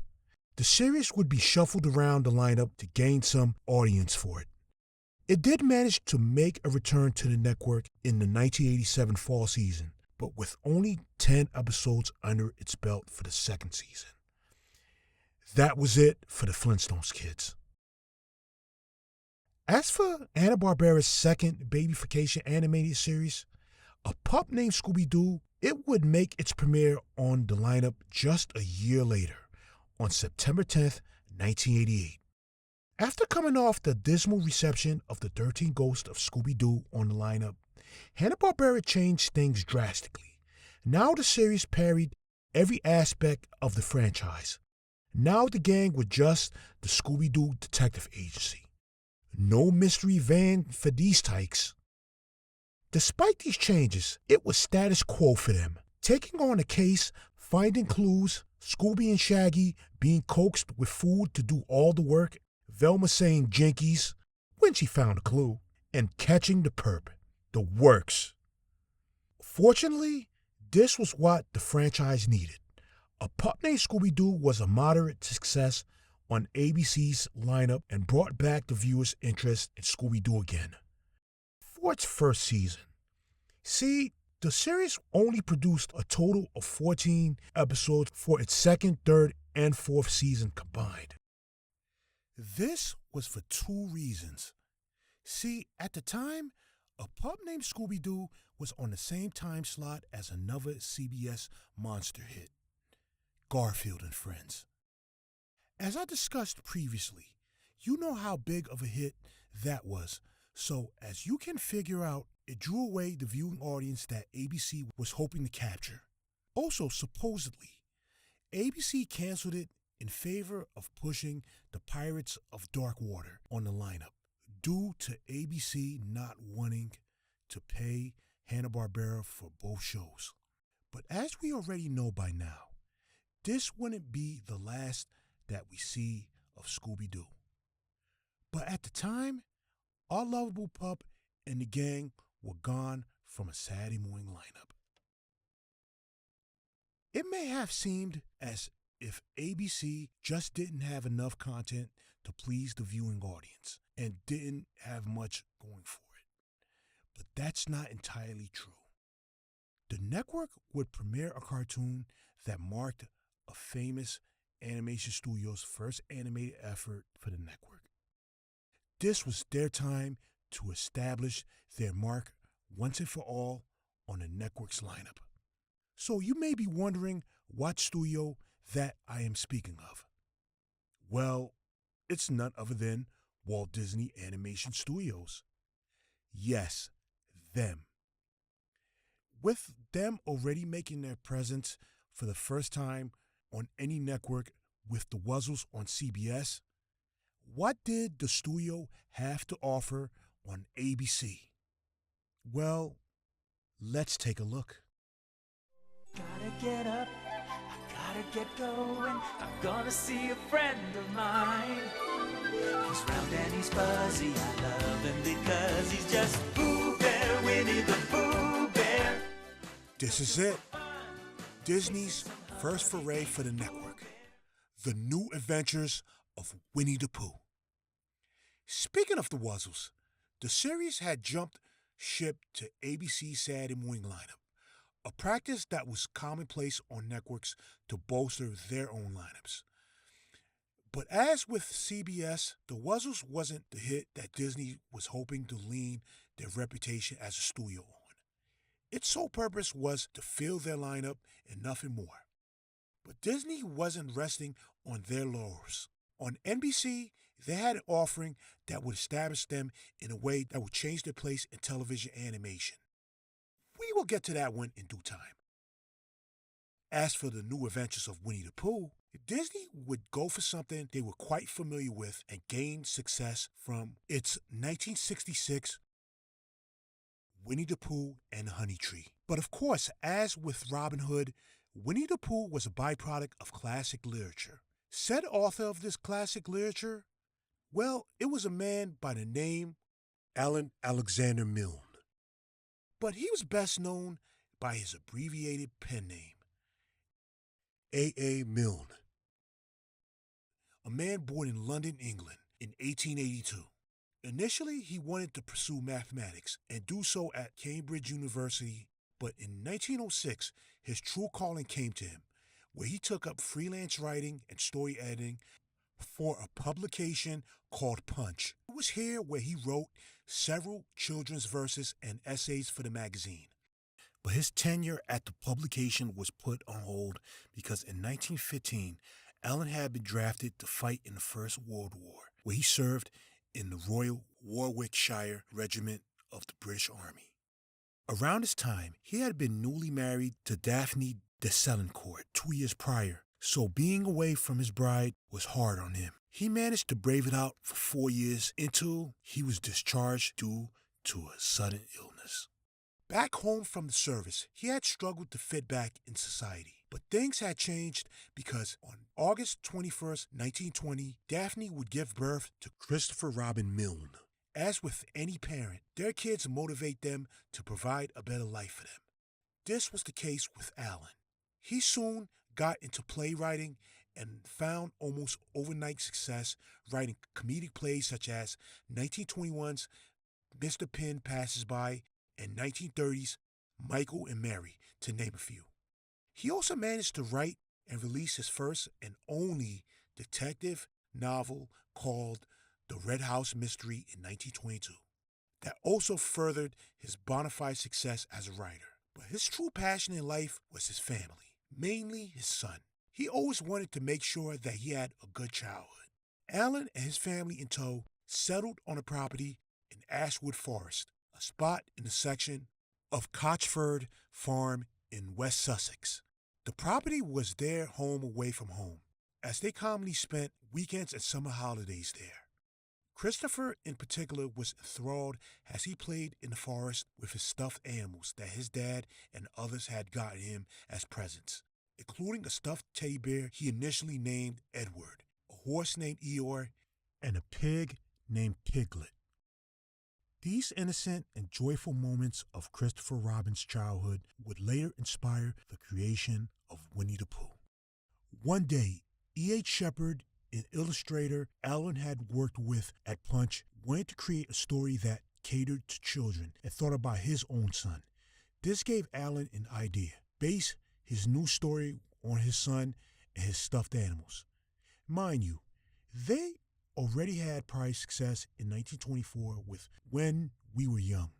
The series would be shuffled around the lineup to gain some audience for it. It did manage to make a return to the network in the 1987 fall season, but with only 10 episodes under its belt for the second season. That was it for the Flintstones kids. As for Hanna-Barbera's second babyfication animated series, A Pup Named Scooby-Doo, it would make its premiere on the lineup just a year later, on September 10th, 1988. After coming off the dismal reception of the 13 Ghosts of Scooby-Doo on the lineup, Hanna-Barbera changed things drastically. Now the series parried every aspect of the franchise. Now the gang were just the Scooby-Doo Detective Agency. No mystery van for these tykes. Despite these changes, it was status quo for them. Taking on a case, finding clues, Scooby and Shaggy being coaxed with food to do all the work, Velma saying jinkies when she found a clue, and catching the perp. The works. Fortunately, this was what the franchise needed. A Pup Named Scooby-Doo was a moderate success on ABC's lineup and brought back the viewers' interest in Scooby-Doo again. For its first season. See, the series only produced a total of 14 episodes for its second, third, and fourth season combined. This was for two reasons. See, at the time, A Pup Named Scooby-Doo was on the same time slot as another CBS monster hit, Garfield and Friends. As I discussed previously, you know how big of a hit that was, so as you can figure out, it drew away the viewing audience that ABC was hoping to capture. Also, supposedly, ABC canceled it in favor of pushing the Pirates of Dark Water on the lineup, due to ABC not wanting to pay Hanna-Barbera for both shows. But as we already know by now, this wouldn't be the last that we see of Scooby-Doo. But at the time, our lovable pup and the gang were gone from a Saturday morning lineup. It may have seemed as if ABC just didn't have enough content to please the viewing audience and didn't have much going for it. But that's not entirely true. The network would premiere a cartoon that marked a famous animation studio's first animated effort for the network. This was their time to establish their mark once and for all on the network's lineup. So you may be wondering what studio that I am speaking of. Well, it's none other than Walt Disney Animation Studios. Yes, them. With them already making their presence for the first time on any network with the Wuzzles on CBS, what did the studio have to offer on ABC? Well, let's take a look. Gotta get up, I gotta get going. I'm gonna see a friend of mine. He's round and he's fuzzy, I love him because he's just Pooh Bear, Winnie the Pooh Bear. This is it. Disney's first foray for the network. The New Adventures of Winnie the Pooh. Speaking of the Wuzzles, the series had jumped ship to ABC's Saturday morning lineup, a practice that was commonplace on networks to bolster their own lineups. But as with CBS, the Wuzzles wasn't the hit that Disney was hoping to lean their reputation as a studio on. Its sole purpose was to fill their lineup and nothing more. But Disney wasn't resting on their laurels. On NBC, they had an offering that would establish them in a way that would change their place in television animation. We will get to that one in due time. As for the New Adventures of Winnie the Pooh, Disney would go for something they were quite familiar with and gain success from its 1966 Winnie the Pooh and the Honey Tree. But of course, as with Robin Hood, Winnie the Pooh was a byproduct of classic literature. Said author of this classic literature? Well, it was a man by the name Alan Alexander Milne. But he was best known by his abbreviated pen name, A.A. Milne. A man born in London, England in 1882. Initially, he wanted to pursue mathematics and do so at Cambridge University, but in 1906, his true calling came to him, where he took up freelance writing and story editing for a publication called Punch. It was here where he wrote several children's verses and essays for the magazine. But his tenure at the publication was put on hold because in 1915, Allen had been drafted to fight in the First World War, where he served in the Royal Warwickshire Regiment of the British Army. Around this time, he had been newly married to Daphne de Selincourt 2 years prior, so being away from his bride was hard on him. He managed to brave it out for 4 years until he was discharged due to a sudden illness. Back home from the service, he had struggled to fit back in society. But things had changed because on August 21st, 1920, Daphne would give birth to Christopher Robin Milne. As with any parent, their kids motivate them to provide a better life for them. This was the case with Allen. He soon got into playwriting and found almost overnight success writing comedic plays such as 1921's Mr. Penn Passes By and 1930's Michael and Mary, to name a few. He also managed to write and release his first and only detective novel called The Red House Mystery in 1922. That also furthered his bona fide success as a writer. But his true passion in life was his family, mainly his son. He always wanted to make sure that he had a good childhood. Allen and his family in tow settled on a property in Ashwood Forest, a spot in the section of Cochford Farm in West Sussex. The property was their home away from home, as they commonly spent weekends and summer holidays there. Christopher, in particular, was enthralled as he played in the forest with his stuffed animals that his dad and others had gotten him as presents, including a stuffed teddy bear he initially named Edward, a horse named Eeyore, and a pig named Piglet. These innocent and joyful moments of Christopher Robin's childhood would later inspire the creation of Winnie the Pooh. One day, E.H. Shepard, an illustrator Allen had worked with at Punch, wanted to create a story that catered to children and thought about his own son. This gave Allen an idea: base his new story on his son and his stuffed animals. Mind you, they already had prior success in 1924 with When We Were Young,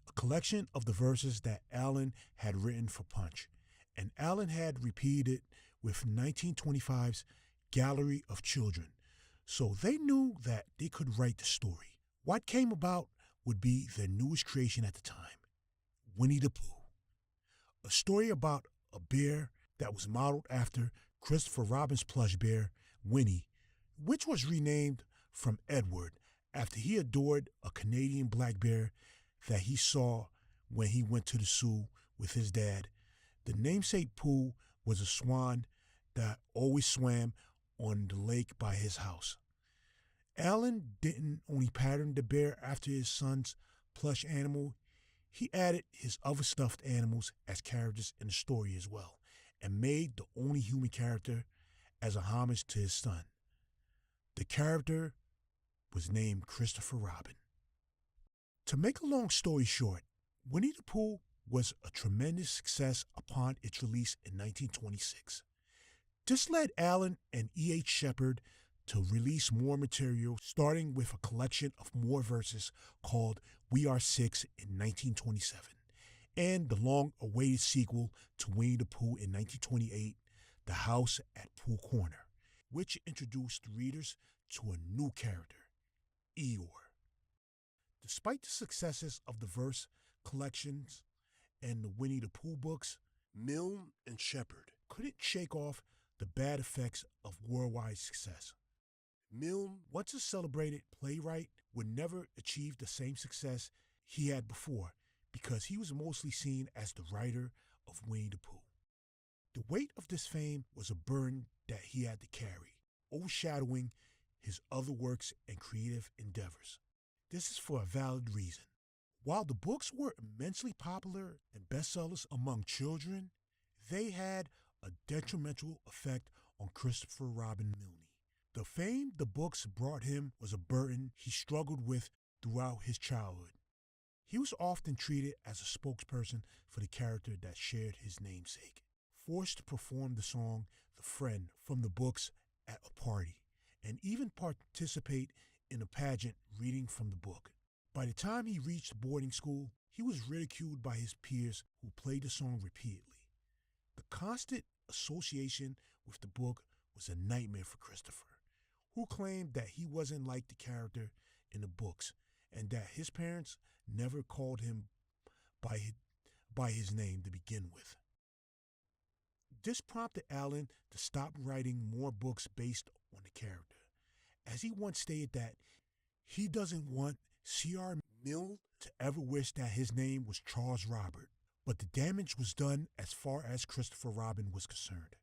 a collection of the verses that Allen had written for Punch, and Allen had repeated it with 1925's Gallery of Children, so they knew that they could write the story. What came about would be their newest creation at the time, Winnie the Pooh, a story about a bear that was modeled after Christopher Robin's plush bear, Winnie, which was renamed from Edward after he adored a Canadian black bear that he saw when he went to the zoo with his dad. The namesake Pooh was a swan that always swam on the lake by his house. Allen didn't only pattern the bear after his son's plush animal, he added his other stuffed animals as characters in the story as well, and made the only human character as a homage to his son. The character was named Christopher Robin. To make a long story short, Winnie the Pooh was a tremendous success upon its release in 1926. This led Allen and E.H. Shepard to release more material, starting with a collection of more verses called We Are Six in 1927, and the long-awaited sequel to Winnie the Pooh in 1928, The House at Pooh Corner, which introduced readers to a new character, Eeyore. Despite the successes of the verse collections and the Winnie the Pooh books, Milne and Shepard couldn't shake off the bad effects of worldwide success. Milne, once a celebrated playwright, would never achieve the same success he had before because he was mostly seen as the writer of Winnie the Pooh. The weight of this fame was a burden that he had to carry, overshadowing his other works and creative endeavors. This is for a valid reason. While the books were immensely popular and bestsellers among children, they had a detrimental effect on Christopher Robin Milne. The fame the books brought him was a burden he struggled with throughout his childhood. He was often treated as a spokesperson for the character that shared his namesake, forced to perform the song The Friend from the books at a party, and even participate in a pageant reading from the book. By the time he reached boarding school, he was ridiculed by his peers who played the song repeatedly. The constant association with the book was a nightmare for Christopher, who claimed that he wasn't like the character in the books and that his parents never called him by his name to begin with. This prompted Allen to stop writing more books based on the character, as he once stated that he doesn't want C.R. Milne to ever wish that his name was Charles Robert, but the damage was done as far as Christopher Robin was concerned.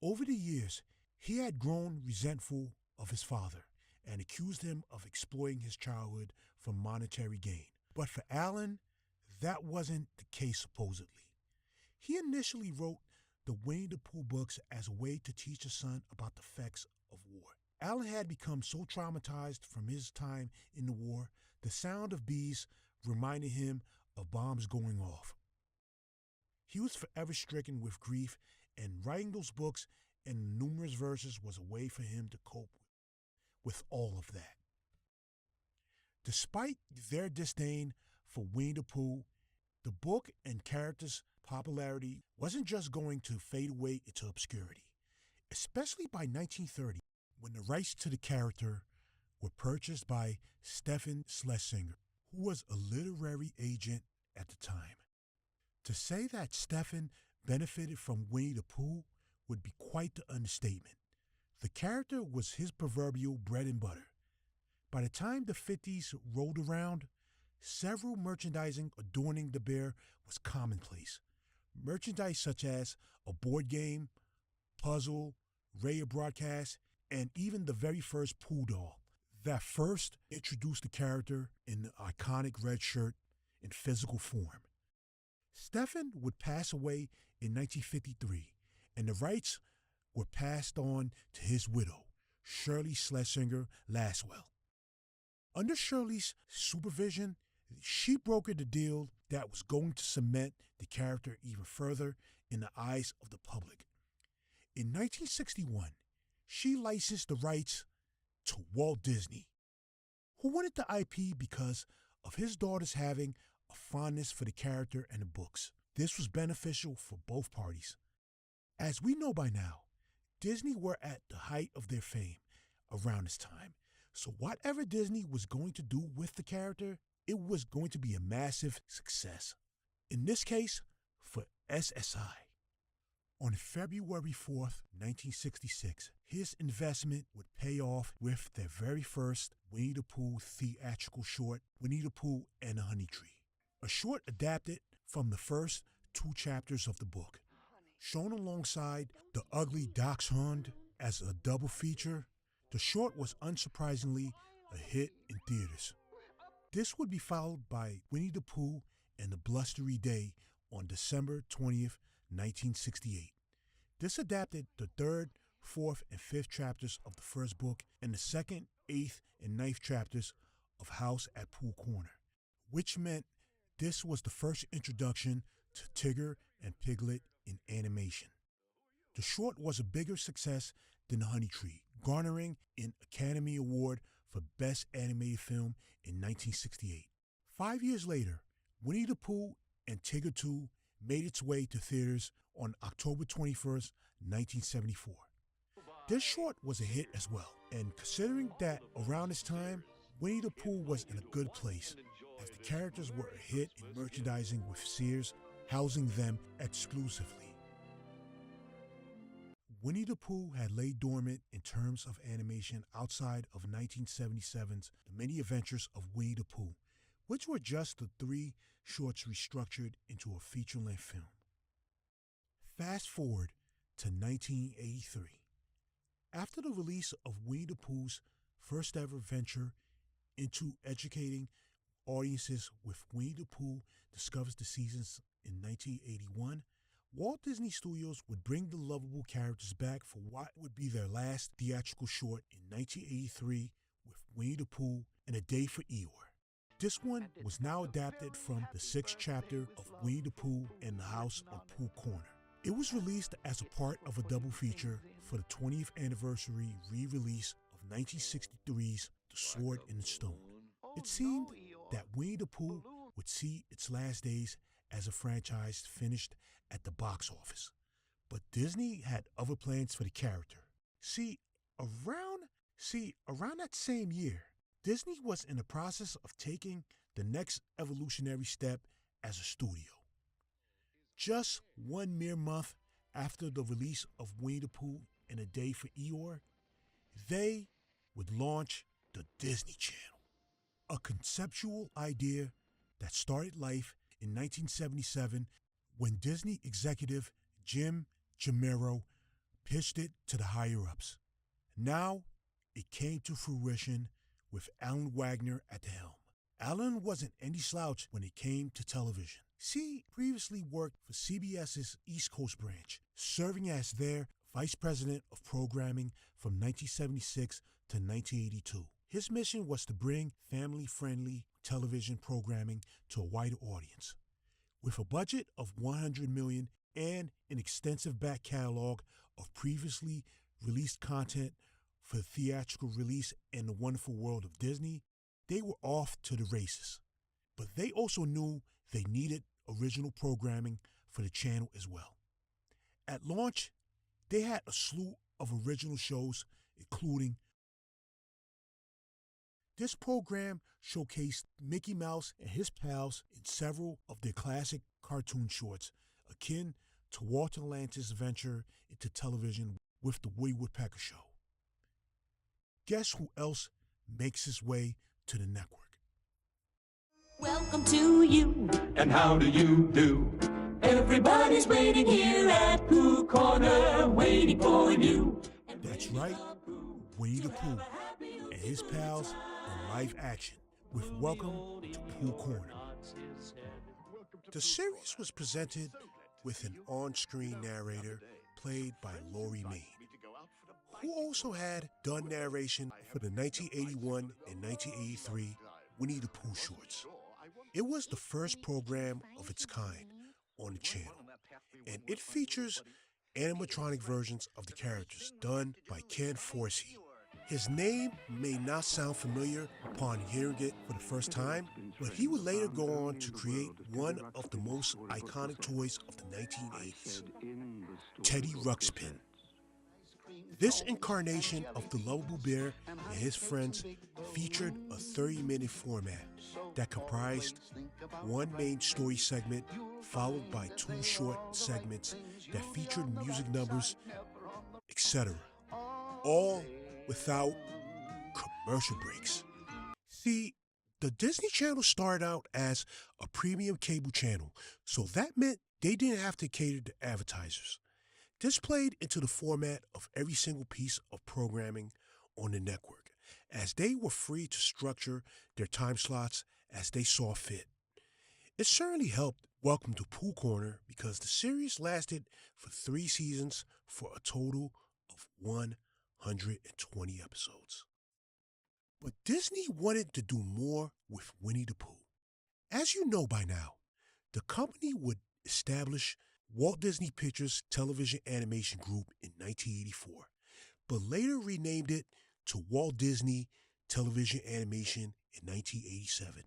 Over the years, he had grown resentful of his father and accused him of exploiting his childhood for monetary gain. But for Allen, that wasn't the case supposedly. He initially wrote the Winnie the Pooh books as a way to teach his son about the effects of war. Allen had become so traumatized from his time in the war, the sound of bees reminded him of bombs going off. He was forever stricken with grief, and writing those books and numerous verses was a way for him to cope with all of that. Despite their disdain for Winnie the Pooh, the book and characters' popularity wasn't just going to fade away into obscurity, especially by 1930, when the rights to the character were purchased by Stephen Schlesinger, who was a literary agent at the time. To say that Stephen benefited from Winnie the Pooh would be quite the understatement. The character was his proverbial bread and butter. By the time the 50s rolled around, several merchandising adorning the bear was commonplace. Merchandise such as a board game, puzzle, radio broadcast, and even the very first Pooh doll that first introduced the character in the iconic red shirt in physical form. Stephen would pass away in 1953, and the rights were passed on to his widow, Shirley Schlesinger Laswell. Under Shirley's supervision, she brokered a deal that was going to cement the character even further in the eyes of the public. In 1961, she licensed the rights to Walt Disney, who wanted the IP because of his daughters having a fondness for the character and the books. This was beneficial for both parties. As we know by now, Disney were at the height of their fame around this time, so whatever Disney was going to do with the character, it was going to be a massive success. In this case, for SSI. On February 4th, 1966, his investment would pay off with their very first Winnie the Pooh theatrical short, Winnie the Pooh and the Honey Tree. A short adapted from the first 2 chapters of the book. Shown alongside The Ugly Dachshund as a double feature, the short was unsurprisingly a hit in theaters. This would be followed by Winnie the Pooh and the Blustery Day on December 20th, 1968. This adapted the 3rd, 4th, and 5th chapters of the first book and the 2nd, 8th, and 9th chapters of House at Pooh Corner, which meant this was the first introduction to Tigger and Piglet in animation. The short was a bigger success than The Honey Tree, garnering an Academy Award for Best Animated Film in 1968. 5 years later, Winnie the Pooh and Tigger 2 made its way to theaters on October 21st, 1974. This short was a hit as well, and considering that around this time, Winnie the Pooh was in a good place, as the characters were a hit in merchandising with Sears housing them exclusively. Winnie the Pooh had laid dormant in terms of animation outside of 1977's The Many Adventures of Winnie the Pooh, which were just the 3 shorts restructured into a feature-length film. Fast forward to 1983. After the release of Winnie the Pooh's first ever venture into educating audiences with Winnie the Pooh Discovers the Seasons in 1981, Walt Disney Studios would bring the lovable characters back for what would be their last theatrical short in 1983 with Winnie the Pooh and A Day for Eeyore. This one was now adapted from the 6th chapter of Winnie the Pooh and the House on Pooh Corner. It was released as a part of a double feature for the 20th anniversary re-release of 1963's The Sword in the Stone. It seemed that Winnie the Pooh would see its last days as a franchise finished at the box office. But Disney had other plans for the character. Around that same year, Disney was in the process of taking the next evolutionary step as a studio. Just one mere month after the release of Winnie the Pooh and A Day for Eeyore, they would launch the Disney Channel, a conceptual idea that started life in 1977 when Disney executive Jim Jamero pitched it to the higher-ups. Now, it came to fruition with Alan Wagner at the helm. Alan wasn't any slouch when it came to television. He previously worked for CBS's East Coast branch, serving as their vice president of programming from 1976 to 1982. His mission was to bring family-friendly television programming to a wider audience. With a budget of $100 million and an extensive back catalog of previously released content for theatrical release in the wonderful world of Disney, they were off to the races. But they also knew they needed original programming for the channel as well. At launch, they had a slew of original shows, including this program showcased Mickey Mouse and his pals in several of their classic cartoon shorts, akin to Walter Lance's venture into television with the Woody Woodpecker Show. Guess who else makes his way to the network? Welcome to you. And how do you do? Everybody's waiting here at Pooh Corner, waiting for you. That's right, Winnie the Pooh and his pals in live action with Welcome to Pooh Corner. The series was presented with an on-screen narrator played by Laurie Main, who also had done narration for the 1981 and 1983 Winnie the Pooh shorts. It was the first program of its kind on the channel, and it features animatronic versions of the characters done by Ken Forsey. His name may not sound familiar upon hearing it for the first time, but he would later go on to create one of the most iconic toys of the 1980s, Teddy Ruxpin. This incarnation of the lovable bear and his friends featured a 30-minute format that comprised one main story segment followed by 2 short segments that featured music numbers, etc., all without commercial breaks. See, the Disney Channel started out as a premium cable channel, so that meant they didn't have to cater to advertisers. This played into the format of every single piece of programming on the network, as they were free to structure their time slots as they saw fit. It certainly helped Welcome to Pooh Corner because the series lasted for 3 seasons for a total of 120 episodes. But Disney wanted to do more with Winnie the Pooh. As you know by now, the company would establish Walt Disney Pictures Television Animation Group in 1984, but later renamed it to Walt Disney Television Animation in 1987.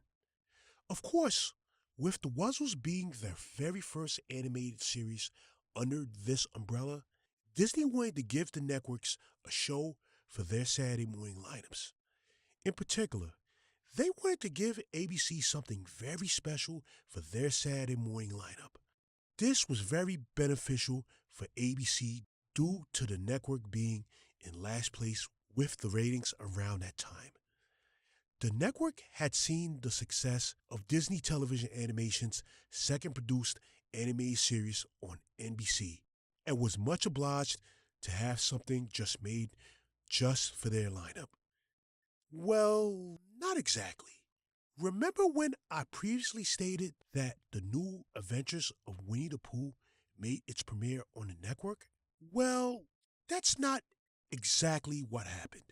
Of course, with the Wuzzles being their very first animated series under this umbrella, Disney wanted to give the networks a show for their Saturday morning lineups. In particular, they wanted to give ABC something very special for their Saturday morning lineup. This was very beneficial for ABC due to the network being in last place with the ratings around that time. The network had seen the success of Disney Television Animation's second produced animated series on NBC and was much obliged to have something just made just for their lineup. Well, not exactly. Remember when I previously stated that the new Adventures of Winnie the Pooh made its premiere on the network? Well, that's not exactly what happened.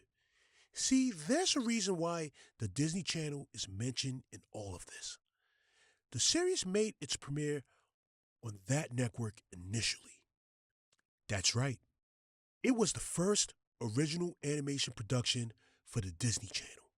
See, there's a reason why the Disney Channel is mentioned in all of this. The series made its premiere on that network initially. That's right. It was the first original animation production for the Disney Channel.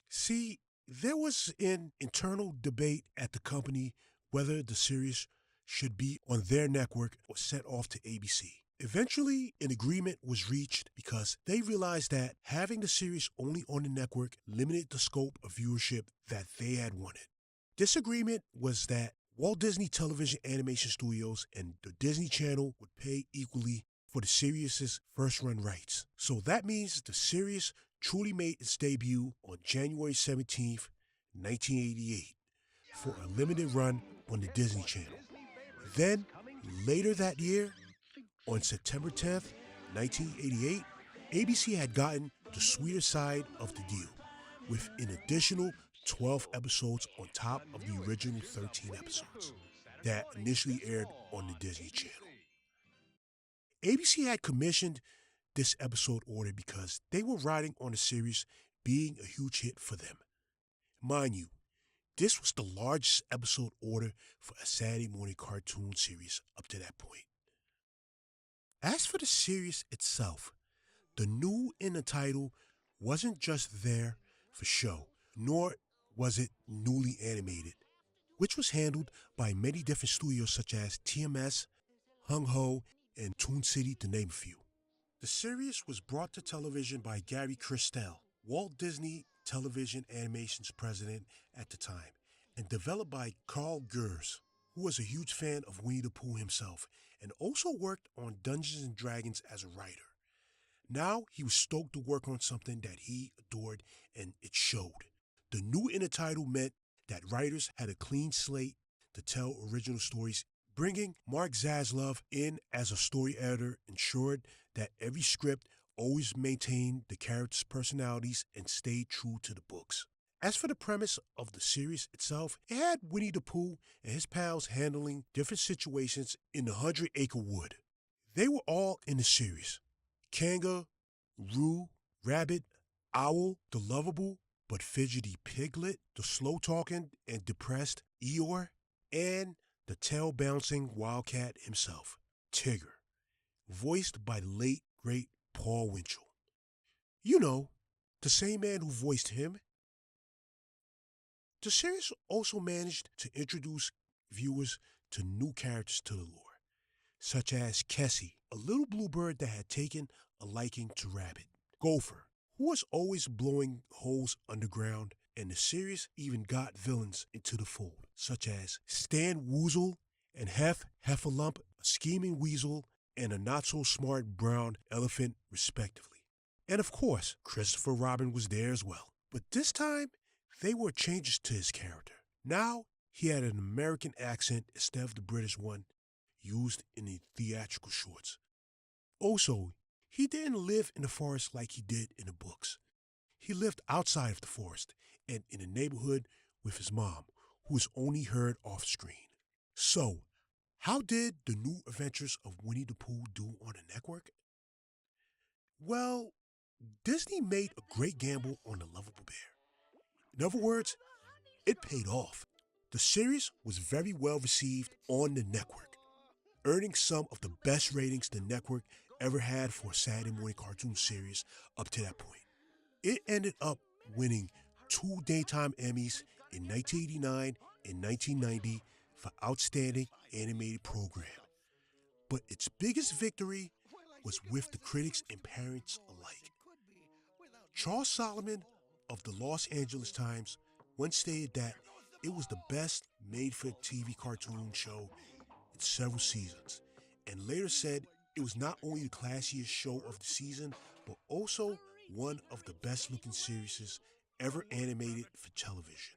See, there was an internal debate at the company whether the series should be on their network or sent off to ABC. Eventually, an agreement was reached because they realized that having the series only on the network limited the scope of viewership that they had wanted. This agreement was that Walt Disney Television Animation Studios and the Disney Channel would pay equally for the series' first-run rights. So that means the series truly made its debut on January 17th, 1988, for a limited run on the Disney Channel. Then, later that year, on September 10th, 1988, ABC had gotten the sweeter side of the deal, with an additional 12 episodes on top of the original 13 episodes that initially aired on the Disney Channel. ABC had commissioned this episode order because they were riding on the series being a huge hit for them. Mind you, this was the largest episode order for a Saturday morning cartoon series up to that point. As for the series itself, the new in the title wasn't just there for show, nor was it newly animated, which was handled by many different studios such as TMS, Hung Ho, and Toon City, to name a few. The series was brought to television by Gary Christel, Walt Disney Television Animation's president at the time, and developed by Carl Gers, who was a huge fan of Winnie the Pooh himself and also worked on Dungeons & Dragons as a writer. Now he was stoked to work on something that he adored, and it showed. The new in the title meant that writers had a clean slate to tell original stories. Bringing Mark Zaslav in as a story editor ensured that every script always maintained the characters' personalities and stayed true to the books. As for the premise of the series itself, it had Winnie the Pooh and his pals handling different situations in the 100-acre wood. They were all in the series: Kanga, Roo, Rabbit, Owl, the lovable but fidgety Piglet, the slow-talking and depressed Eeyore, and the tail-bouncing wildcat himself, Tigger, voiced by the late, great Paul Winchell. You know, the same man who voiced him. The series also managed to introduce viewers to new characters to the lore, such as Kessie, a little bluebird that had taken a liking to Rabbit, Gopher, who was always blowing holes underground, and the series even got villains into the fold, such as Stan Wuzzle and Heffalump, a scheming weasel and a not-so-smart brown elephant, respectively. And of course, Christopher Robin was there as well. But this time, there were changes to his character. Now, he had an American accent instead of the British one used in the theatrical shorts. Also, he didn't live in the forest like he did in the books. He lived outside of the forest and in a neighborhood with his mom, who was only heard off screen. So, how did the new adventures of Winnie the Pooh do on the network? Well, Disney made a great gamble on the lovable bear. In other words, it paid off. The series was very well received on the network, earning some of the best ratings the network ever had for a Saturday morning cartoon series up to that point. It ended up winning 2 Daytime Emmys in 1989 and 1990 for Outstanding Animated Program. But its biggest victory was with the critics and parents alike. Charles Solomon of the Los Angeles Times once stated that it was the best made-for-TV cartoon show in several seasons, and later said It was not only the classiest show of the season, but also one of the best-looking series ever animated for television.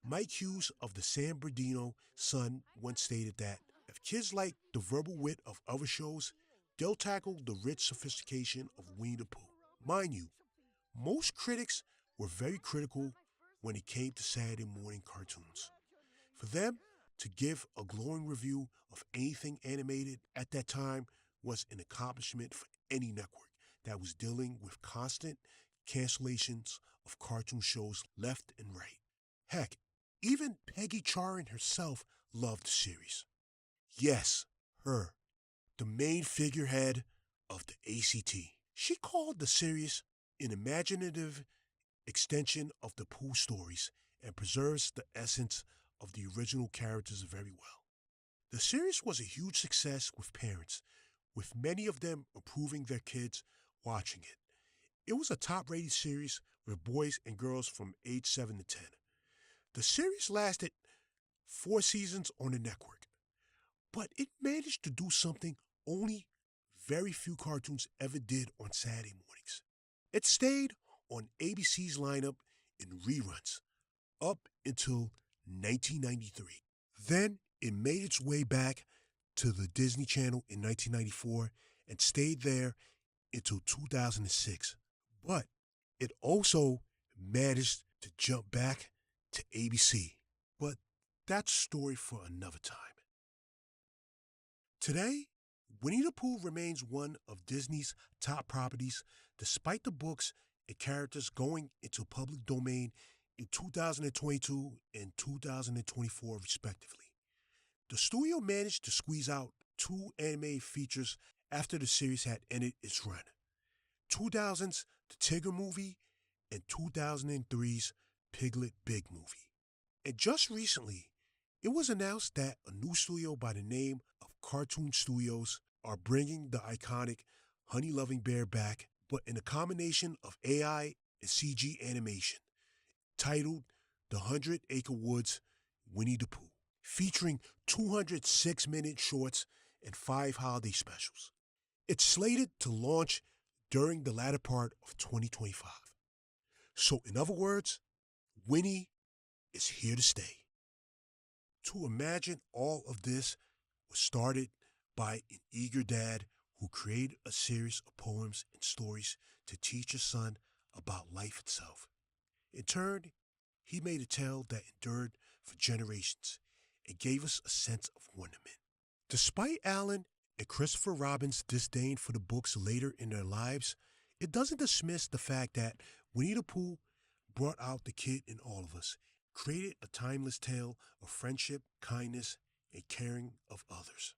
Mike Hughes of the San Bernardino Sun once stated that if kids like the verbal wit of other shows, they'll tackle the rich sophistication of Winnie the Pooh. Mind you, most critics were very critical when it came to Saturday morning cartoons. For them to give a glowing review of anything animated at that time was an accomplishment for any network that was dealing with constant cancellations of cartoon shows left and right. Heck, even Peggy Charin herself loved the series. Yes, her, the main figurehead of the ACT. She called the series an imaginative extension of the Pooh stories and preserves the essence of the original characters very well. The series was a huge success with parents, with many of them approving their kids watching it. It was a top-rated series with boys and girls from age 7 to 10. The series lasted 4 seasons on the network, but it managed to do something only very few cartoons ever did on Saturday mornings. It stayed on ABC's lineup in reruns up until 1993. Then it made its way back to the Disney Channel in 1994 and stayed there until 2006. But it also managed to jump back to ABC. But that's a story for another time. Today, Winnie the Pooh remains one of Disney's top properties, despite the books and characters going into public domain in 2022 and 2024, respectively. The studio managed to squeeze out 2 animated features after the series had ended its run. 2000's The Tigger Movie and 2003's Piglet Big Movie. And just recently, it was announced that a new studio by the name of Cartoon Studios are bringing the iconic Honey Loving Bear back, but in a combination of AI and CG animation, titled The 100 Acre Woods Winnie the Pooh, featuring 206-minute shorts and 5 holiday specials. It's slated to launch during the latter part of 2025. So in other words, Winnie is here to stay. To imagine all of this was started by an eager dad who created a series of poems and stories to teach his son about life itself. In turn, he made a tale that endured for generations and gave us a sense of wonderment. Despite Alan and Christopher Robin's disdain for the books later in their lives, it doesn't dismiss the fact that Winnie the Pooh brought out the kid in all of us, created a timeless tale of friendship, kindness, and caring of others.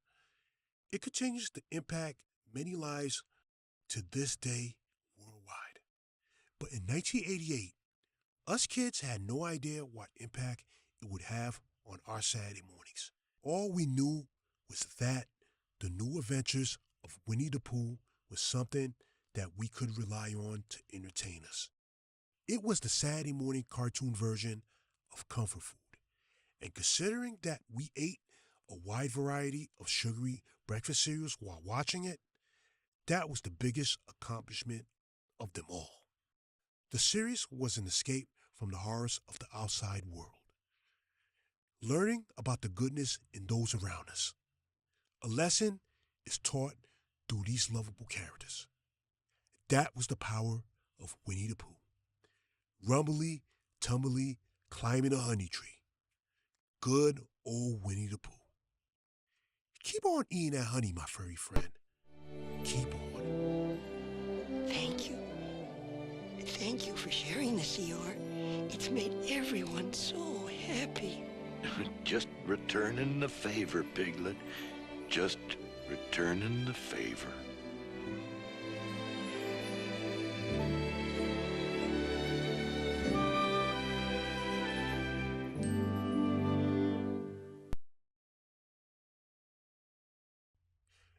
It continues to impact many lives to this day worldwide. But in 1988, us kids had no idea what impact it would have on our Saturday mornings. All we knew was that the new adventures of Winnie the Pooh was something that we could rely on to entertain us. It was the Saturday morning cartoon version of comfort food. And considering that we ate a wide variety of sugary breakfast cereals while watching it, that was the biggest accomplishment of them all. The series was an escape from the horrors of the outside world, learning about the goodness in those around us. A lesson is taught through these lovable characters. That was the power of Winnie the Pooh. Rumbly, tumbly, climbing a honey tree. Good old Winnie the Pooh. Keep on eating that honey, my furry friend. Keep on. Thank you. Thank you for sharing this, Eeyore. It's made everyone so happy. Just returning the favor, Piglet. Just returning the favor.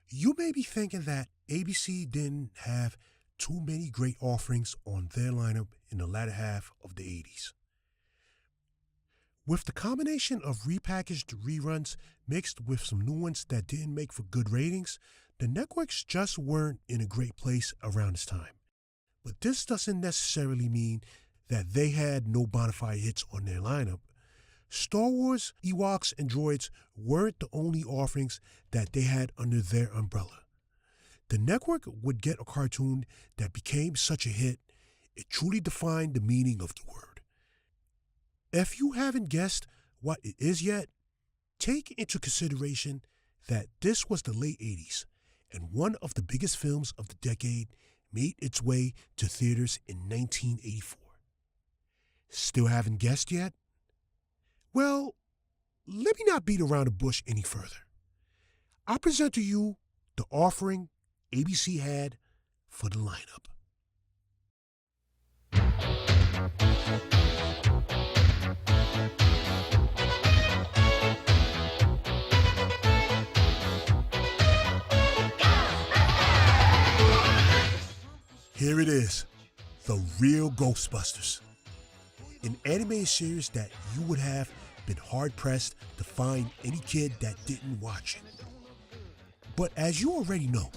You may be thinking that ABC didn't have too many great offerings on their lineup in the latter half of the 80s. With the combination of repackaged reruns mixed with some new ones that didn't make for good ratings, The networks just weren't in a great place around this time. But this doesn't necessarily mean that they had no bona fide hits on their lineup. Star Wars, Ewoks, and Droids weren't the only offerings that they had under their umbrella. The network would get a cartoon that became such a hit, it truly defined the meaning of the word. If you haven't guessed what it is yet, take into consideration that this was the late 80s, and one of the biggest films of the decade made its way to theaters in 1984. Still haven't guessed yet? Well, let me not beat around the bush any further. I present to you the offering ABC had for the lineup. Here it is, the Real Ghostbusters. An animated series that you would have been hard-pressed to find any kid that didn't watch it. But as you already know,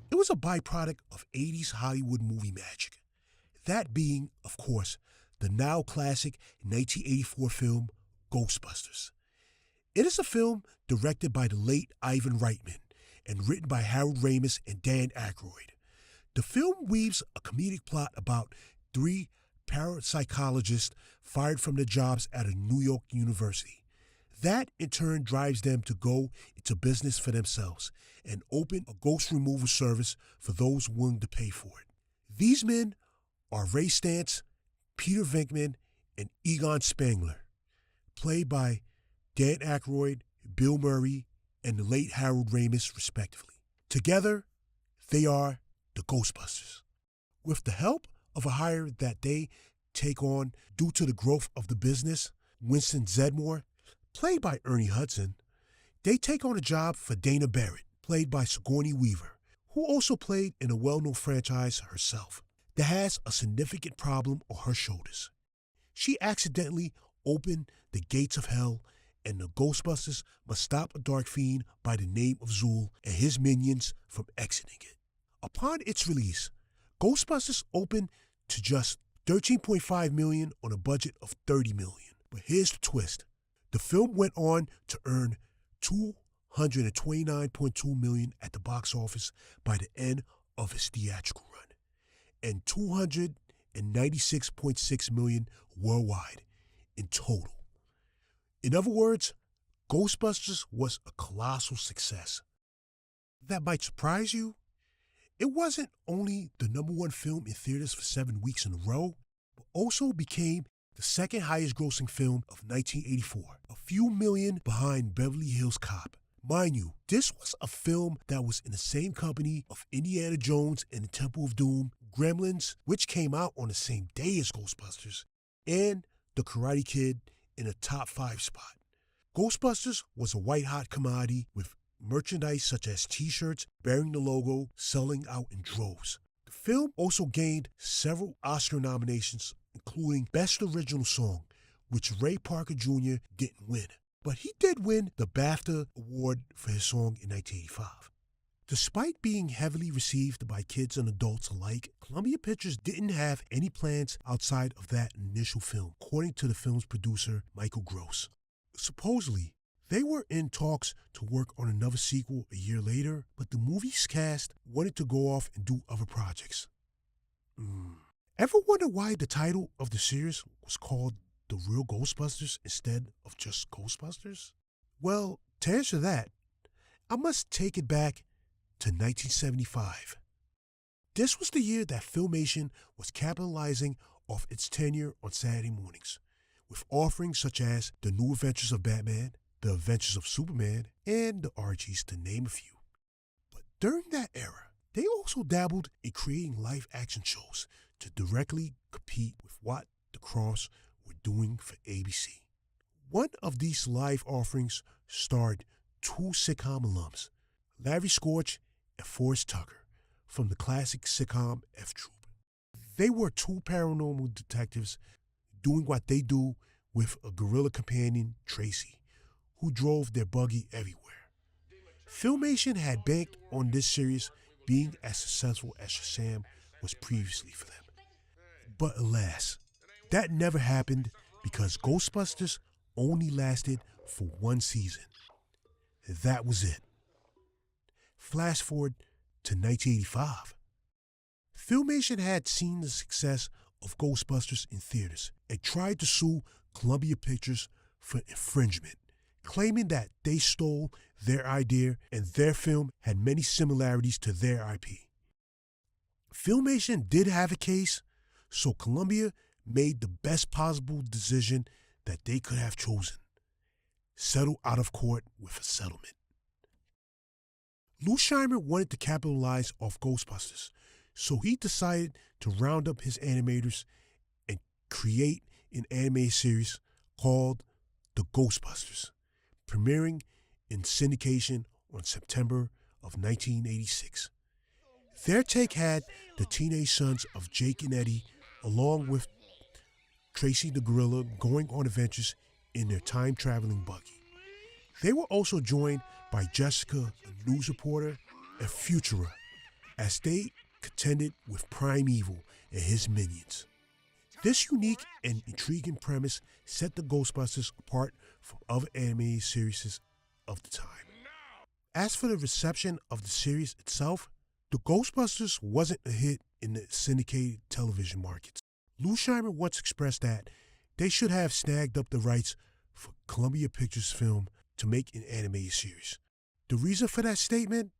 it was a byproduct of 80s Hollywood movie magic. That being, of course, the now classic 1984 film Ghostbusters. It is a film directed by the late Ivan Reitman and written by Harold Ramis and Dan Aykroyd. The film weaves a comedic plot about 3 parapsychologists fired from their jobs at a New York university. That, in turn, drives them to go into business for themselves and open a ghost removal service for those willing to pay for it. These men are Ray Stantz, Peter Venkman, and Egon Spengler, played by Dan Aykroyd, Bill Murray, and the late Harold Ramis, respectively. Together, they are the Ghostbusters. With the help of a hire that they take on due to the growth of the business, Winston Zedmore, played by Ernie Hudson, they take on a job for Dana Barrett, played by Sigourney Weaver, who also played in a well-known franchise herself, that has a significant problem on her shoulders. She accidentally opened the gates of hell, and the Ghostbusters must stop a dark fiend by the name of Zool and his minions from exiting it. Upon its release, Ghostbusters opened to just $13.5 million on a budget of $30 million. But here's the twist. The film went on to earn $229.2 million at the box office by the end of its theatrical run, and $296.6 million worldwide in total. In other words, Ghostbusters was a colossal success. That might surprise you. It wasn't only the #1 film in theaters for 7 weeks in a row, but also became the second highest grossing film of 1984, a few million behind Beverly Hills Cop. Mind you, this was a film that was in the same company of Indiana Jones and the Temple of Doom, Gremlins, which came out on the same day as Ghostbusters, and The Karate Kid in a top 5 spot. Ghostbusters was a white-hot commodity with merchandise such as t-shirts bearing the logo selling out in droves. The film also gained several Oscar nominations, including Best Original Song, which Ray Parker Jr. didn't win. But he did win the BAFTA award for his song in 1985. Despite being heavily received by kids and adults alike, Columbia Pictures didn't have any plans outside of that initial film, according to the film's producer, Michael Gross. Supposedly, they were in talks to work on another sequel a year later, but the movie's cast wanted to go off and do other projects. Ever wonder why the title of the series was called The Real Ghostbusters instead of just Ghostbusters? Well, to answer that, I must take it back to 1975. This was the year that Filmation was capitalizing off its tenure on Saturday mornings, with offerings such as The New Adventures of Batman, The Adventures of Superman, and The Archies, to name a few. But during that era, they also dabbled in creating live-action shows to directly compete with what the Crofts were doing for ABC. One of these live offerings starred 2 sitcom alums, Larry Scorch and Forrest Tucker, from the classic sitcom F Troop. They were 2 paranormal detectives doing what they do with a gorilla companion, Tracy, who drove their buggy everywhere. Filmation had banked on this series being as successful as Shazam was previously for them. But alas, that never happened because Ghostbusters only lasted for one season. That was it. Flash forward to 1985. Filmation had seen the success of Ghostbusters in theaters and tried to sue Columbia Pictures for infringement, claiming that they stole their idea and their film had many similarities to their IP. Filmation did have a case, so Columbia made the best possible decision that they could have chosen: settle out of court with a settlement. Lou Scheimer wanted to capitalize off Ghostbusters, so he decided to round up his animators and create an animated series called The Ghostbusters, premiering in syndication on September of 1986. Their take had the teenage sons of Jake and Eddie, along with Tracy the Gorilla, going on adventures in their time-traveling buggy. They were also joined by Jessica, a news reporter, and Futura, as they contended with Primeval and his minions. This unique and intriguing premise set the Ghostbusters apart from other animated series of the time. As for the reception of the series itself, the Ghostbusters wasn't a hit in the syndicated television markets. Lou Scheimer once expressed that they should have snagged up the rights for Columbia Pictures film to make an animated series. The reason for that statement?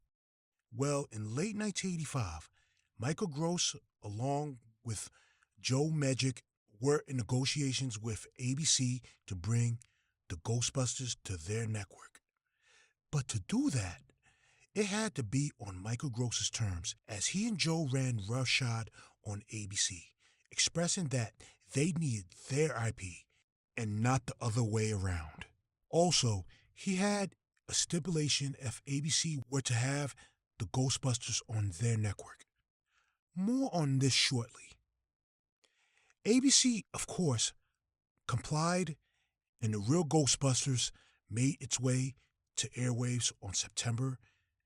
Well, in late 1985, Michael Gross, along with Joe Medjuck, were in negotiations with ABC to bring the Ghostbusters to their network. But to do that, it had to be on Michael Gross's terms, as he and Joe ran roughshod on ABC, expressing that they needed their IP and not the other way around. Also, he had a stipulation if ABC were to have the Ghostbusters on their network. More on this shortly. ABC, of course, complied, and the Real Ghostbusters made its way to airwaves on September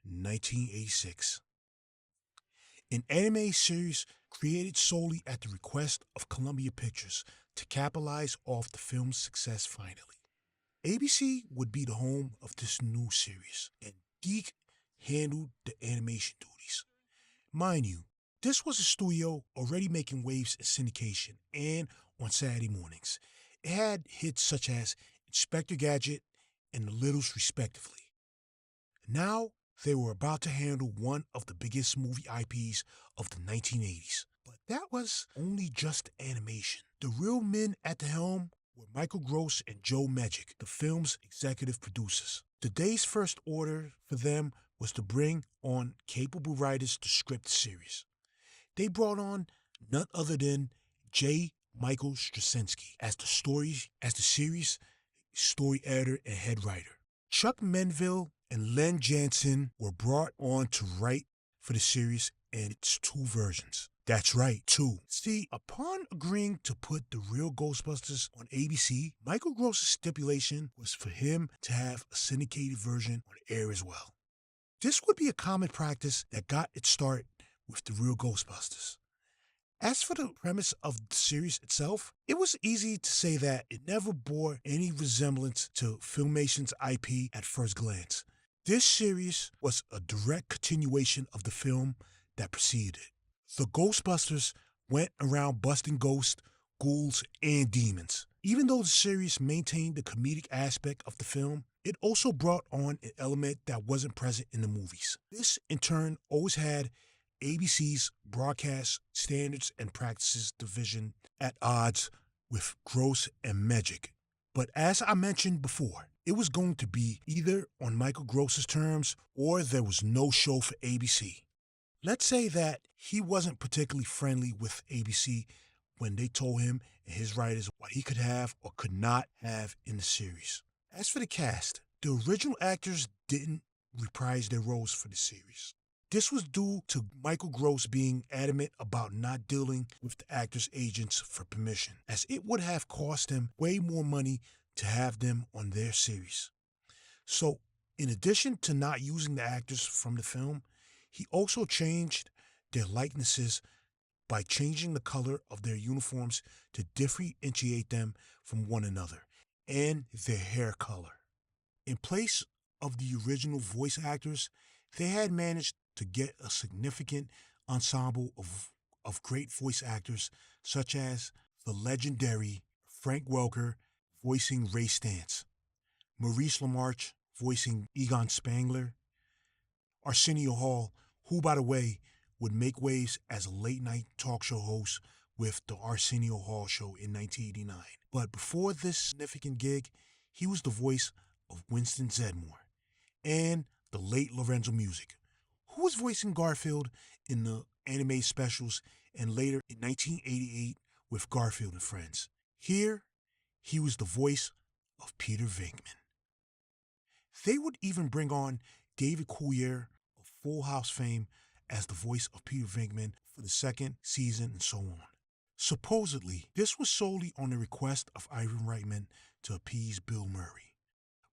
1986. An anime series created solely at the request of Columbia Pictures to capitalize off the film's success finally. ABC would be the home of this new series, and Deke handled the animation duties. Mind you, this was a studio already making waves in syndication and on Saturday mornings. It had hits such as Inspector Gadget and The Littles respectively. Now, they were about to handle one of the biggest movie IPs of the 1980s. But that was only just animation. The real men at the helm were Michael Gross and Joe Medjuck, the film's executive producers. The day's first order for them was to bring on capable writers to script the series. They brought on none other than J. Michael Straczynski as the series story editor and head writer. Chuck Menville and Len Jansen were brought on to write for the series and its two versions. That's right, two. See, upon agreeing to put the Real Ghostbusters on ABC, Michael Gross's stipulation was for him to have a syndicated version on air as well. This would be a common practice that got its start with the Real Ghostbusters. As for the premise of the series itself, it was easy to say that it never bore any resemblance to Filmation's IP at first glance. This series was a direct continuation of the film that preceded it. The Ghostbusters went around busting ghosts, ghouls, and demons. Even though the series maintained the comedic aspect of the film, it also brought on an element that wasn't present in the movies. This, in turn, always had ABC's Broadcast Standards and Practices division at odds with Gross and Medjuck. But as I mentioned before, it was going to be either on Michael Gross's terms or there was no show for ABC. Let's say that he wasn't particularly friendly with ABC when they told him and his writers what he could have or could not have in the series. As for the cast, the original actors didn't reprise their roles for the series. This was due to Michael Gross being adamant about not dealing with the actors' agents for permission, as it would have cost him way more money to have them on their series. So In addition to not using the actors from the film, he also changed their likenesses by changing the color of their uniforms to differentiate them from one another, and their hair color. In place of the original voice actors, they had managed to get a significant ensemble of great voice actors, such as the legendary Frank Welker voicing Ray Stantz, Maurice LaMarche voicing Egon Spangler, Arsenio Hall, who, by the way, would make waves as a late-night talk show host with the Arsenio Hall Show in 1989. But before this significant gig, he was the voice of Winston Zeddemore and the late Lorenzo Music, who was voicing Garfield in the anime specials and later in 1988 with Garfield and Friends. Here, he was the voice of Peter Venkman. They would even bring on David Coulier of Full House fame as the voice of Peter Venkman for the second season and so on. Supposedly, this was solely on the request of Ivan Reitman to appease Bill Murray.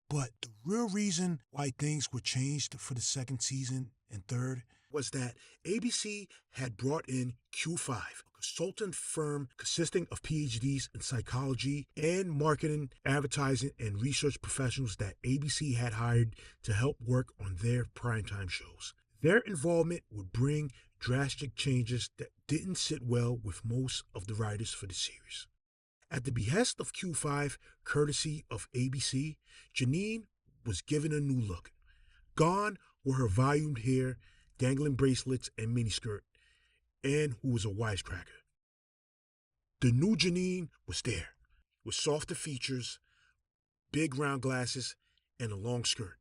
But the real reason why things were changed for the second season and third was that ABC had brought in Q5, a consultant firm consisting of PhDs in psychology and marketing, advertising, and research professionals that ABC had hired to help work on their primetime shows. Their involvement would bring drastic changes that didn't sit well with most of the writers for the series. At the behest of Q5, courtesy of ABC, Janine was given a new look. Gone were her volumed hair, dangling bracelets, and miniskirt, and who was a wisecracker. The new Janine was there, with softer features, big round glasses, and a long skirt.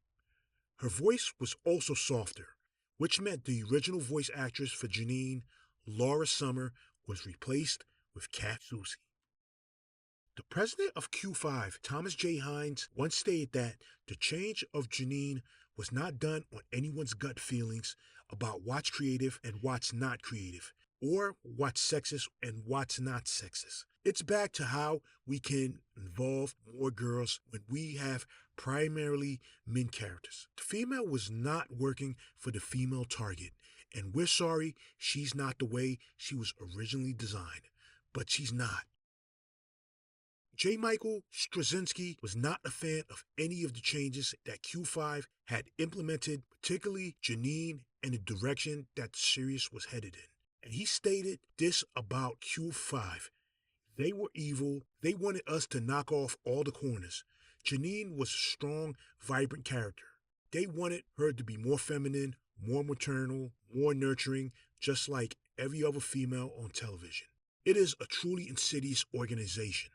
Her voice was also softer, which meant the original voice actress for Janine, Laura Summer, was replaced with Kat Susi. The president of Q5, Thomas J. Hines, once stated that the change of Janine was not done on anyone's gut feelings about what's creative and what's not creative, or what's sexist and what's not sexist. It's back to how we can involve more girls when we have primarily men characters. The female was not working for the female target, and we're sorry she's not the way she was originally designed, but she's not. J. Michael Straczynski was not a fan of any of the changes that Q5 had implemented, particularly Janine and the direction that the series was headed in. And he stated this about Q5. They were evil. They wanted us to knock off all the corners. Janine was a strong, vibrant character. They wanted her to be more feminine, more maternal, more nurturing, just like every other female on television. It is a truly insidious organization.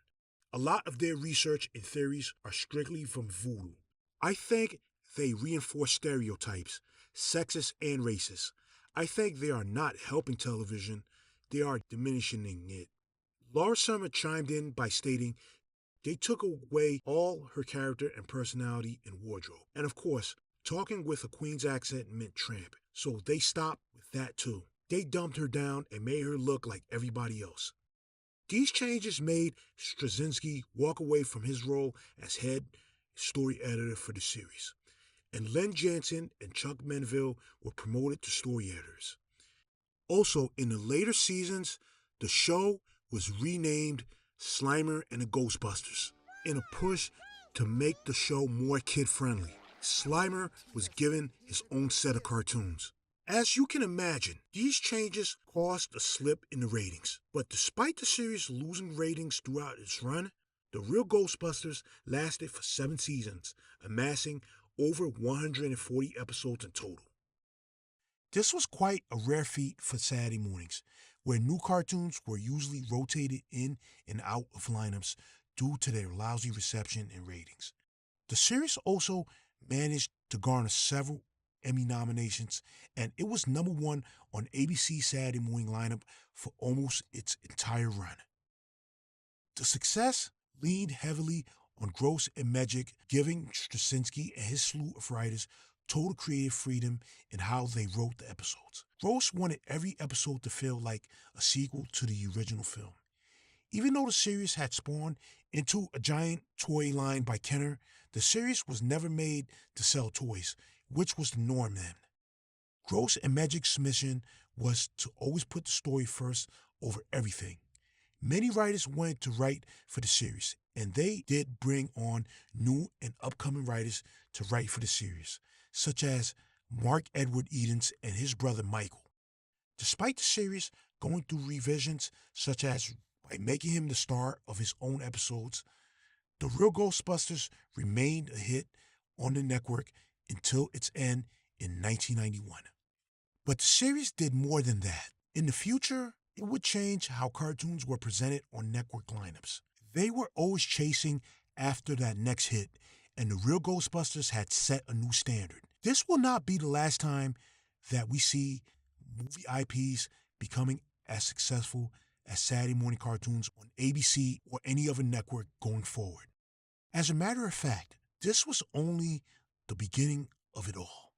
A lot of their research and theories are strictly from voodoo. I think they reinforce stereotypes, sexist and racist. I think they are not helping television, they are diminishing it. Laura Summer chimed in by stating they took away all her character and personality and wardrobe. And of course, talking with a Queen's accent meant tramp, so they stopped with that too. They dumped her down and made her look like everybody else. These changes made Straczynski walk away from his role as head story editor for the series, and Len Jansen and Chuck Menville were promoted to story editors. Also, in the later seasons, the show was renamed Slimer and the Ghostbusters in a push to make the show more kid-friendly. Slimer was given his own set of cartoons. As you can imagine, these changes caused a slip in the ratings. But despite the series losing ratings throughout its run, The Real Ghostbusters lasted for 7 seasons, amassing over 140 episodes in total. This was quite a rare feat for Saturday mornings, where new cartoons were usually rotated in and out of lineups due to their lousy reception and ratings. The series also managed to garner several Emmy nominations, and it was #1 on ABC's Saturday morning lineup for almost its entire run. The success leaned heavily on Gross and Medjic, giving Straczynski and his slew of writers total creative freedom in how they wrote the episodes. Gross wanted every episode to feel like a sequel to the original film. Even though the series had spawned into a giant toy line by Kenner, the series was never made to sell toys, which was the norm then. Gross and Magic's mission was to always put the story first over everything. Many writers wanted to write for the series, and they did bring on new and upcoming writers to write for the series, such as Mark Edward Edens and his brother Michael. Despite the series going through revisions, such as by making him the star of his own episodes, The Real Ghostbusters remained a hit on the network until its end in 1991. But the series did more than that. In the future, it would change how cartoons were presented on network lineups. They were always chasing after that next hit, and The Real Ghostbusters had set a new standard. This will not be the last time that we see movie IPs becoming as successful as Saturday morning cartoons on ABC or any other network going forward. As a matter of fact, this was only the beginning of it all.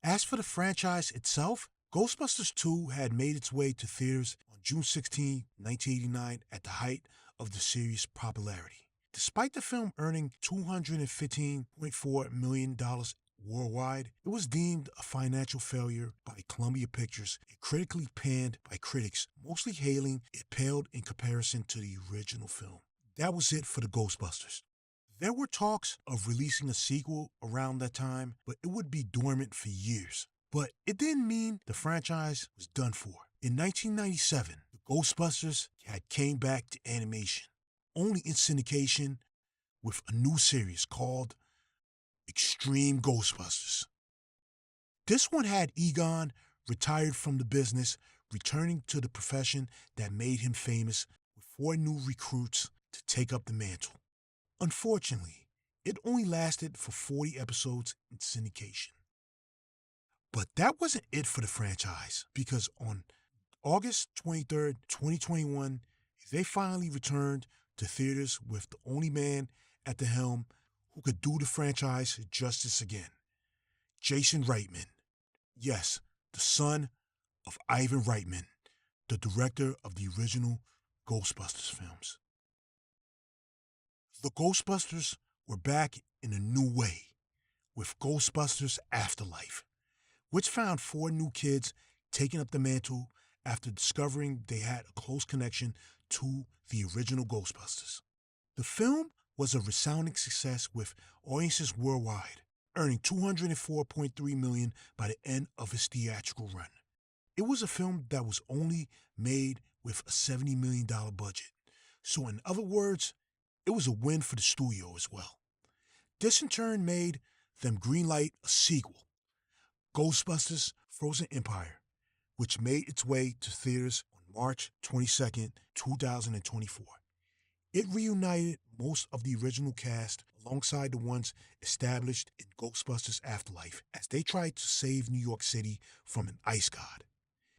As for the franchise itself, Ghostbusters 2 had made its way to theaters on June 16, 1989 at the height of the series' popularity. Despite the film earning $215.4 million worldwide, it was deemed a financial failure by Columbia Pictures and critically panned by critics, mostly hailing it paled in comparison to the original film. That was it for the Ghostbusters. There were talks of releasing a sequel around that time, but it would be dormant for years. But it didn't mean the franchise was done for. In 1997, the Ghostbusters had came back to animation, only in syndication, with a new series called Extreme Ghostbusters. This one had Egon, retired from the business, returning to the profession that made him famous, with 4 new recruits to take up the mantle. Unfortunately, it only lasted for 40 episodes in syndication. But that wasn't it for the franchise, because on August 23rd, 2021, they finally returned to theaters with the only man at the helm who could do the franchise justice again, Jason Reitman. Yes, the son of Ivan Reitman, the director of the original Ghostbusters films. The Ghostbusters were back in a new way with Ghostbusters Afterlife, which found 4 new kids taking up the mantle after discovering they had a close connection to the original Ghostbusters. The film was a resounding success with audiences worldwide, earning $204.3 million by the end of its theatrical run. It was a film that was only made with a $70 million budget. So in other words, it was a win for the studio as well. This in turn made them greenlight a sequel, Ghostbusters Frozen Empire, which made its way to theaters on March 22nd, 2024. It reunited most of the original cast alongside the ones established in Ghostbusters Afterlife as they tried to save New York City from an ice god.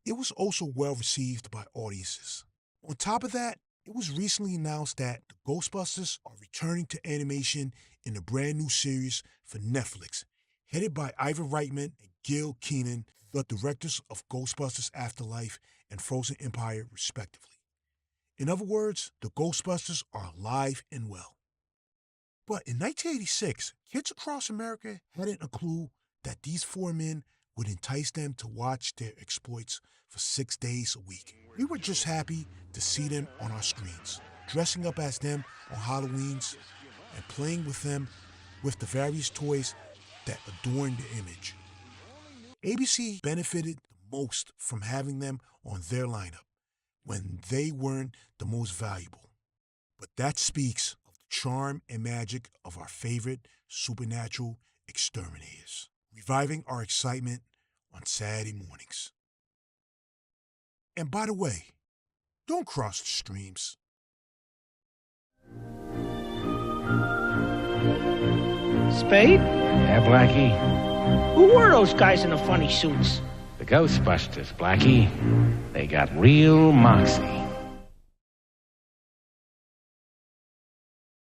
It was also well received by audiences. On top of that, it was recently announced that the Ghostbusters are returning to animation in a brand new series for Netflix, headed by Ivan Reitman and Gil Kenan, the directors of Ghostbusters Afterlife and Frozen Empire, respectively. In other words, the Ghostbusters are alive and well. But in 1986, kids across America hadn't a clue that these 4 men would entice them to watch their exploits for 6 days a week. We were just happy to see them on our screens, dressing up as them on Halloweens and playing with them with the various toys that adorn the image. ABC benefited the most from having them on their lineup when they weren't the most valuable. But that speaks of the charm and magic of our favorite supernatural exterminators, reviving our excitement on Saturday mornings. And by the way, don't cross the streams. Spade? Yeah, Blackie? Who were those guys in the funny suits? The Ghostbusters, Blackie. They got real moxie.